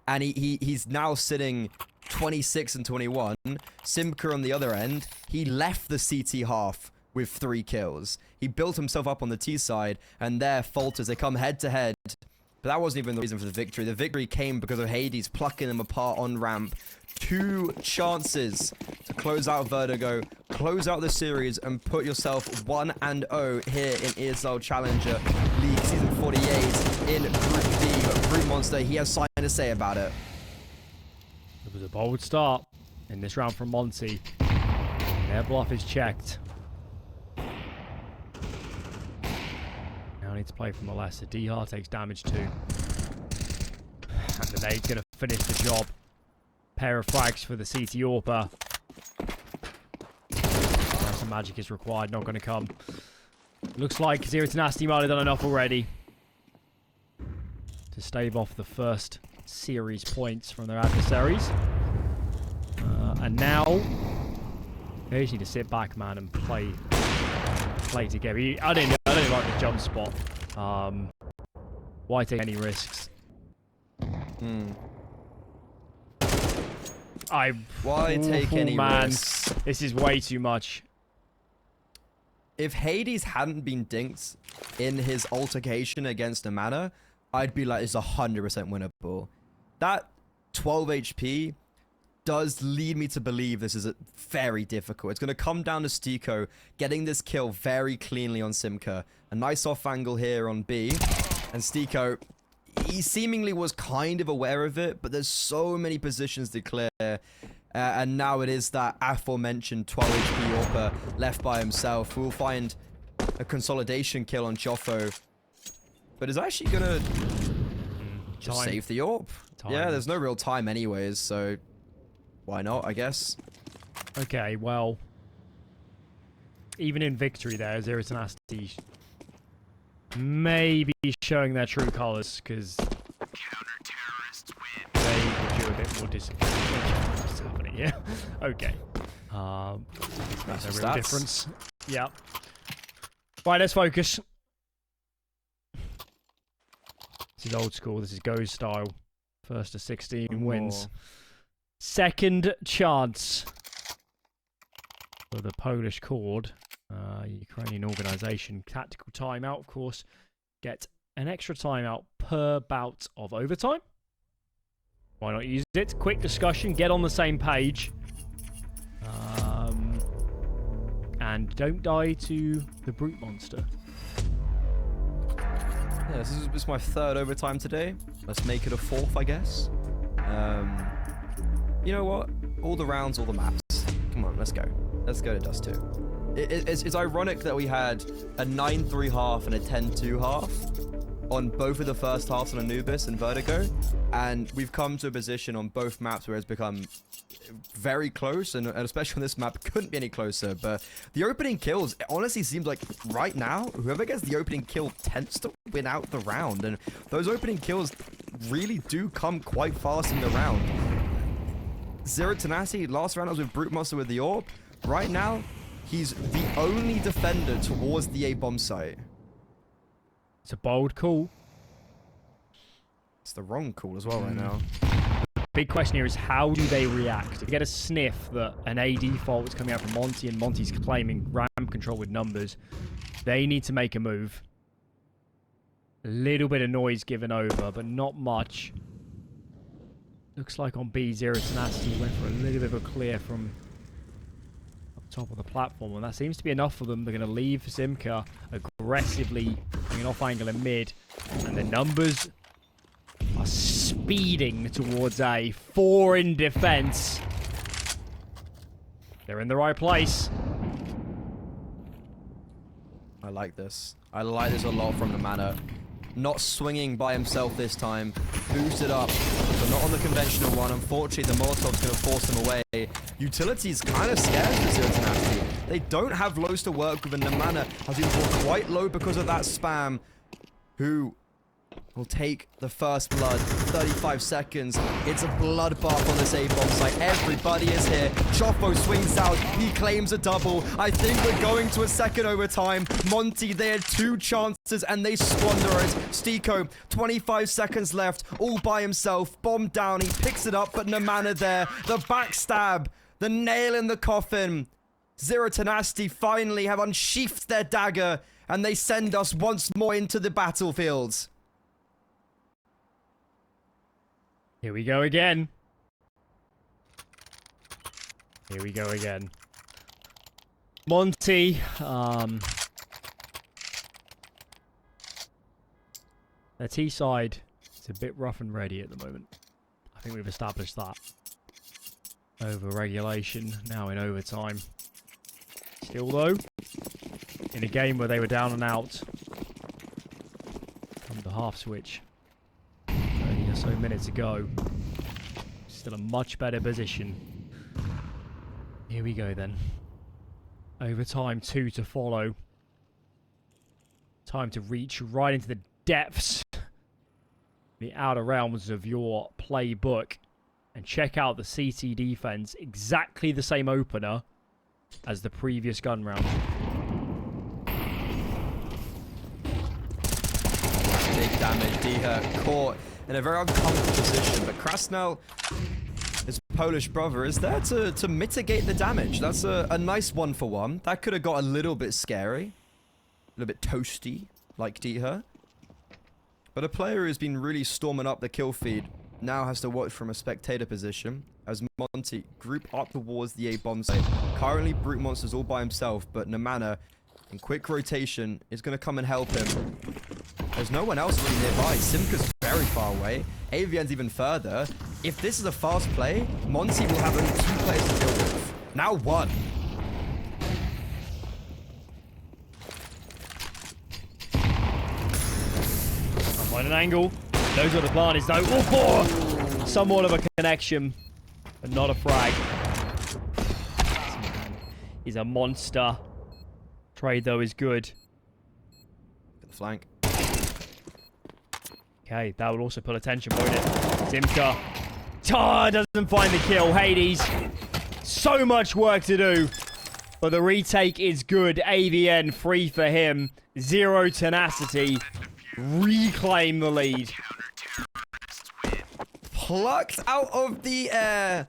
And he's now sitting 26 and 21. Simka on the other end, he left the CT half with 3 kills. He built himself up on the T side, and there falters. They come head to head. But that wasn't even the reason for the victory. The victory came because of Hades plucking them apart on ramp. 2 chances to close out Vertigo, close out the series, and put yourself 1-0 here in ESL Challenger League Season 48 in Group D. But Brute Monster, he has something to say about it. It was a bold start in this round from Monte. Their bluff is checked. Now need to play from the lesser. D-Hard takes damage too. And the nade's going to finish the job. Pair of frags for the CT AWPer. Some magic is required, not going to come. Looks like Zero Tenacity might have done enough already to stave off the first series points from their adversaries. And now they just need to sit back, man, and play together. I don't like the jump spot. Why take any risks? Why take any risks? This is way too much. If Hades hadn't been dinked in his altercation against Amana, I'd be like, it's 100% winnable. That 12 HP does lead me to believe this is very difficult. It's going to come down to Stiko getting this kill very cleanly on Simka. A nice off angle here on B. And Stiko, he seemingly was kind of aware of it, but there's so many positions to clear. And now it is that aforementioned 12 HP AWPer left by himself. We'll find a consolidation kill on Choffo. But is actually going to just save the AWP. Yeah, there's no real time anyways, so why not, I guess. Okay, well, even in victory there, Zero Tenacity maybe showing their true colors, because they will do a bit more discipline. What's happening here? Okay. That's a real difference. Yeah. Right, let's focus. This is old school. This is Go style. First to 16 wins. Second chance for the Polish Chord. Ukrainian organization. Tactical timeout, of course. Get an extra timeout per bout of overtime. Why not use it? Quick discussion. Get on the same page. And don't die to the Brute Monster. Yeah, this is my 3rd overtime today. Let's make it a 4th, I guess. You know what? All the rounds, all the maps. Come on, let's go. Let's go to Dust2. It's ironic that we had a 9-3 half and a 10-2 half on both of the first halves on Anubis and Vertigo. And we've come to a position on both maps where it's become very close. And especially on this map, couldn't be any closer. But the opening kills, it honestly seems like right now, whoever gets the opening kill tends to win out the round. And those opening kills really do come quite fast in the round. Zero Tenacity, last round I was with Brute Monster with the AWP. Right now, he's the only defender towards the A-bomb site. It's a bold call. It's the wrong call as well right now. Big question here is how do they react? If you get a sniff that an AD fault is coming out from Monte and Monte's claiming ramp control with numbers, they need to make a move. A little bit of noise given over, but not much. Looks like on B, Zero Tenacity went for a little bit of a clear from up top of the platform, and that seems to be enough for them. They're going to leave Simka aggressively, bringing off angle in mid, and the numbers are speeding towards A. 4 in defense. They're in the right place. I like this. I like this a lot from the Mana. Not swinging by himself this time. Boosted up, but not on the conventional one. Unfortunately, the Molotov's going to force him away. Utility's kind of scared for Zero Tenacity. They don't have lows to work with, and the Mana has been brought quite low because of that spam. Who will take the first blood? 35 seconds. It's a bloodbath on this A-bomb site. Everybody is here. Choffo swings out. He claims a double. I think we're going to a second overtime. Monte, they had 2 chances and they squander it. Stiko, 25 seconds left. All by himself. Bomb down. He picks it up, but no mana there. The backstab. The nail in the coffin. Zero Tenacity finally have unsheathed their dagger, and they send us once more into the battlefield. Here we go again. Here we go again. Monte, their T side is a bit rough and ready at the moment. I think we've established that. Over regulation, now in overtime. Still though, in a game where they were down and out from the half switch. 30 or so minutes ago. Still a much better position. Here we go then. Overtime 2 to follow. Time to reach right into the depths, the outer realms of your playbook, and check out the CT defense. Exactly the same opener as the previous gun round. Big damage. Diha caught in a very uncomfortable position, but Krasnell, his Polish brother, is there to mitigate the damage. That's a nice 1-for-1. That could have got a little bit scary. A little bit toasty, like Diha. But a player who's been really storming up the kill feed now has to watch from a spectator position as Monte group up towards the A-bomb site. Currently, Brute Monster's all by himself, but Namana, in quick rotation, is going to come and help him. There's no one else really nearby. Simka's very far away. Avian's even further. If this is a fast play, Monte will have only 2 players to deal with. Now 1. Find an angle. Knows where the plan is though. Oh, somewhat of a connection, but not a frag. He's a monster. Trade though is good. Get the flank. Okay, that would also pull attention, won't it? Simka. Doesn't find the kill. Hades. So much work to do. But the retake is good. AVN free for him. Zero Tenacity. Reclaim the lead. Plucked out of the air.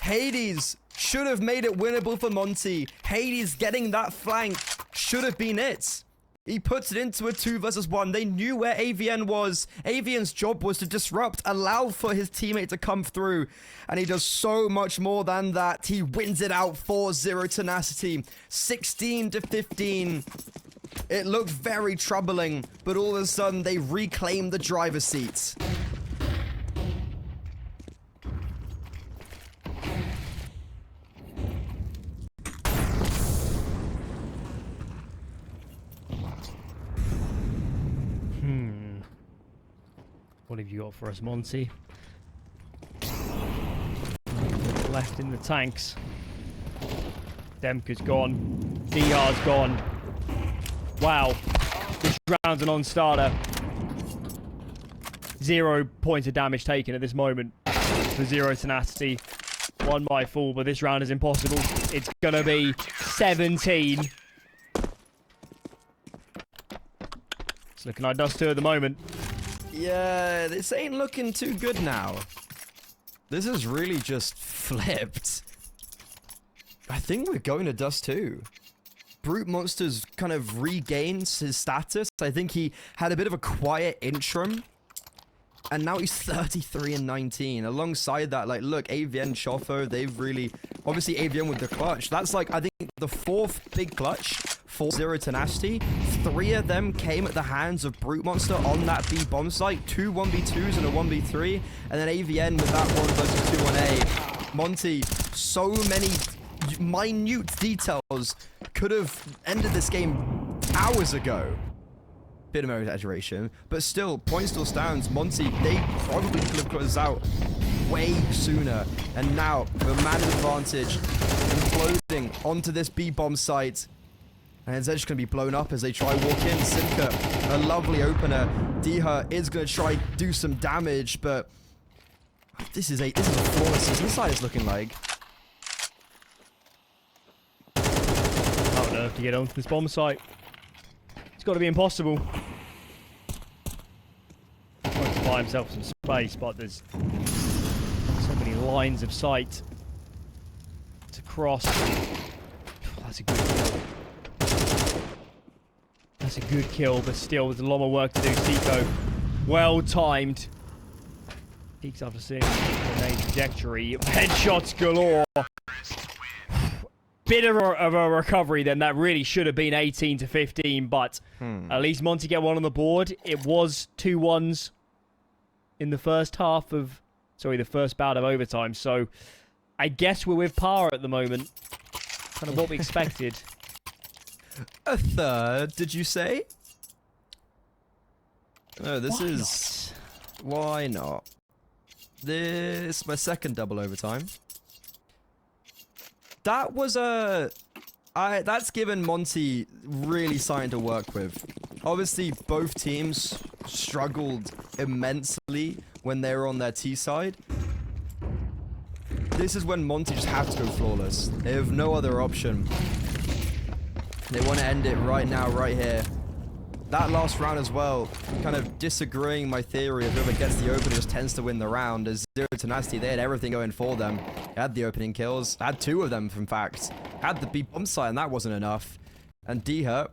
Hades should have made it winnable for Monte. Hades getting that flank should have been it. He puts it into a 2 versus 1. They knew where AVN was. AVN's job was to disrupt, allow for his teammate to come through. And he does so much more than that. He wins it out for Zero Tenacity. 16 to 15. It looked very troubling, but all of a sudden they reclaim the driver's seat. What have you got for us, Monte? Left in the tanks. Demka's gone. DR's gone. Wow. This round's a non-starter. 0 points of damage taken at this moment for Zero Tenacity. 1 by 4, but this round is impossible. It's gonna be 17. It's looking like Dust2 at the moment. Yeah, this ain't looking too good now. This is really just flipped. I think we're going to Dust2. Brute Monster's kind of regains his status. I think he had a bit of a quiet interim. And now he's 33 and 19. Alongside that, like, look, AVN, Choffo, they've really... Obviously, AVN with the clutch. That's, like, I think the 4th big clutch for Zero Tenacity. 3 of them came at the hands of Brute Monster on that B bomb site. 2 1v2s and a 1v3. And then AVN with that 1 versus 2 on A. Monte, so many minute details could have ended this game hours ago. Bit of an exaggeration, but still, point still stands. Monte, they probably could have closed out way sooner. And now, the man advantage imploding onto this B-bomb site. And it's just going to be blown up as they try walk in. Simka, a lovely opener. Diha is going to try do some damage, but this is a flawless as this side is looking like. How on earth to get onto this bomb site? It's got to be impossible. He's trying to buy himself some space, but there's so many lines of sight to cross. That's a good kill. That's a good kill, but still, there's a lot more work to do. Stico, well timed. Peeks after seeing the trajectory. Headshots galore. Bit of a recovery then. That really should have been 18 to 15, but at least Monte get one on the board. It was 2-1s in the first half of, the first bout of overtime. So I guess we're with par at the moment. Kind of what we expected. A third, did you say? No, this Why is... not? Why not? This is my second double overtime. That was that's given Monte really something to work with. Obviously, both teams struggled immensely when they were on their T side. This is when Monte just have to go flawless. They have no other option. They want to end it right now, right here. That last round as well, kind of disagreeing my theory of whoever gets the opener just tends to win the round. As Zero Tenacity, they had everything going for them. They had the opening kills. Had 2 of them, in fact. Had the B bomb site, and that wasn't enough. And Diha,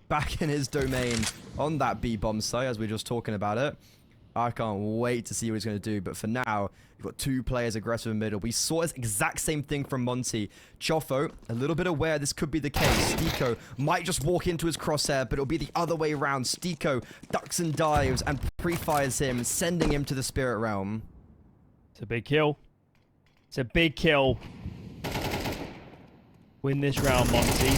back in his domain on that B bomb site, as we were just talking about it. I can't wait to see what he's going to do. But for now, we've got 2 players aggressive in the middle. We saw this exact same thing from Monte. Chofo, a little bit aware this could be the case. Stico might just walk into his crosshair, but it'll be the other way around. Stico ducks and dives and pre-fires him, sending him to the spirit realm. It's a big kill. It's a big kill. Win this round, Monte.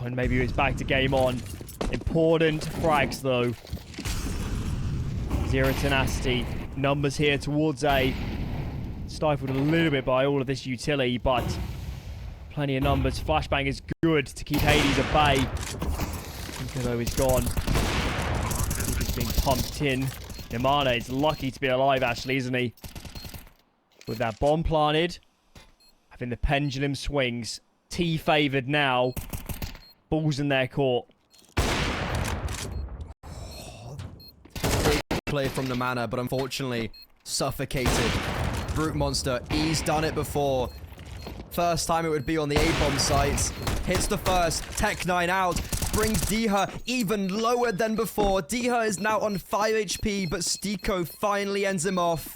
And maybe it's back to game on. Important frags, though. Zero Tenacity. Numbers here towards A. Stifled a little bit by all of this utility, but plenty of numbers. Flashbang is good to keep Hades at bay. Though he's gone. He's being pumped in. Yamane is lucky to be alive, actually, isn't he? With that bomb planted. Having the pendulum swings. T favored now. Balls in their court. Play from the mana, but unfortunately suffocated. Brute Monster, he's done it before. First time it would be on the A-bomb sites. Hits the first, Tech 9 out, brings Diha even lower than before. Diha is now on 5 HP, but Stico finally ends him off.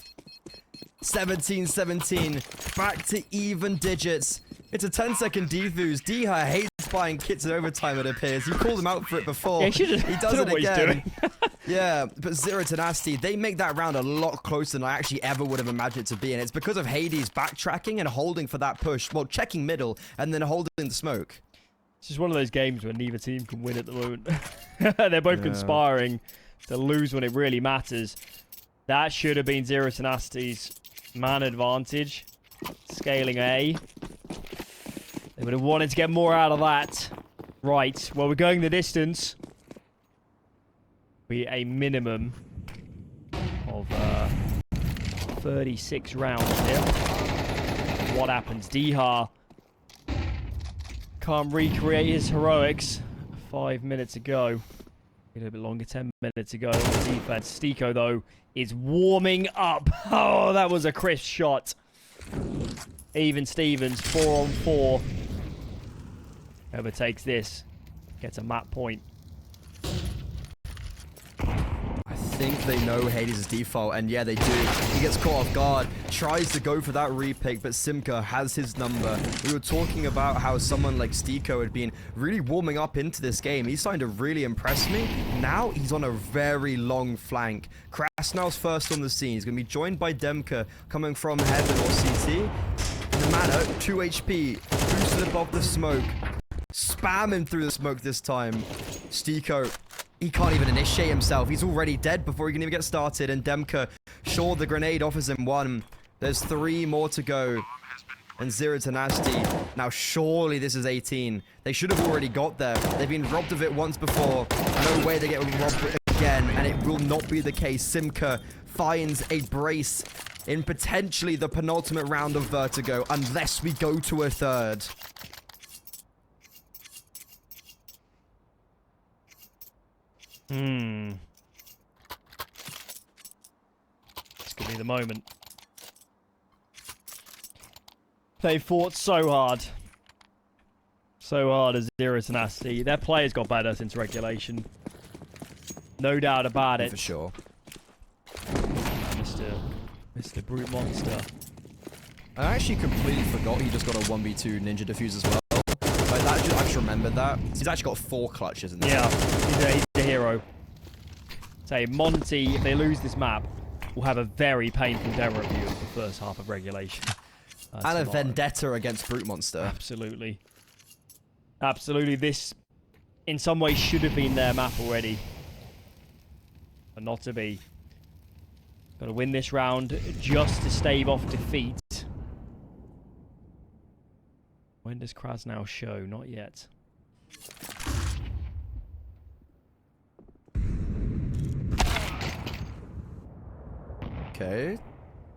17-17, back to even digits. It's a 10-second defuse. Diha hates buying kits in overtime, it appears. You called him out for it before. Yeah, he does it again. He's Yeah, but Zero Tenacity, they make that round a lot closer than I actually ever would have imagined it to be. And it's because of Hades backtracking and holding for that push. Well, checking middle and then holding the smoke. It's just one of those games where neither team can win at the moment. They're both conspiring to lose when it really matters. That should have been Zero Tenacity's man advantage. Scaling A. They would have wanted to get more out of that. Right, well, we're going the distance. Be a minimum of 36 rounds here. What happens? Diha can't recreate his heroics. 5 minutes ago. A little bit longer, 10 minutes ago on the defense. Stico, though, is warming up. Oh, that was a crisp shot. Even Stevens, 4 on 4. Whoever takes this gets a map point. I think they know Hades' default, and yeah, they do. He gets caught off guard, tries to go for that repick, but Simka has his number. We were talking about how someone like Stiko had been really warming up into this game. He's starting to really impress me. Now he's on a very long flank. Krasnow's first on the scene. He's going to be joined by Demka coming from Heaven or CT. Namana, 2 HP, boosted above the smoke. Spam him through the smoke this time. Stiko, he can't even initiate himself. He's already dead before he can even get started. And Demka, sure, the grenade offers him 1. There's 3 more to go. And Zero Tenacity. Now, surely this is 18. They should have already got there. They've been robbed of it once before. No way they get robbed of it again. And it will not be the case. Simka finds a brace in potentially the penultimate round of Vertigo, unless we go to a third. This could be the moment. They fought so hard. So hard as Zero Tenacity. Their players got better since regulation. No doubt about it. For sure. Mr. Brute Monster. I actually completely forgot he just got a 1v2 ninja defuse as well. Like that, I just remembered that. He's actually got 4 clutches in this. Yeah, he's a hero. Say, Monte, if they lose this map, will have a very painful demo review of the first half of regulation. And a vendetta against Brute Monster. Absolutely. Absolutely. This, in some ways, should have been their map already. But not to be. Got to win this round just to stave off defeat. When does Krasnow show? Not yet. Okay.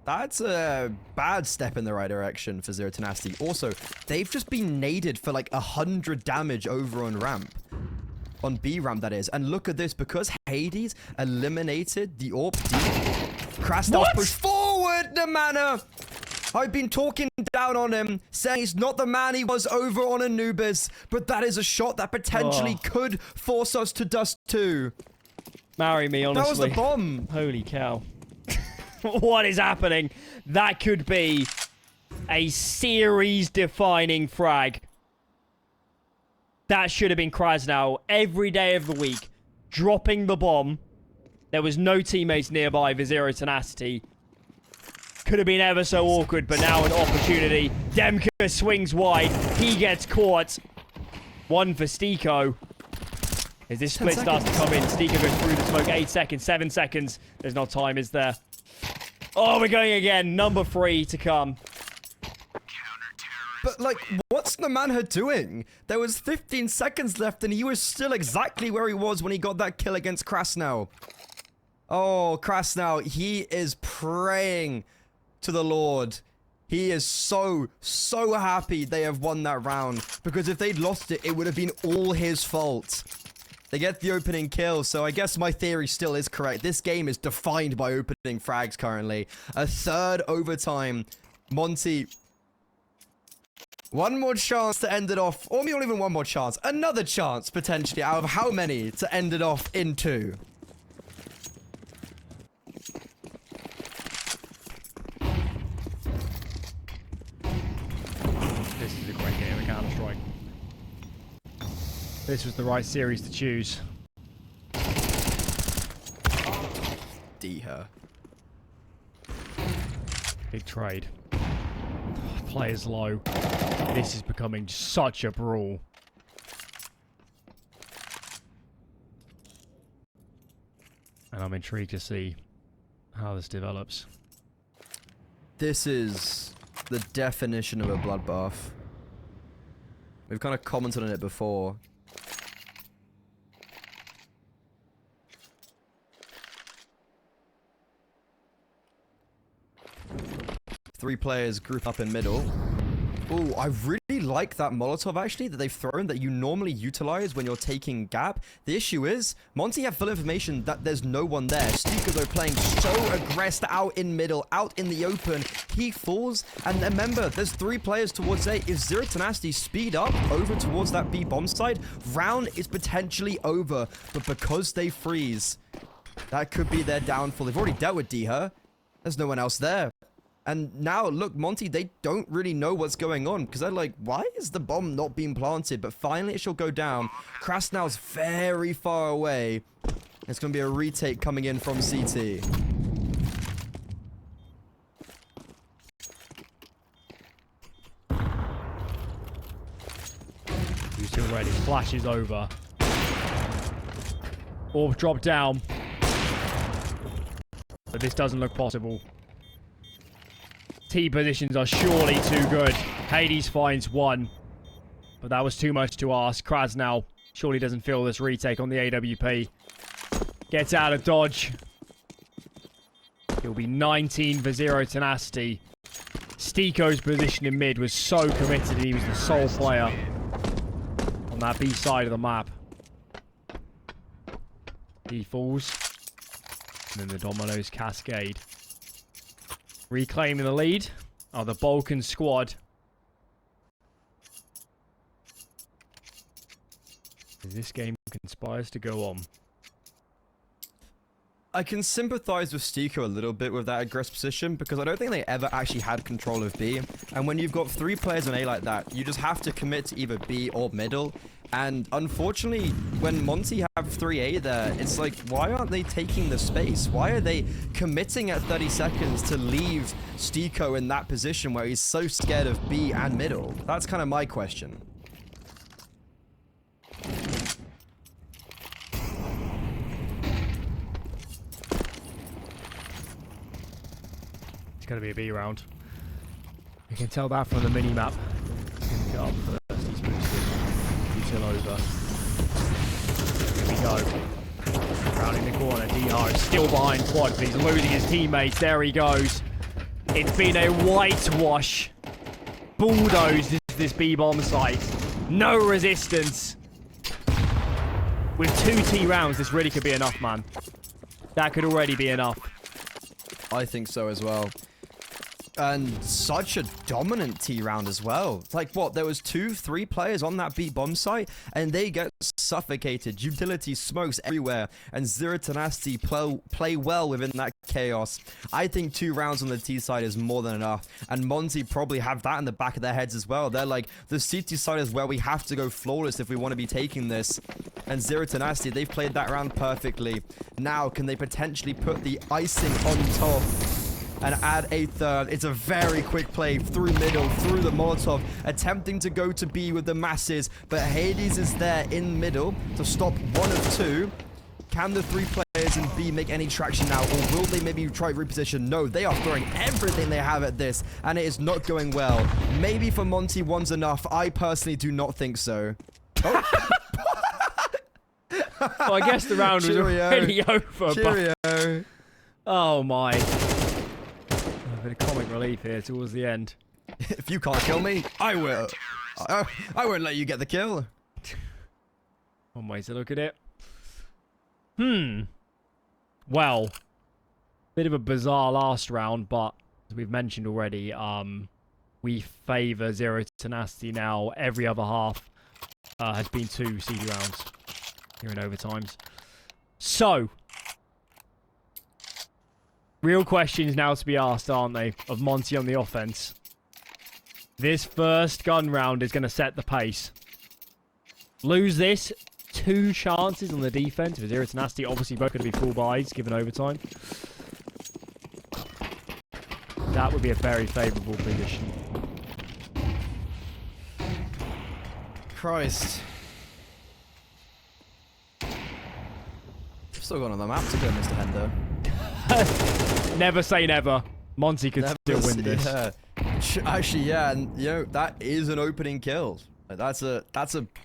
That's a bad step in the right direction for Zero Tenacity. Also, they've just been naded for like 100 damage over on ramp. On B ramp, that is. And look at this. Because Hades eliminated the AWP deep, Krasnow's pushed forward, Namana! I've been talking down on him, saying he's not the man he was over on Anubis, but that is a shot that potentially could force us to Dust2. Marry me, honestly. That was the bomb. Holy cow. What is happening? That could be a series-defining frag. That should have been Krasnow every day of the week, dropping the bomb. There was no teammates nearby for Zero Tenacity. Could have been ever so awkward, but now an opportunity. Demka swings wide. He gets caught. 1 for Stiko. As this split starts to come in, Stiko goes through the smoke. 8 seconds, 7 seconds. There's no time, is there? Oh, we're going again. Number 3 to come. But, like, what's Namana doing? There was 15 seconds left, and he was still exactly where he was when he got that kill against Krasnow. Oh, Krasnow, he is praying to the Lord. He is so happy they have won that round. Because if they'd lost it, it would have been all his fault. They get the opening kill, so I guess my theory still is correct. This game is defined by opening frags currently. A third overtime. Monte, one more chance to end it off. Or not even one more chance. Another chance, potentially, out of how many to end it off in 2? This is a great game of Counter-Strike. This was the right series to choose. D her. Big trade. Players low. This is becoming such a brawl. And I'm intrigued to see how this develops. This is the definition of a bloodbath. We've kind of commented on it before. Three players group up in middle. Ooh, I really like that Molotov actually that they've thrown that you normally utilize when you're taking gap. The issue is, Monte have full information that there's no one there. Stiko though playing so aggressive out in middle, out in the open. He falls, and remember, there's 3 players towards A. If Zero Tenacity speed up over towards that B bomb side, round is potentially over. But because they freeze, That could be their downfall. They've already dealt with Diha. There's no one else there. And now, look, Monte, they don't really know what's going on because they're like, why is the bomb not being planted? But finally, it shall go down. Krasnow's very far away. It's going to be a retake coming in from CT. He's still ready. Flashes over. Orb drop down. But this doesn't look possible. T positions are surely too good. Hades finds one. But that was too much to ask. Krasnow surely doesn't feel this retake on the AWP. Gets out of dodge. He'll be 19 for 0 Tenacity. Stiko's position in mid was so committed. He was the sole player on that B side of the map. He falls. And then the dominoes cascade. Reclaiming the lead are the Balkan squad. This game conspires to go on. I can sympathize with Stiko a little bit with that aggressive position because I don't think they ever actually had control of B. And when you've got 3 players on A like that, you just have to commit to either B or middle. And unfortunately, when Monte have 3A there, it's like, why aren't they taking the space? Why are they committing at 30 seconds to leave Stiko in that position where he's so scared of B and middle? That's kind of my question. It's going to be a B round. You can tell that from the mini-map. He's going to get up first. He's boosted. Util over. Here we go. Rounding the corner. Diha is still behind quad, but he's losing his teammates. There he goes. It's been a whitewash. Bulldozed this B-bomb site. No resistance. With 2 T rounds, this really could be enough, man. That could already be enough. I think so as well. And such a dominant T round as well. It's like, what, there was 2-3 players on that B bomb site, and they get suffocated. Utility smokes everywhere, and Zero Tenacity play well within that chaos. I think 2 rounds on the T side is more than enough, and Monte probably have that in the back of their heads as well. They're like, the CT side is where we have to go flawless if we want to be taking this. And Zero Tenacity, they've played that round perfectly. Now, can they potentially put the icing on top and add a third? It's a very quick play through middle, through the Molotov, attempting to go to B with the masses, but Hades is there in middle to stop 1 of 2. Can the 3 players in B make any traction now, or will they maybe try reposition? No, they are throwing everything they have at this, and it is not going well. Maybe for Monte, 1's enough. I personally do not think so. Oh. Well, I guess the round was already over. Cheerio. But... Oh my. A bit of comic relief here towards the end. If you can't kill me, I will. I won't let you get the kill. One way to look at it. Well, bit of a bizarre last round, but as we've mentioned already, we favour Zero Tenacity now. Every other half has been 2 CD rounds here in overtimes. So, real questions now to be asked, aren't they, of Monte on the offense. This first gun round is going to set the pace. Lose this, 2 chances on the defense for Zero Tenacity. Obviously, both going to be full buys given overtime. That would be a very favourable position. Christ. Still going on the map to go, Mr. Hendo. Never say never. Monte could still win this. Yeah. Actually, yeah, and you know that is an opening kill. Like, that's a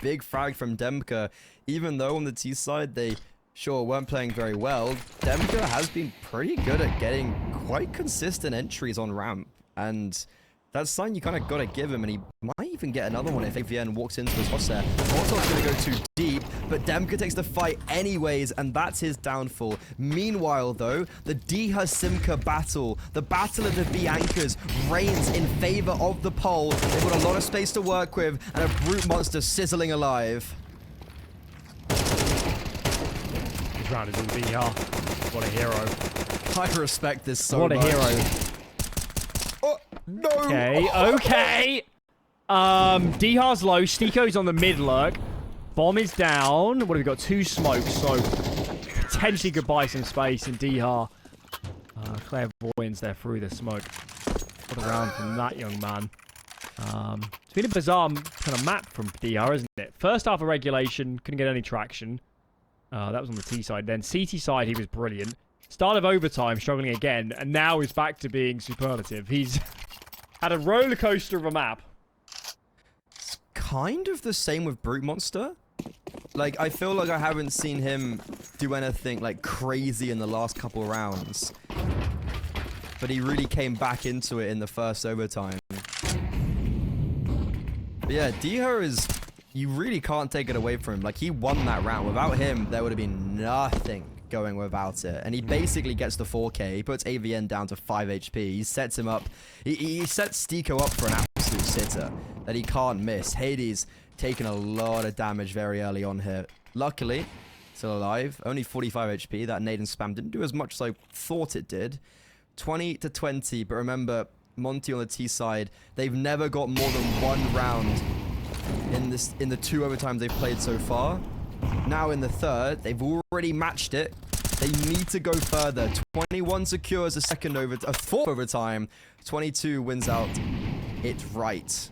big frag from Demka. Even though on the T side they sure weren't playing very well, Demka has been pretty good at getting quite consistent entries on ramp, and that's something you kind of got to give him, and he might even get another one if AVN walks into his crosshair. Molotov's going to go too deep, but Demka takes the fight anyways, and that's his downfall. Meanwhile, though, the Diha Simka battle, the battle of the B anchors, reigns in favor of the pole. They've got a lot of space to work with, and a brute monster sizzling alive. This round is all DR. What a hero. I respect this so much. What a hero. Oh, no. Okay. Dihar's low. Stiko's on the mid lurk. Bomb is down. What have we got? 2 smokes, so potentially could buy some space in Dihar. Clairvoyance there through the smoke. What a round from that young man. It's been a bizarre kind of map from DR, isn't it? First half of regulation, couldn't get any traction. That was on the T side. Then CT side, he was brilliant. Start of overtime, struggling again. And now he's back to being superlative. He's had a roller coaster of a map. It's kind of the same with Brute Monster. Like, I feel like I haven't seen him do anything, like, crazy in the last couple rounds. But he really came back into it in the first overtime. But yeah, Dihar is... You really can't take it away from him. Like, he won that round. Without him, there would have been nothing going without it. And he basically gets the 4K. He puts AVN down to 5 HP. He sets him up. He sets Stiko up for an absolute sitter that he can't miss. Hades taking a lot of damage very early on here. Luckily, still alive. Only 45 HP. That nade and spam didn't do as much as I thought it did. 20 to 20. But remember, Monte on the T side, they've never got more than 1 round in the 2 overtimes they've played so far. Now in the 3rd, they've already matched it. They need to go further. 21 secures a 4th overtime. 22 wins out it right.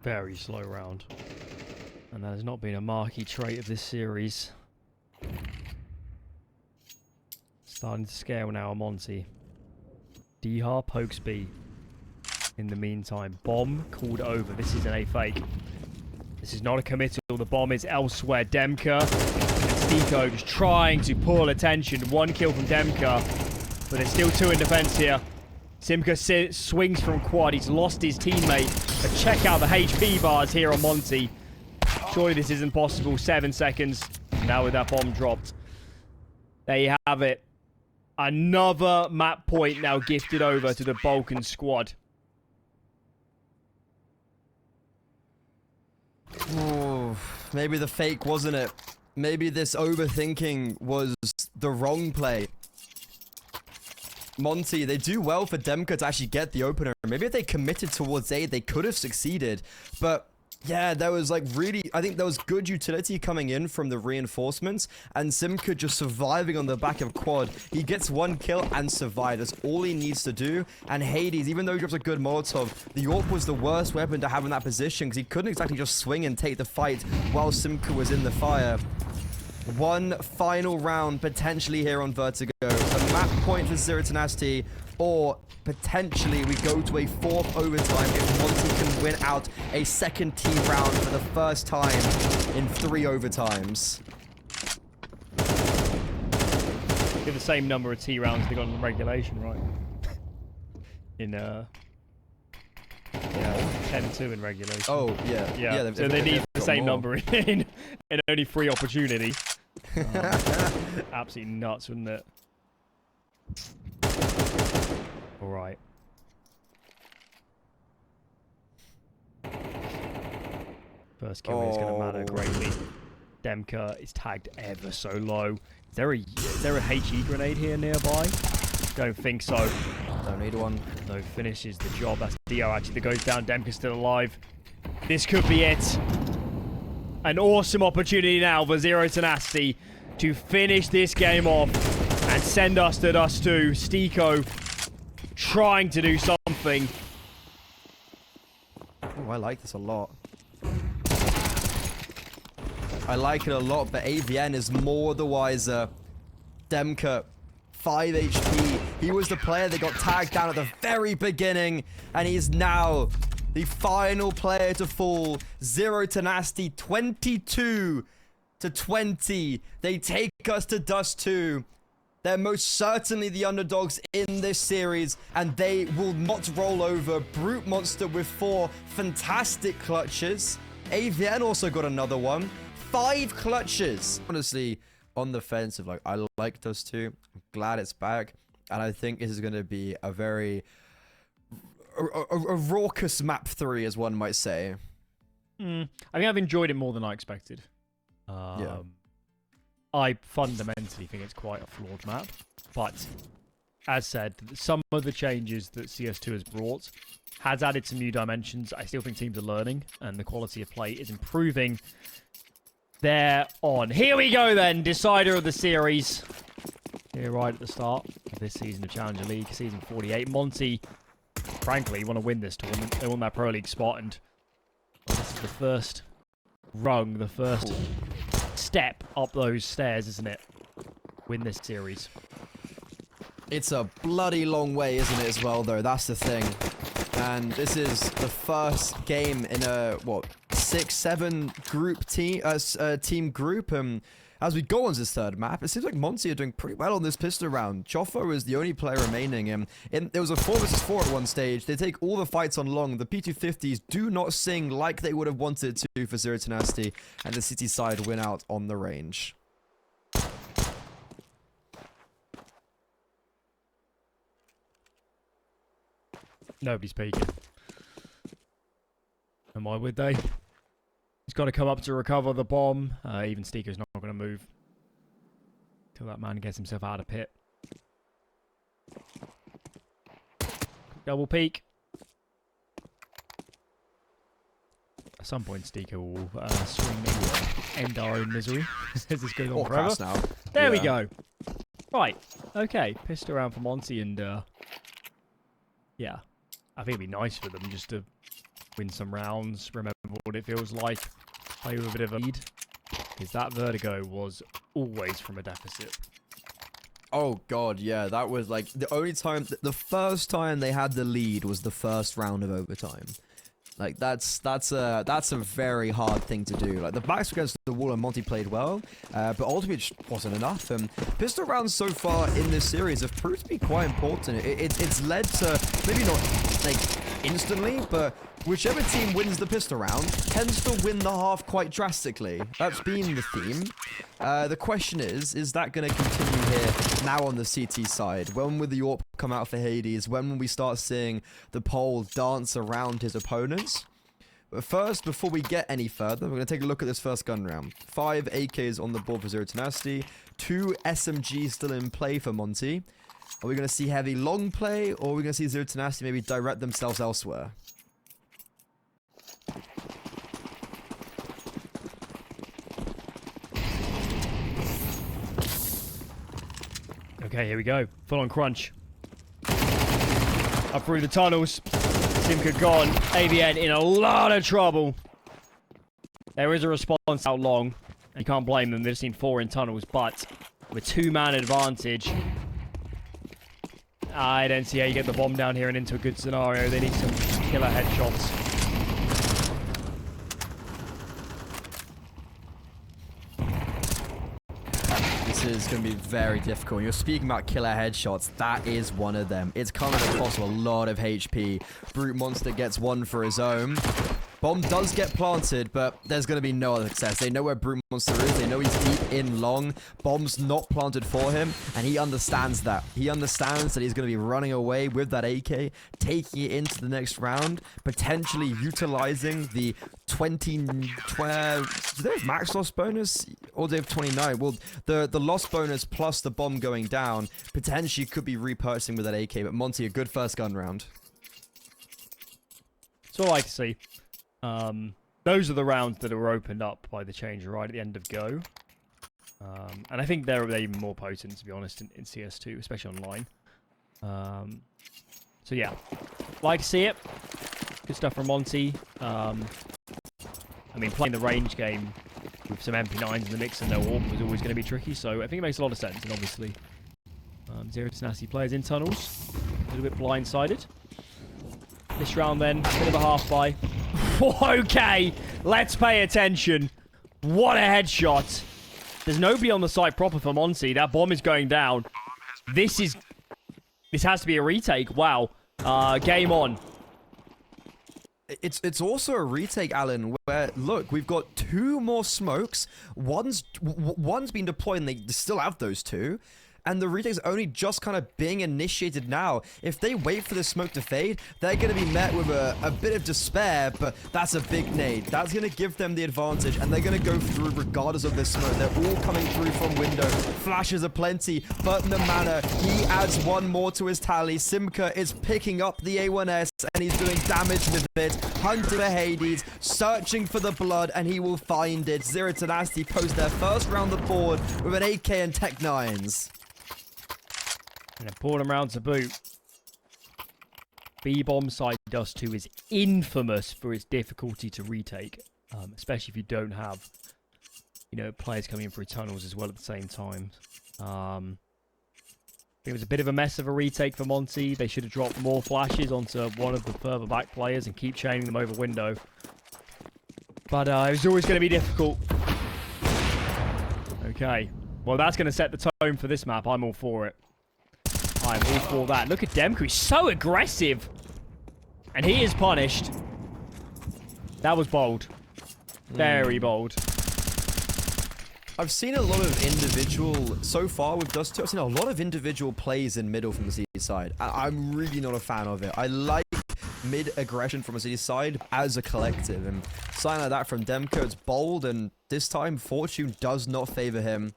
Very slow round. And that has not been a marquee trait of this series. Starting to scale now, Monte. Dihar pokes B. In the meantime, bomb called over. This is an A fake. This is not a committal. The bomb is elsewhere. Demka and Stiko just trying to pull attention. 1 kill from Demka. But there's still 2 in defense here. Simka swings from quad. He's lost his teammate. But check out the HP bars here on Monte. Surely this isn't possible. 7 seconds. Now with that bomb dropped. There you have it. Another map point now gifted over to the Balkan squad. Ooh, maybe the fake, wasn't it? Maybe this overthinking was the wrong play. Monte, they do well for Demka to actually get the opener. Maybe if they committed towards A, they could have succeeded. But yeah, there was like really, I think there was good utility coming in from the reinforcements. And Simka just surviving on the back of quad. He gets 1 kill and survived. That's all he needs to do. And Hades, even though he drops a good Molotov, the AWP was the worst weapon to have in that position because he couldn't exactly just swing and take the fight while Simka was in the fire. 1 final round potentially here on Vertigo. A map point for Zero Tenacity, or potentially we go to a 4th overtime if Monte can win out a 2nd T round for the first time in 3 overtimes. Give the same number of T rounds they got in regulation, right? In yeah, 10-2 in regulation. Oh yeah, yeah. So they need the same number in only 3 opportunity. Absolutely nuts, wouldn't it? All right. First kill is going to matter greatly. Demka is tagged ever so low. Is there a HE grenade here nearby? Don't think so. Don't need one. No, finishes the job. That's Dio actually that goes down. Demka's still alive. This could be it. An awesome opportunity now for Zero Tenacity to finish this game off and send us to Dust2. Stiko trying to do something. Oh, I like this a lot. I like it a lot, but AVN is more the wiser. Demka, 5 HP. He was the player that got tagged down at the very beginning, and he's now the final player to fall. Zero Tenacity, 22 to 20. They take us to Dust2. They're most certainly the underdogs in this series, and they will not roll over. Brute Monster with 4 fantastic clutches. AVN also got another one. 5 clutches. Honestly, on the fence of like, I like Dust2. I'm glad it's back. And I think this is going to be a very... a raucous map 3, as one might say. I think I've enjoyed it more than I expected. Yeah. I fundamentally think it's quite a flawed map. But, as said, some of the changes that CS2 has brought has added some new dimensions. I still think teams are learning, and the quality of play is improving. They're on. Here we go then, decider of the series. Here right at the start of this season of Challenger League, season 48. Monte, frankly, want to win this tournament. They want that Pro League spot, and this is the first rung, the first step up those stairs, isn't it? Win this series. It's a bloody long way, isn't it, as well, though? That's the thing. And this is the first game in a, what, 6-7 group team group. As we go on this third map, it seems like Monte are doing pretty well on this pistol round. Choffo is the only player remaining. It was a 4 versus 4 at one stage. They take all the fights on long. The P250s do not sing like they would have wanted to for Zero Tenacity. And the city side win out on the range. Nobody's peeking. And why would they? He's got to come up to recover the bomb. Even Steeker's not going to move till that man gets himself out of pit. Double peek. At some point, Steeker will swing and end our own misery. As this goes on forever. Now. There we go. Right. Okay. Pissed around for Monte and yeah. I think it'd be nice for them just to win some rounds, remember what it feels like, play with a bit of a lead, because that Vertigo was always from a deficit. Oh god, yeah, that was like the only time, the first time they had the lead was the first round of overtime. Like that's a very hard thing to do. Like the backs against the wall and Monte played well, but ultimately it just wasn't enough. Pistol rounds so far in this series have proved to be quite important. It's led to maybe not like instantly, but whichever team wins the pistol round tends to win the half quite drastically. That's been the theme. The question is that going to continue here now on the CT side? When will the AWP come out for Hades? When will we start seeing the pole dance around his opponents? But first, before we get any further, we're going to take a look at this first gun round. 5 AKs on the board for Zero Tenacity. 2 SMGs still in play for Monte. Are we going to see heavy long play, or are we going to see Zero Tenacity maybe direct themselves elsewhere? Okay, here we go. Full on crunch. Up through the tunnels. Simka gone. AVN in a lot of trouble. There is a response out long. You can't blame them. They've seen 4 in tunnels, but with 2-man advantage, I don't see how you get the bomb down here and into a good scenario. They need some killer headshots. This is going to be very difficult. When you're speaking about killer headshots, that is one of them. It's coming across a lot of HP. Brute Monster gets one for his own. Bomb does get planted, but there's going to be no other success. They know where Brute Monster is. They know he's deep in long. Bomb's not planted for him, and he understands that. He understands that he's going to be running away with that AK, taking it into the next round, potentially utilizing the 12... Do they have max loss bonus? Or do they have 29? Well, the loss bonus plus the bomb going down potentially could be repurchasing with that AK, but Monte, a good first gun round. That's all I like to see. Those are the rounds that were opened up by the change right at the end of Go. And I think they're even more potent, to be honest, in CS2, especially online. So yeah, like to see it. Good stuff from Monte. I mean, playing the range game with some MP9s in the mix and no AWP was always going to be tricky, so I think it makes a lot of sense. And obviously, Zero Tenacity players in tunnels, a little bit blindsided. This round then, bit of a half buy. Okay, let's pay attention. What a headshot. There's nobody on the site proper for Monte. That bomb is going down. This has to be a retake. Wow. Game on. it's also a retake, Alan, where, look, we've got 2 more smokes. One's been deployed, and they still have those 2. And the retake's only just kind of being initiated now. If they wait for the smoke to fade, they're going to be met with a bit of despair, but that's a big nade. That's going to give them the advantage, and they're going to go through regardless of this smoke. They're all coming through from window. Flashes are plenty, but Namana, he adds 1 more to his tally. Simka is picking up the A1S, and he's doing damage with it. Hunting for Hades, searching for the blood, and he will find it. Zero Tenacity post their first round of board with an 8K and Tech 9s. An important round to boot. B-bomb side Dust2 is infamous for its difficulty to retake, especially if you don't have, players coming in through tunnels as well at the same time. It was a bit of a mess of a retake for Monte. They should have dropped more flashes onto one of the further back players and keep chaining them over window. But it was always going to be difficult. Okay. Well, that's going to set the tone for this map. I'm all for it. I'm all for that. Look at Demko. He's so aggressive. And he is punished. That was bold. Very bold. I've seen a lot of individual, so far with Dust2, I've seen a lot of individual plays in middle from the city side. I'm really not a fan of it. I like mid-aggression from a city side as a collective. And something like that from Demko, it's bold, and this time, fortune does not favor him.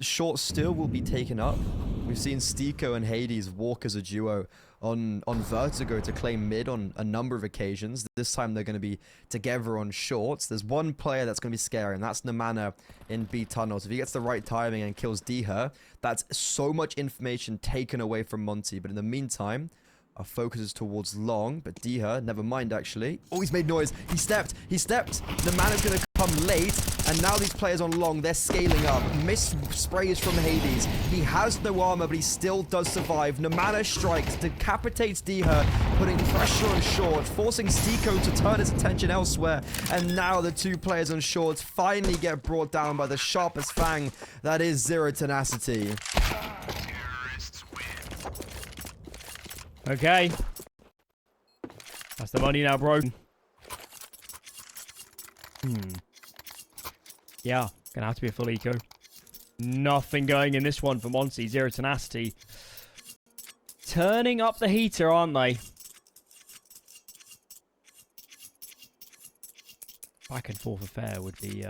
Short still will be taken up. We've seen Stiko and Hades walk as a duo on Vertigo to claim mid on a number of occasions. This time they're going to be together on shorts. There's one player that's going to be scary, and that's Namana in B tunnels. If he gets the right timing and kills Diha, that's so much information taken away from Monte. But in the meantime, our focus is towards long, but Diha, never mind actually. Oh, he's made noise. He stepped. Namana's going to come late, and now these players on long, they're scaling up. Miss sprays from Hades. He has no armor, but he still does survive. Namana strikes, decapitates Diha, putting pressure on short, forcing Stiko to turn his attention elsewhere. And now the 2 players on shorts finally get brought down by the sharpest fang that is Zero Tenacity. Okay. That's the money now, bro. Yeah, gonna have to be a full eco. Nothing going in this one for Monte. Zero Tenacity. Turning up the heater, aren't they? Back and forth affair would be...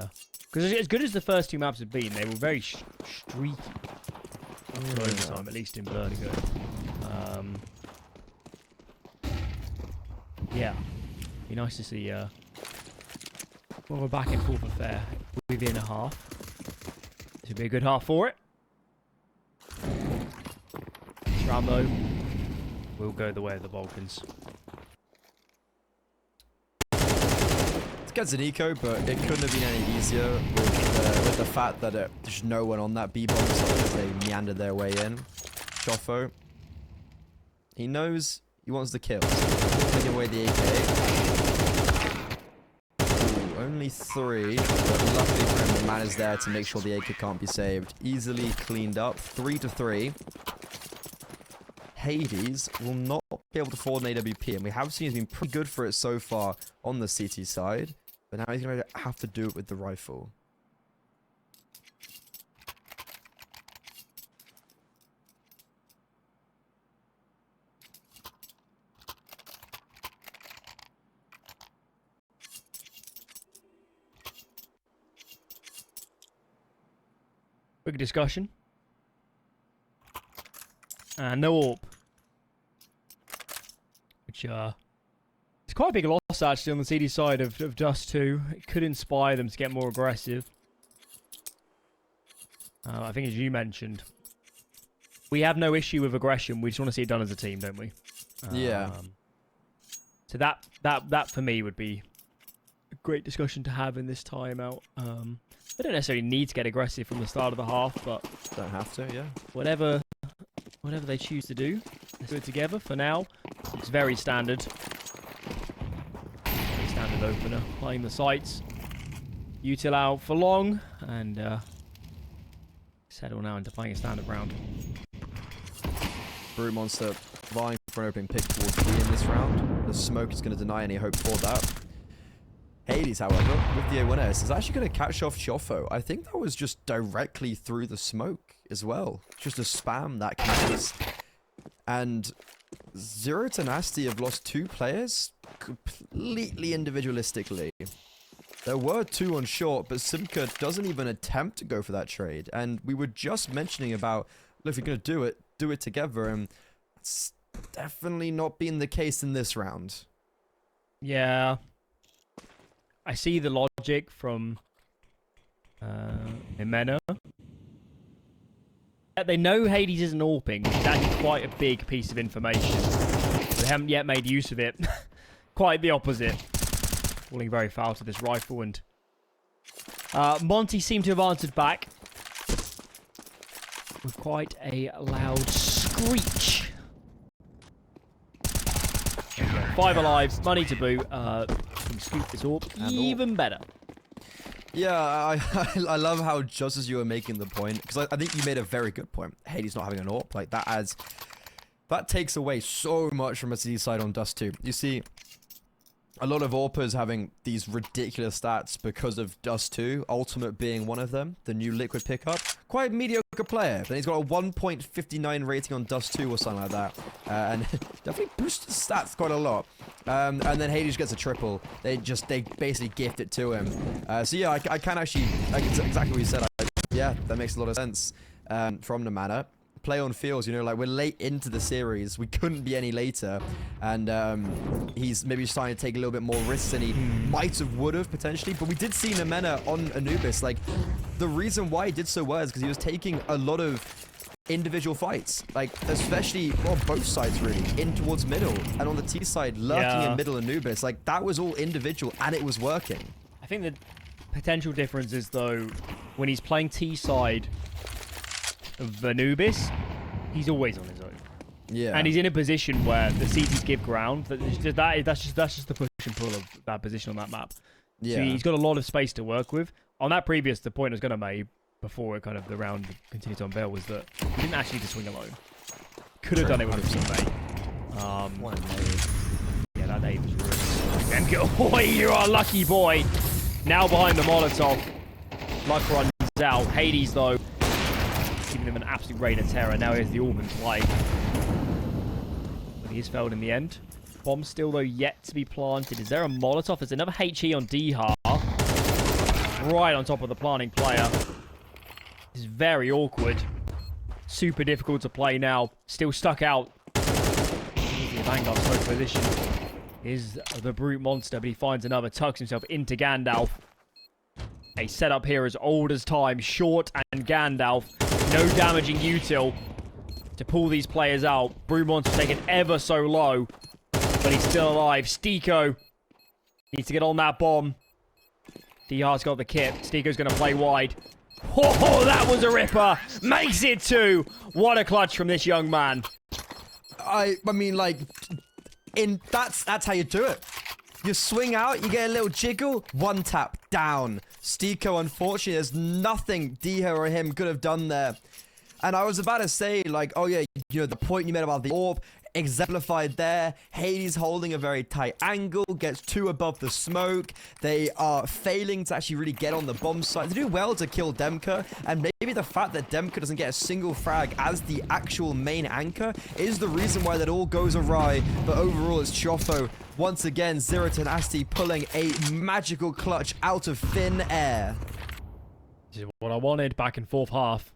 Because as good as the first 2 maps have been, they were very streaky. For overtime, at least in Vertigo. Yeah. Be nice to see more of a back and forth affair within a half. This would be a good half for it. This round, though, will go the way of the Balkans. It gets an eco, but it couldn't have been any easier with the fact that there's no one on that B-bomb side as they meander their way in. Joffo, he knows he wants the kill. So give away the AK. Ooh, only 3, but luckily for him, the man is there to make sure the AK can't be saved. Easily cleaned up, 3-3. Hades will not be able to afford an AWP, and we have seen he's been pretty good for it so far on the CT side, but now he's going to have to do it with the rifle. Quick discussion. And no AWP. Which, it's quite a big loss actually on the CD side of Dust2. It could inspire them to get more aggressive. I think as you mentioned, we have no issue with aggression. We just want to see it done as a team, don't we? Yeah. So that for me would be a great discussion to have in this timeout. They don't necessarily need to get aggressive from the start of the half, but Don't have to, yeah. whatever they choose to do, let's do it together. For now, it's very standard. Very standard opener. Playing the sights. Util out for long, and settle now into playing a standard round. Brute Monster vying for for an opening pick towards B in this round. The smoke is going to deny any hope for that. Hades, however, with the A1S, is actually going to catch off Chofo. I think that was just directly through the smoke as well. Just a spam that case. And Zero Tenacity have lost 2 players completely individualistically. There were 2 on short, but Simca doesn't even attempt to go for that trade. And we were just mentioning about, look, if you're going to do it together. And it's definitely not been the case in this round. Yeah. I see the logic from Jimeno. They know Hades isn't AWPing, which is actually quite a big piece of information. But they haven't yet made use of it. Quite the opposite. Falling very foul to this rifle, and Monte seemed to have answered back with quite a loud screech. 5 alive, money to boot. Can scoop this AWP even better. Yeah, I love how just as you were making the point, because I think you made a very good point. Hades not having an AWP, like that takes away so much from a C side on Dust2. You see, a lot of AWPers having these ridiculous stats because of Dust2, Ultimate being one of them, the new Liquid pickup. Quite mediocre player, but he's got a 1.59 rating on Dust2 or something like that. And definitely boosts his stats quite a lot. And then Hades gets a triple. They basically gift it to him. So yeah, I can actually, exactly what you said. Yeah, that makes a lot of sense from the manner. Play on feels, you know, like we're late into the series. We couldn't be any later. And he's maybe starting to take a little bit more risks than he might have would have potentially. But we did see Nemena on Anubis. Like, the reason why he did so well is because he was taking a lot of individual fights. Like, especially on both sides, really. In towards middle. And on the T side, lurking in middle Anubis. Like, that was all individual and it was working. I think the potential difference is, though, when he's playing T side of Anubis, he's always on his own. Yeah. And he's in a position where the CTs give ground. That's just the push and pull of that position on that map. Yeah. So he's got a lot of space to work with. On that previous, the point I was going to make before kind of the round continued to unveil was that he didn't actually need to swing alone. Could have done it with his teammate. One nade. Yeah, that nade was ruined. And boy, you are a lucky boy. Now behind the Molotov. Luck runs out. Hades, though, giving him an absolute reign of terror. Now here's the Orban's life. But he is failed in the end. Bomb still, though, yet to be planted. Is there a Molotov? There's another HE on D-Har. Right on top of the planting player. This is very awkward. Super difficult to play now. Still stuck out. The Vanguard smoke position is the brute monster, but he finds another, tucks himself into Gandalf. A setup here as old as time. Short and Gandalf. No damaging util to pull these players out. Brute monster taken ever so low, but he's still alive. Stiko needs to get on that bomb. D-Har's got the kit. Stiko's going to play wide. Oh, that was a ripper. Makes it 2. What a clutch from this young man. I mean, like, that's how you do it. You swing out, you get a little jiggle, one tap, down. Stiko, unfortunately, there's nothing Diha or him could have done there. And I was about to say, like, oh yeah, you know, the point you made about the orb, exemplified there. Hades holding a very tight angle, gets 2 above the smoke. They are failing to actually really get on the bomb site. They do well to kill Demka, and maybe the fact that Demka doesn't get a single frag as the actual main anchor is the reason why that all goes awry. But overall, it's Chofo once again, Zero Tenacity pulling a magical clutch out of thin air. This is what I wanted back in fourth half.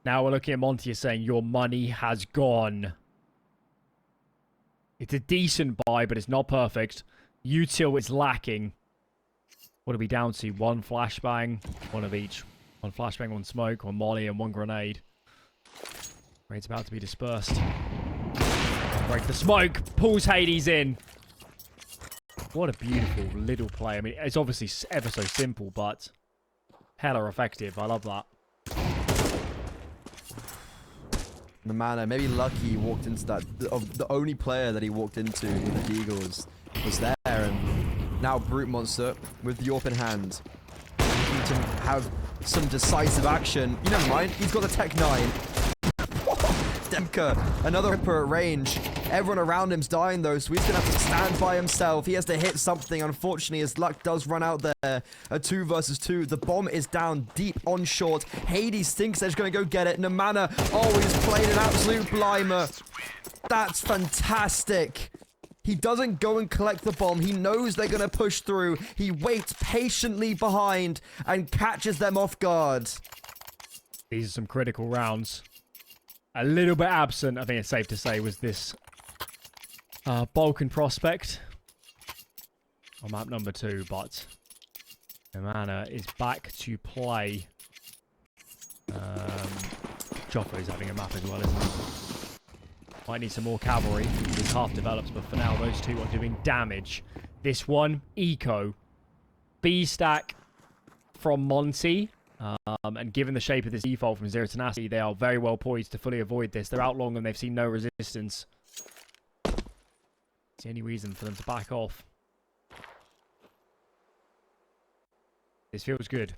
Now we're looking at Monte saying, your money has gone. It's a decent buy, but it's not perfect. Util is lacking. What are we down to? 1 flashbang, 1 of each. 1 flashbang, 1 smoke, 1 molly, and 1 grenade. Grade's about to be dispersed. Break the smoke, pulls Hades in. What a beautiful little play. I mean, it's obviously ever so simple, but hella effective. I love that. The man, maybe lucky he walked into that. The only player that he walked into with the Eagles was there, and now Brute Monster with the AWP in hand, looking to have some decisive action. You never mind, he's got the Tech 9. Demka Stika, another Ripper at range. Everyone around him's dying though, so he's gonna have to stand by himself. He has to hit something. Unfortunately, his luck does run out there. A 2 versus 2. The bomb is down deep on short. Hades thinks they're just gonna go get it. Namana, oh, he's played an absolute blimer. That's fantastic. He doesn't go and collect the bomb. He knows they're going to push through. He waits patiently behind and catches them off guard. These are some critical rounds. A little bit absent, I think it's safe to say, was this Balkan prospect on map number 2, but Namana is back to play. Joffo's having a map as well, isn't he? Might need some more cavalry. He's half developed, but for now, those two are doing damage. This one, Eco. B-stack from Monte. And given the shape of this default from Zero Tenacity, they are very well poised to fully avoid this. They're out long and they've seen no resistance. It's the only reason for them to back off. This feels good.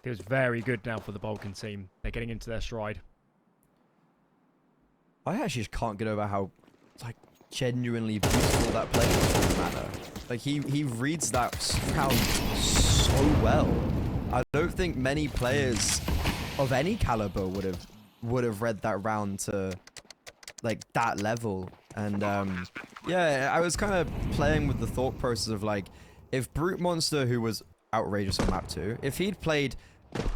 Feels very good now for the Balkan team. They're getting into their stride. I actually just can't get over how, like, genuinely beautiful that play is from Mana. Like, he reads that round so well. I don't think many players of any caliber would have read that round to, like, that level. And, yeah, I was kind of playing with the thought process of, like, if Brute Monster, who was outrageous on map 2, if he'd played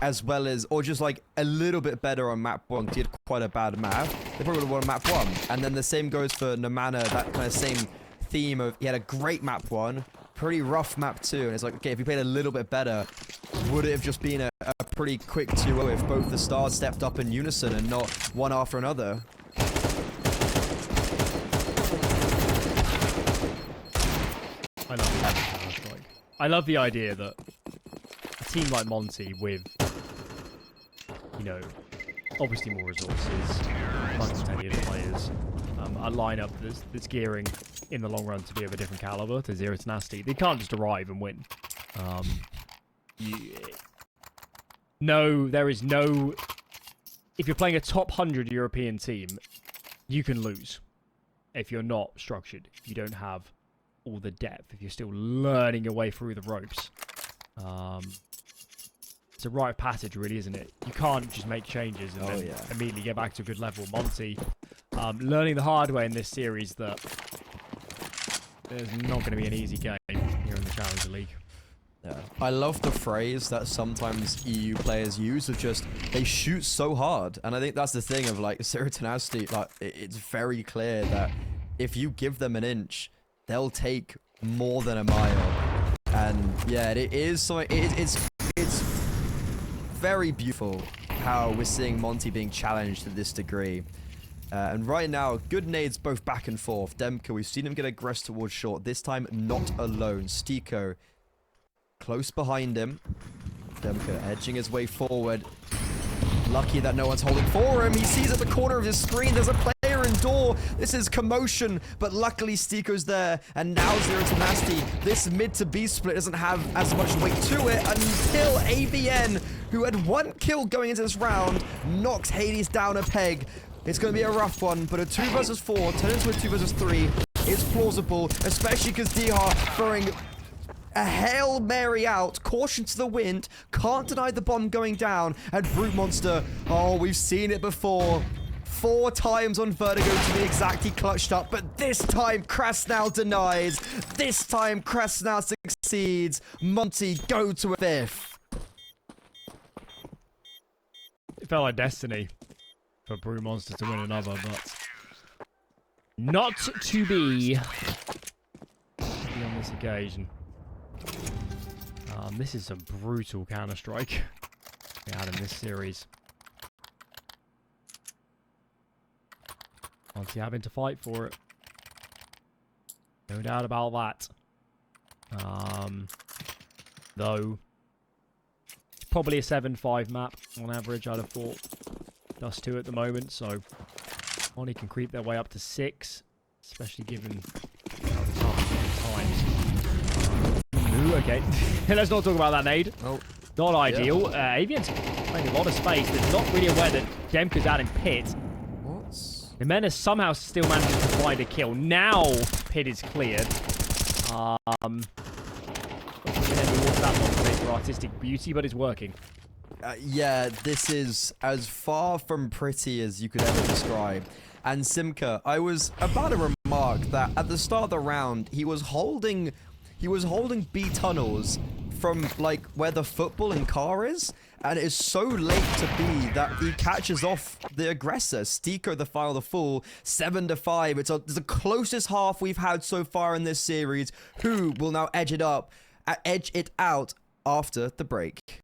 as well as, or just like a little bit better on map 1, he had quite a bad map, they probably would have won map 1. And then the same goes for Namana, that kind of same theme of, he had a great map 1, pretty rough map 2, and it's like, okay, if he played a little bit better, would it have just been a pretty quick 2-0 if both the stars stepped up in unison and not one after another? I love the idea that a team like Monte with, you know, obviously more resources, much more tenured players, a lineup that's gearing in the long run to be of a different caliber to Zero Tenacity. They can't just arrive and win. No, there is no... If you're playing a top 100 European team, you can lose if you're not structured. If you don't have all the depth, if you're still learning your way through the ropes. It's a rite of passage, really, isn't it? You can't just make changes and then immediately get back to a good level. Monte, learning the hard way in this series that there's not going to be an easy game here in the Challenger League. Yeah. I love the phrase that sometimes EU players use of just, they shoot so hard. And I think that's the thing of, like, Zero Tenacity, like, it's very clear that if you give them an inch, they'll take more than a mile. And yeah, it is so it's very beautiful how we're seeing Monte being challenged to this degree. And right now, good nades both back and forth. Demka, we've seen him get aggressed towards short. This time, not alone. Stiko close behind him. Demka edging his way forward. Lucky that no one's holding for him. He sees at the corner of his screen there's a player in door. This is commotion, but luckily Stiko's there. And now Zero Tenacity. This mid to B split doesn't have as much weight to it until AVN, who had 1 kill going into this round, knocks Hades down a peg. It's going to be a rough one, but a 2 versus 4 turned into a 2 versus 3 is plausible, especially because Dihar throwing a Hail Mary out, caution to the wind, can't deny the bomb going down, and Brute Monster, oh, we've seen it before. 4 times on Vertigo to be exact, he clutched up, but this time Krasnal denies. This time Krasnal succeeds. Monte go to a 5th. It felt like destiny for Brute Monster to win another, but not to be on this occasion. This is some brutal Counter-Strike we had in this series. Monte having to fight for it. No doubt about that. Though, it's probably a 7-5 map on average, I'd have thought. Dust2 at the moment, so Monte can creep their way up to 6, especially given times. Ooh, okay. Let's not talk about that nade. Oh, not ideal. Avian's playing a lot of space. They're not really aware that Demka's out in pit. What's Jimenez somehow still manages to find a kill. Now pit is cleared. What's that Monte for artistic beauty, but it's working. Yeah, this is as far from pretty as you could ever describe. And Simka, I was about to remark that at the start of the round, he was holding B tunnels from like where the football and car is, and it is so late to B that he catches off the aggressor. Stiko the final, the full 7-5. It's the closest half we've had so far in this series. Who will now edge it out after the break?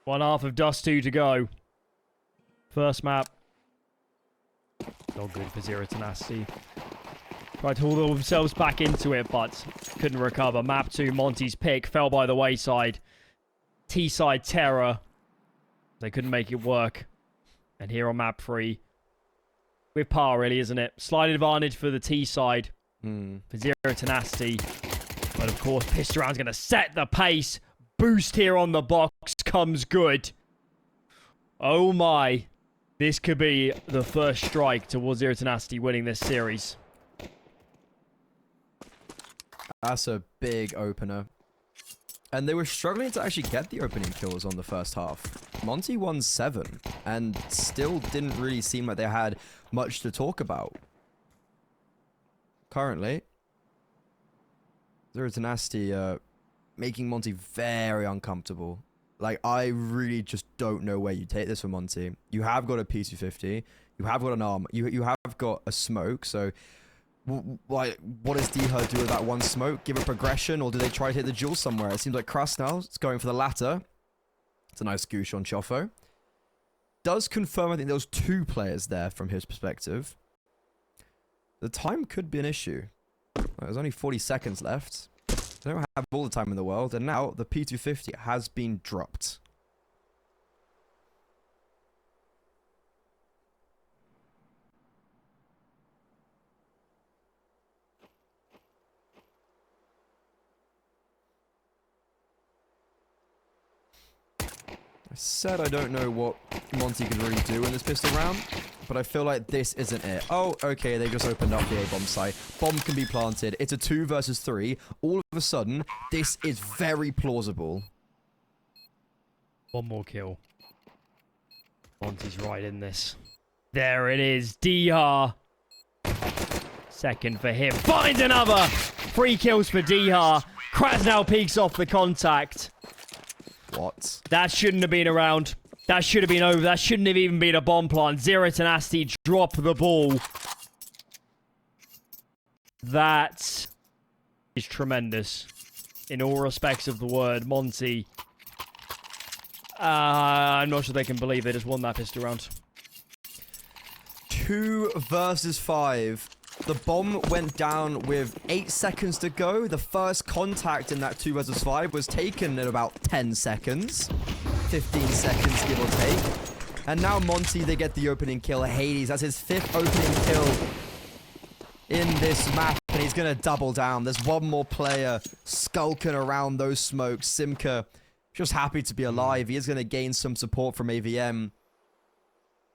One half of Dust2 to go. First map. Not good for Zero Tenacity. Tried to haul themselves back into it, but couldn't recover. Map 2, Monte's pick, fell by the wayside. T-side terror. They couldn't make it work. And here on map 3, with par really, isn't it? Slight advantage for the T-side. For Zero Tenacity. But of course, Pistol Round's going to set the pace. Boost here on the box comes good. Oh my. This could be the first strike towards Zero Tenacity winning this series. That's a big opener. And they were struggling to actually get the opening kills on the first half. Monte won 7 and still didn't really seem like they had much to talk about. Currently, Zero Tenacity making Monte very uncomfortable. Like, I really just don't know where you take this for Monte. You have got a P250. You have got an arm. You have got a smoke. So, like, what does D-Herd do with that one smoke? Give a progression, or do they try to hit the duel somewhere? It seems like Krasnal is going for the latter. It's a nice goosh on Chofo. does confirm, I think there was 2 players there from his perspective. The time could be an issue. There's only 40 seconds left. They don't have all the time in the world, and now the P250 has been dropped. I said I don't know what Monte could really do in this pistol round, but I feel like this isn't it. Oh, okay, they just opened up the A-bomb site. Bomb can be planted. It's a 2 versus 3. All of a sudden, this is very plausible. One more kill. Monte's right in this. There it is. DR. Second for him. Finds another. 3 kills for DR. Kraz now peeks off the contact. What? That shouldn't have been around. That should have been over. That shouldn't have even been a bomb plant. Zero Tenacity drop the ball. That is tremendous. In all respects of the word, Monte. I'm not sure they can believe they just won that pistol round. 2 versus 5. The bomb went down with 8 seconds to go. The first contact in that 2 versus 5 was taken in about 10 seconds. 15 seconds, give or take. And now Monte, they get the opening kill. Hades, that's his 5th opening kill in this map. And he's going to double down. There's one more player skulking around those smokes. Simka, just happy to be alive. He is going to gain some support from AVM.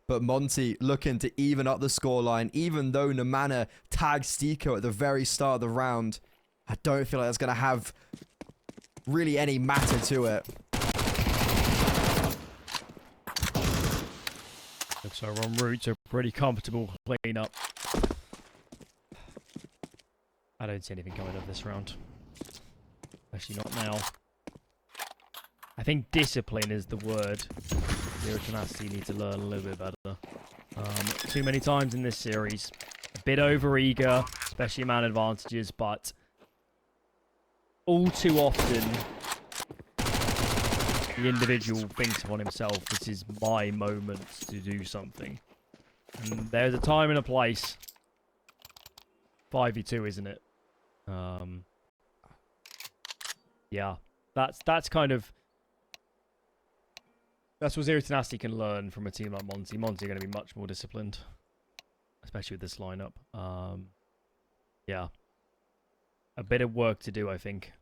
But Monte looking to even up the scoreline, even though Nemana tagged Stiko at the very start of the round. I don't feel like that's going to have really any matter to it. Looks like we're en route to a pretty comfortable clean-up. I don't see anything coming of this round. Especially not now. I think discipline is the word. Zero Tenacity need to learn a little bit better. Too many times in this series. A bit over-eager, especially man advantages, but all too often the individual thinks upon himself, this is my moment to do something. And there's a time and a place. 5v2, isn't it? Yeah. That's kind of... That's what Zero Tenacity can learn from a team like Monte. Monte are going to be much more disciplined. Especially with this lineup. Yeah. A bit of work to do, I think.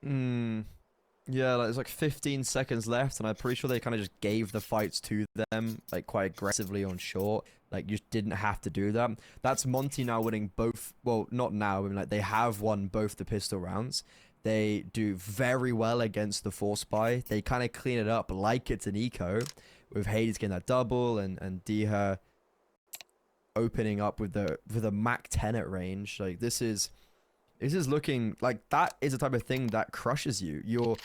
Yeah, there's like 15 seconds left, and I'm pretty sure they kind of just gave the fights to them, like quite aggressively on short. Like, you just didn't have to do that. That's Monte now winning both. Well, not now. I mean, like, they have won both the pistol rounds. They do very well against the force buy. They kind of clean it up like it's an eco, with Hades getting that double and Diha opening up with the Mac 10 at range. Like, this is looking like that is the type of thing that crushes you. You're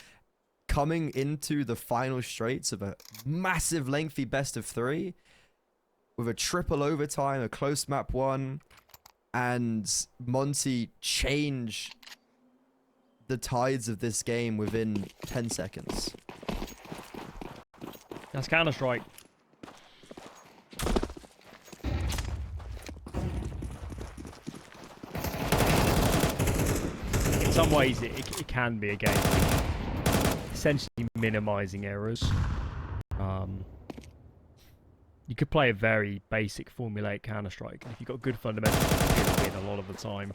coming into the final straights of a massive lengthy best of 3 with a triple overtime, a close map 1, and Monte change the tides of this game within 10 seconds. That's Counter-Strike. In some ways, it can be a game. Essentially minimizing errors. You could play a very basic formulaic Counter-Strike. If you've got good fundamentals, you'll win a lot of the time.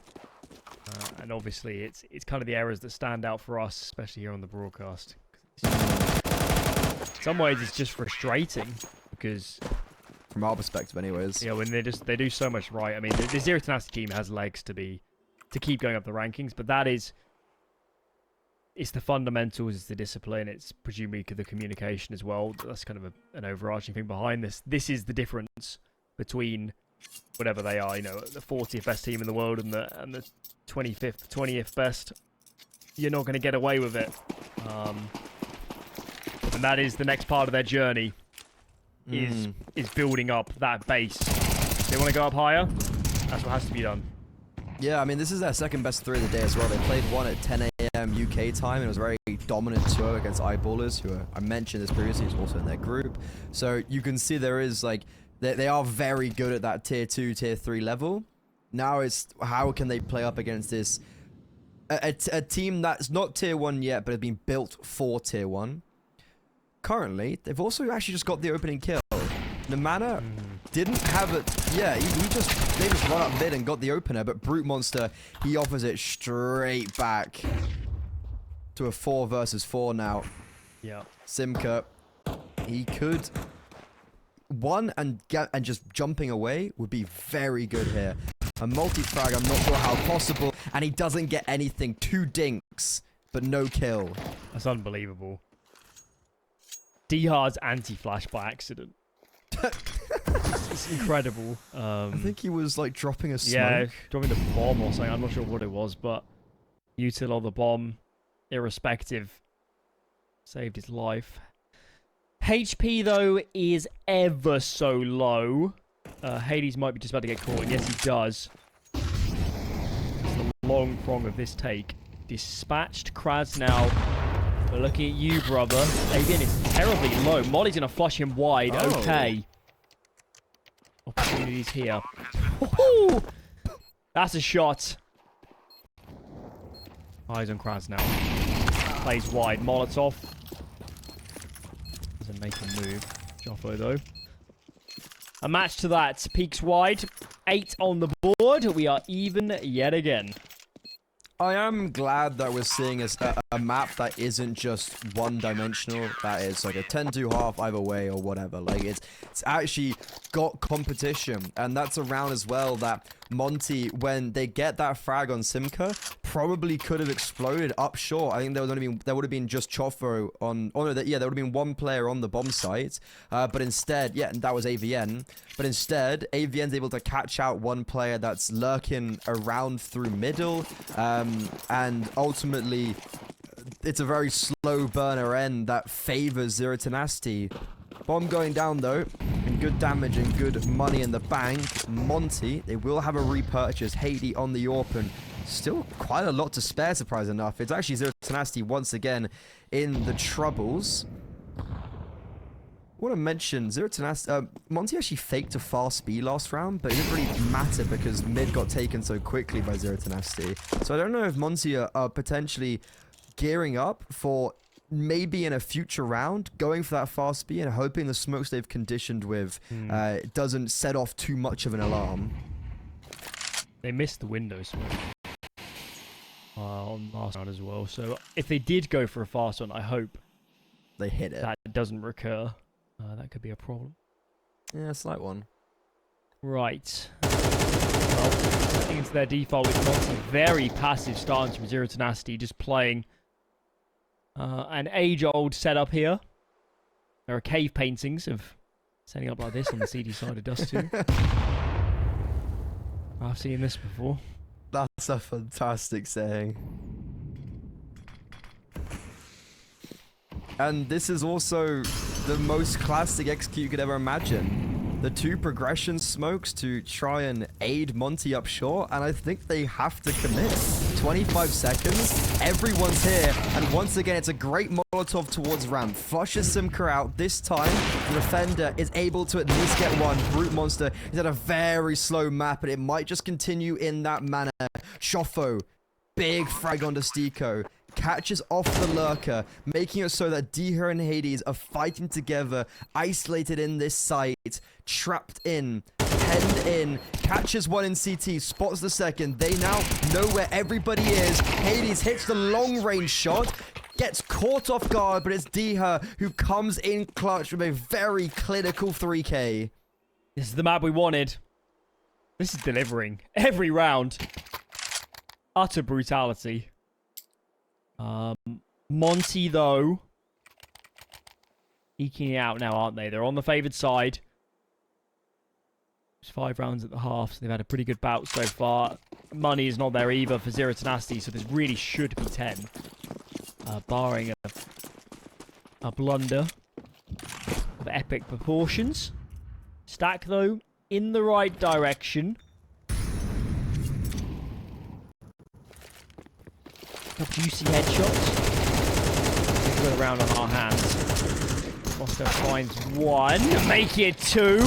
And obviously, it's kind of the errors that stand out for us, especially here on the broadcast. In some ways, it's just frustrating because, from our perspective, anyways. Yeah, when they do so much right. I mean, the Zero Tenacity team has legs to keep going up the rankings, but it's the fundamentals, it's the discipline, it's presumably the communication as well. That's kind of an overarching thing behind this. This is the difference between whatever they are, you know, the 40th best team in the world and the 25th, 20th best. You're not going to get away with it. And that is the next part of their journey, is building up that base. They want to go up higher, that's what has to be done. Yeah, I mean, this is their second best 3 of the day as well. They played one at 10 a.m. UK time, and it was very dominant duo against Eyeballers, who are, I mentioned this previously, is also in their group. So you can see there is like, they are very good at that tier 2, tier 3 level. Now it's how can they play up against this, a team that's not tier 1 yet, but has been built for tier 1. Currently, they've also actually just got the opening kill. Nemana didn't have it. Yeah, they just run up mid and got the opener, but Brute Monster, he offers it straight back to a 4 versus 4 now. Yeah. Simka, he could and just jumping away would be very good here. A multi-frag, I'm not sure how possible, and he doesn't get anything. 2 dinks, but no kill. That's unbelievable. D-Hard's anti-flash by accident. It's incredible. I think he was like dropping a smoke. Yeah, dropping the bomb or something. I'm not sure what it was, but util or the bomb, irrespective, saved his life. HP though is ever so low. Hades might be just about to get caught, and yes he does. It's the long prong of this take. Dispatched. Kraz now. We're looking at you, brother. Again, it's terribly low. Molly's going to flush him wide. Oh. Okay. Opportunities here. Woohoo! That's a shot. Eyes on Kraz now. Plays wide. Molotov. Doesn't make a move. Joffo, though. A match to that. Peaks wide. 8 on the board. We are even yet again. I am glad that we're seeing a map that isn't just one-dimensional. That is like a 10-2 half either way or whatever. Like it's actually got competition, and that's a round as well that Monte, when they get that frag on Simka, probably could have exploded up short. I think there would have been just Chofo on. Oh no, there would have been one player on the bomb site, but instead, yeah, and that was AVN. But instead, AVN's able to catch out one player that's lurking around through middle, and ultimately, it's a very slow burner end that favors Zero Tenacity. Bomb going down though, and good damage and good money in the bank. Monte, they will have a repurchase. Haiti on the open. Still quite a lot to spare, surprise enough. It's actually Zero Tenacity once again in the troubles. I want to mention Zero Tenacity. Monte actually faked a fast B last round, but it didn't really matter because mid got taken so quickly by Zero Tenacity. So I don't know if Monte are potentially gearing up for maybe in a future round, going for that fast B and hoping the smokes they've conditioned with doesn't set off too much of an alarm. They missed the window smoke on last round as well. So if they did go for a fast one, I hope they hit it. That doesn't recur. That could be a problem. Yeah, slight one. Right. Well, I think it's their default. It's not a very passive stance from Zero Tenacity, just playing an age-old setup here. There are cave paintings of setting up like this on the CD side of Dust2. I've seen this before. That's a fantastic saying. And this is also the most classic execute you could ever imagine. The 2 progression smokes to try and aid Monte up short, and I think they have to commit. 25 seconds, everyone's here, and once again, it's a great Molotov towards ramp. Flushes Simka out. This time, the defender is able to at least get one. Brute Monster is at a very slow map, and it might just continue in that manner. Chofo, big frag onto Stico. Catches off the lurker, making it so that Diha and Hades are fighting together, isolated in this site, trapped in, penned in, catches one in CT, spots the second. They now know where everybody is. Hades hits the long range shot, gets caught off guard, but it's Diha who comes in clutch with a very clinical 3K. This is the map we wanted. This is delivering every round. Utter brutality. Monte, though, eking it out now, aren't they? They're on the favoured side. It's 5 rounds at the half, so they've had a pretty good bout so far. Money is not there either for Zero Tenacity, so this really should be 10. Barring a blunder of epic proportions. Stack, though, in the right direction. Juicy headshots. with a round on our hands. Monster finds one. Make it two.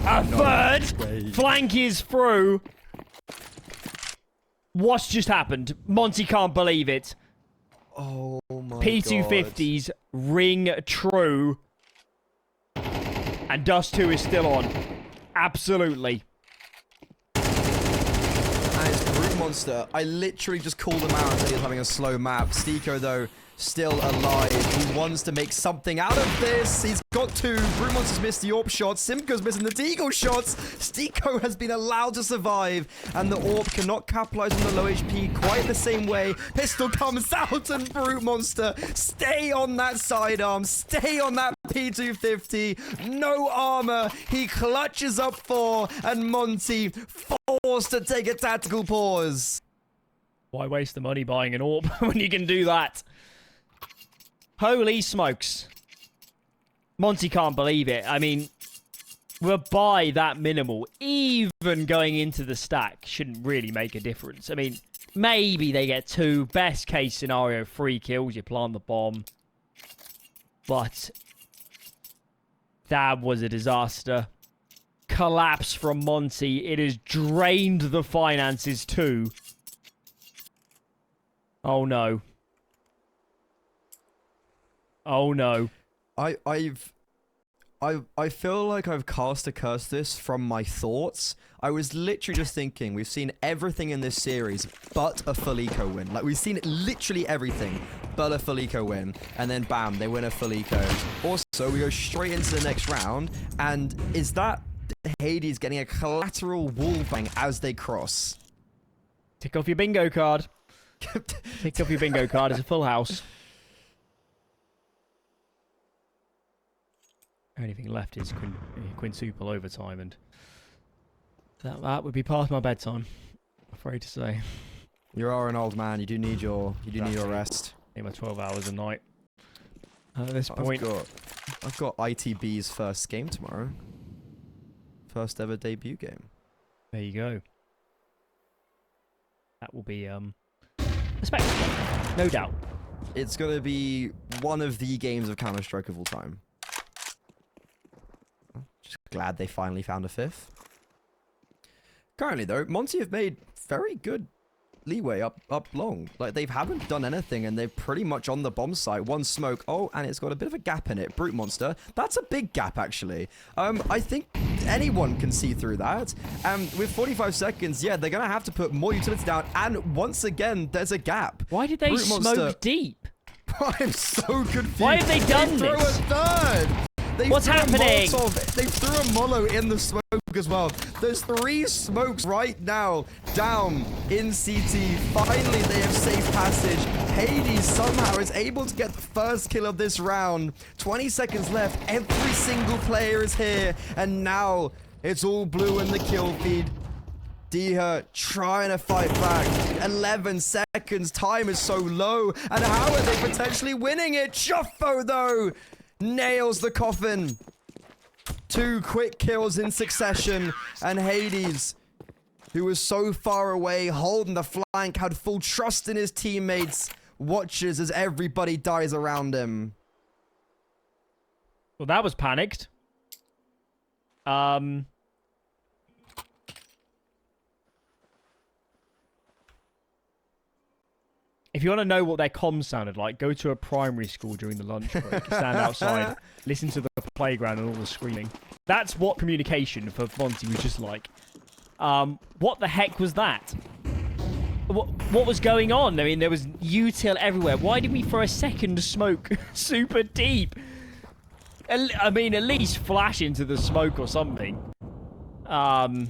A third. Flank is through. What's just happened? Monty can't believe it. Oh my P250s ring true. And Dust2 is still on. Absolutely. And it's Brute Monster. I literally just called him out and said he was having a slow map. Stiko, though, still alive. He wants to make something out of this. He's got two. Brute Monster's missed the AWP shots. Simcoe's missing the Deagle shots. Stiko has been allowed to survive. And the AWP cannot capitalize on the low HP quite the same way. Pistol comes out and Brute Monster, stay on that sidearm. Stay on that P250. No armor. He clutches up four. And Monte forced to take a tactical pause. Why waste the money buying an AWP when you can do that? Holy smokes. Monty can't believe it. I mean, we're by that minimal. Even going into the stack shouldn't really make a difference. I mean, maybe they get two. Best case scenario, 3 kills. You plant the bomb. But that was a disaster. Collapse from Monty. It has drained the finances too. Oh no. Oh no. I feel like I've cast a curse this from my thoughts. I was literally just thinking, we've seen everything in this series but a Felico win. Like, we've seen literally everything but a Felico win. And then bam, they win a Felico. Also, we go straight into the next round. And is that Hades getting a collateral wall bang as they cross? Tick off your bingo card. Tick off your bingo card. It's a full house. Only thing left is quintuple overtime, and that would be past my bedtime. I'm afraid to say. You are an old man. You do need your rest. I need my 12 hours a night. At this point, I've got ITB's first game tomorrow. First ever debut game. There you go. That will be a spectacle, no doubt. It's gonna be one of the games of Counter-Strike of all time. Just glad they finally found a fifth. Currently, though, Monte have made very good leeway up long. Like, they haven't done anything, and they're pretty much on the bomb site. One smoke. Oh, and it's got a bit of a gap in it. Brute Monster. That's a big gap, actually. I think anyone can see through that. And with 45 seconds, yeah, they're going to have to put more utility down. And once again, there's a gap. Why did they smoke deep? I'm so confused. Why have they done throw this? A third. What's happening? They threw a Molo in the smoke as well. There's 3 smokes right now down in CT. Finally, they have safe passage. Hades somehow is able to get the first kill of this round. 20 seconds left. Every single player is here. And now it's all blue in the kill feed. Diha trying to fight back. 11 seconds. Time is so low. And how are they potentially winning it? Choffo, though, nails the coffin. 2 quick kills in succession. And Hades, who was so far away, holding the flank, had full trust in his teammates, watches as everybody dies around him. Well, that was panicked. If you want to know what their comms sounded like, go to a primary school during the lunch break. Stand outside, listen to the playground and all the screaming. That's what communication for Monty was just like. What the heck was that? What was going on? I mean, there was util everywhere. Why did we throw a second smoke super deep? I mean, at least flash into the smoke or something. Wow,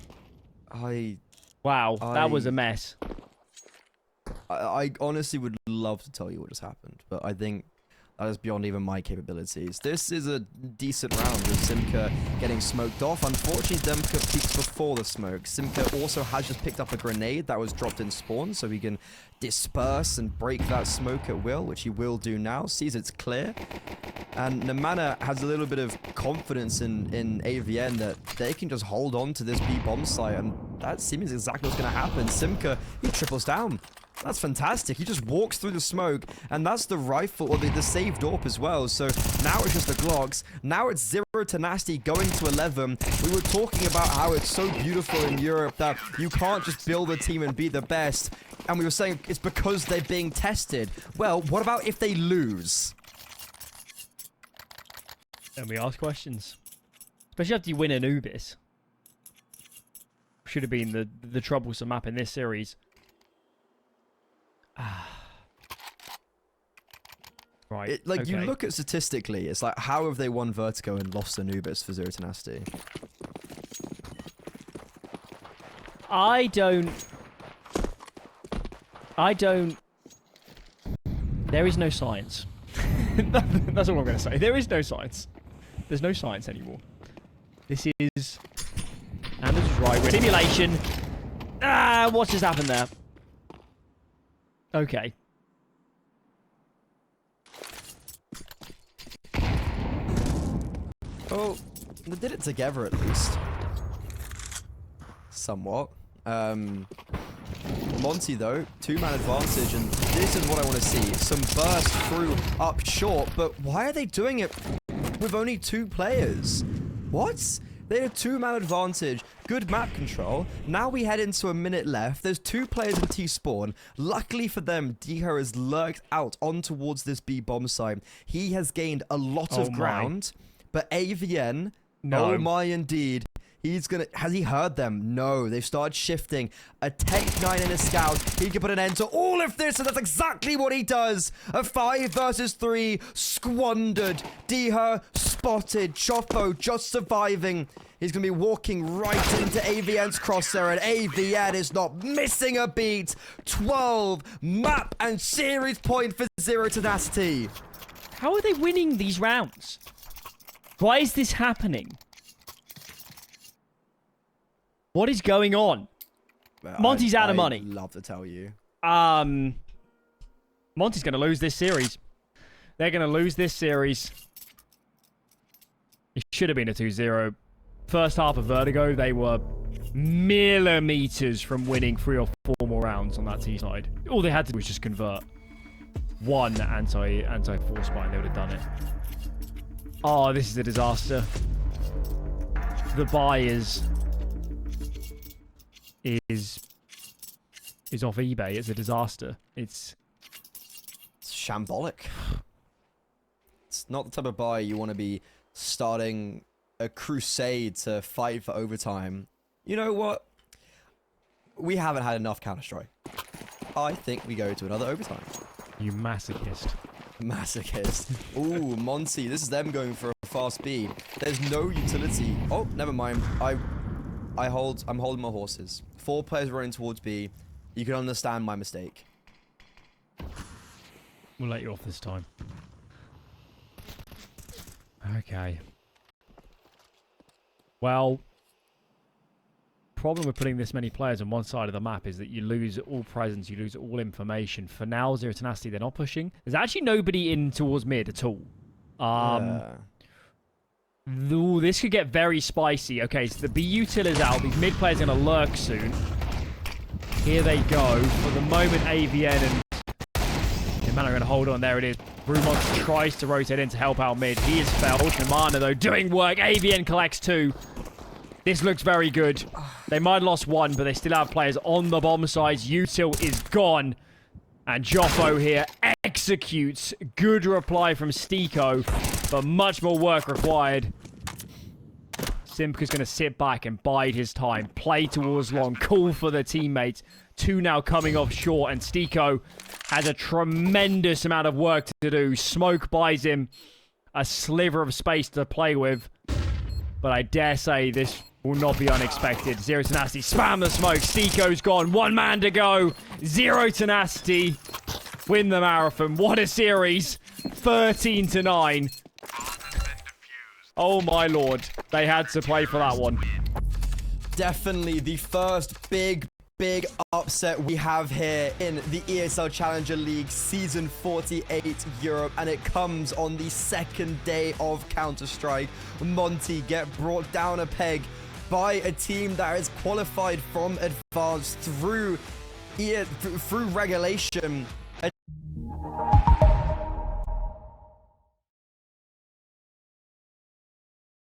that was a mess. I honestly would love to tell you what just happened, but I think that is beyond even my capabilities. This is a decent round with Simka getting smoked off. Unfortunately, Demka peeks before the smoke. Simka also has just picked up a grenade that was dropped in spawn, so he can disperse and break that smoke at will, which he will do now. Sees it's clear. And Namana has a little bit of confidence in AVN that they can just hold on to this B-bomb site, and that seems exactly what's going to happen. Simka, he triples down. That's fantastic. He just walks through the smoke, and that's the rifle, or the saved AWP as well. So now it's just the Glocks. Now it's 0 Tenacity going to 11. We were talking about how it's so beautiful in Europe that you can't just build a team and be the best. And we were saying it's because they're being tested. Well, what about if they lose? And we ask questions. Especially after you win Anubis. Should have been the troublesome map in this series. Right. Like, you look at statistically, it's like, how have they won Vertigo and lost Anubis for 0 Tenacity? I don't... There is no science. That's all I'm going to say. There is no science. There's no science anymore. This is... And this is right. We're simulation. What's just happened there? Okay. Oh, they did it together at least. Somewhat. Monte though, 2-man advantage, and this is what I want to see. Some burst through up short, but why are they doing it with only 2 players? What? They had a 2-man advantage, good map control. Now we head into a minute left. There's 2 players in T-spawn. Luckily for them, Diho has lurked out on towards this B bomb site. He has gained a lot of ground, but AVN, no. Oh my indeed. He's gonna, has he heard them? No, they've started shifting. A Take 9 and a Scout. He can put an end to all of this, and that's exactly what he does. A 5 versus 3, squandered. Diha spotted. Chopo just surviving. He's gonna be walking right into AVN's crosshair, and AVN is not missing a beat. 12 map and series point for 0 Tenacity. How are they winning these rounds? Why is this happening? What is going on? Monte's out of money. I'd love to tell you. Monte's going to lose this series. They're going to lose this series. It should have been a 2-0. First half of Vertigo, they were millimeters from winning 3 or 4 more rounds on that T side. All they had to do was just convert one anti-force spine. They would have done it. Oh, this is a disaster. The buy is off eBay. It's a disaster. It's shambolic. It's not the type of buy you want to be starting a crusade to fight for overtime. You know what? We haven't had enough Counter-Strike. I think we go to another overtime. You masochist. Masochist. Ooh, Monte. This is them going for a fast B. There's no utility. Oh, never mind. I'm holding my horses. 4 players running towards B. You can understand my mistake. We'll let you off this time. Okay. Well, problem with putting this many players on one side of the map is that you lose all presence, you lose all information. For now, 0 Tenacity, they're not pushing. There's actually nobody in towards mid at all. Ooh, this could get very spicy. Okay, so the B util is out. These mid players are going to lurk soon. Here they go. For the moment, AVN and Nemana are going to hold on. There it is. Brumont tries to rotate in to help out mid. He is felled. Nemana, though, doing work. AVN collects 2. This looks very good. They might have lost 1, but they still have players on the bomb sides. Util is gone. And Joffo here executes. Good reply from Stiko, but much more work required. Simpka's going to sit back and bide his time. Play towards long. Call for the teammates. 2 now coming off short, and Stiko has a tremendous amount of work to do. Smoke buys him a sliver of space to play with. But I dare say this will not be unexpected. 0 Tenacity, spam the smoke. Stiko's gone. 1 man to go. 0 Tenacity win the marathon. What a series. 13-9. Oh my lord. They had to play for that one. Definitely the first big upset we have here in the ESL Challenger League Season 48 Europe, and it comes on the 2nd day of Counter-Strike. Monte get brought down a peg by a team that is qualified from advanced through through regulation, a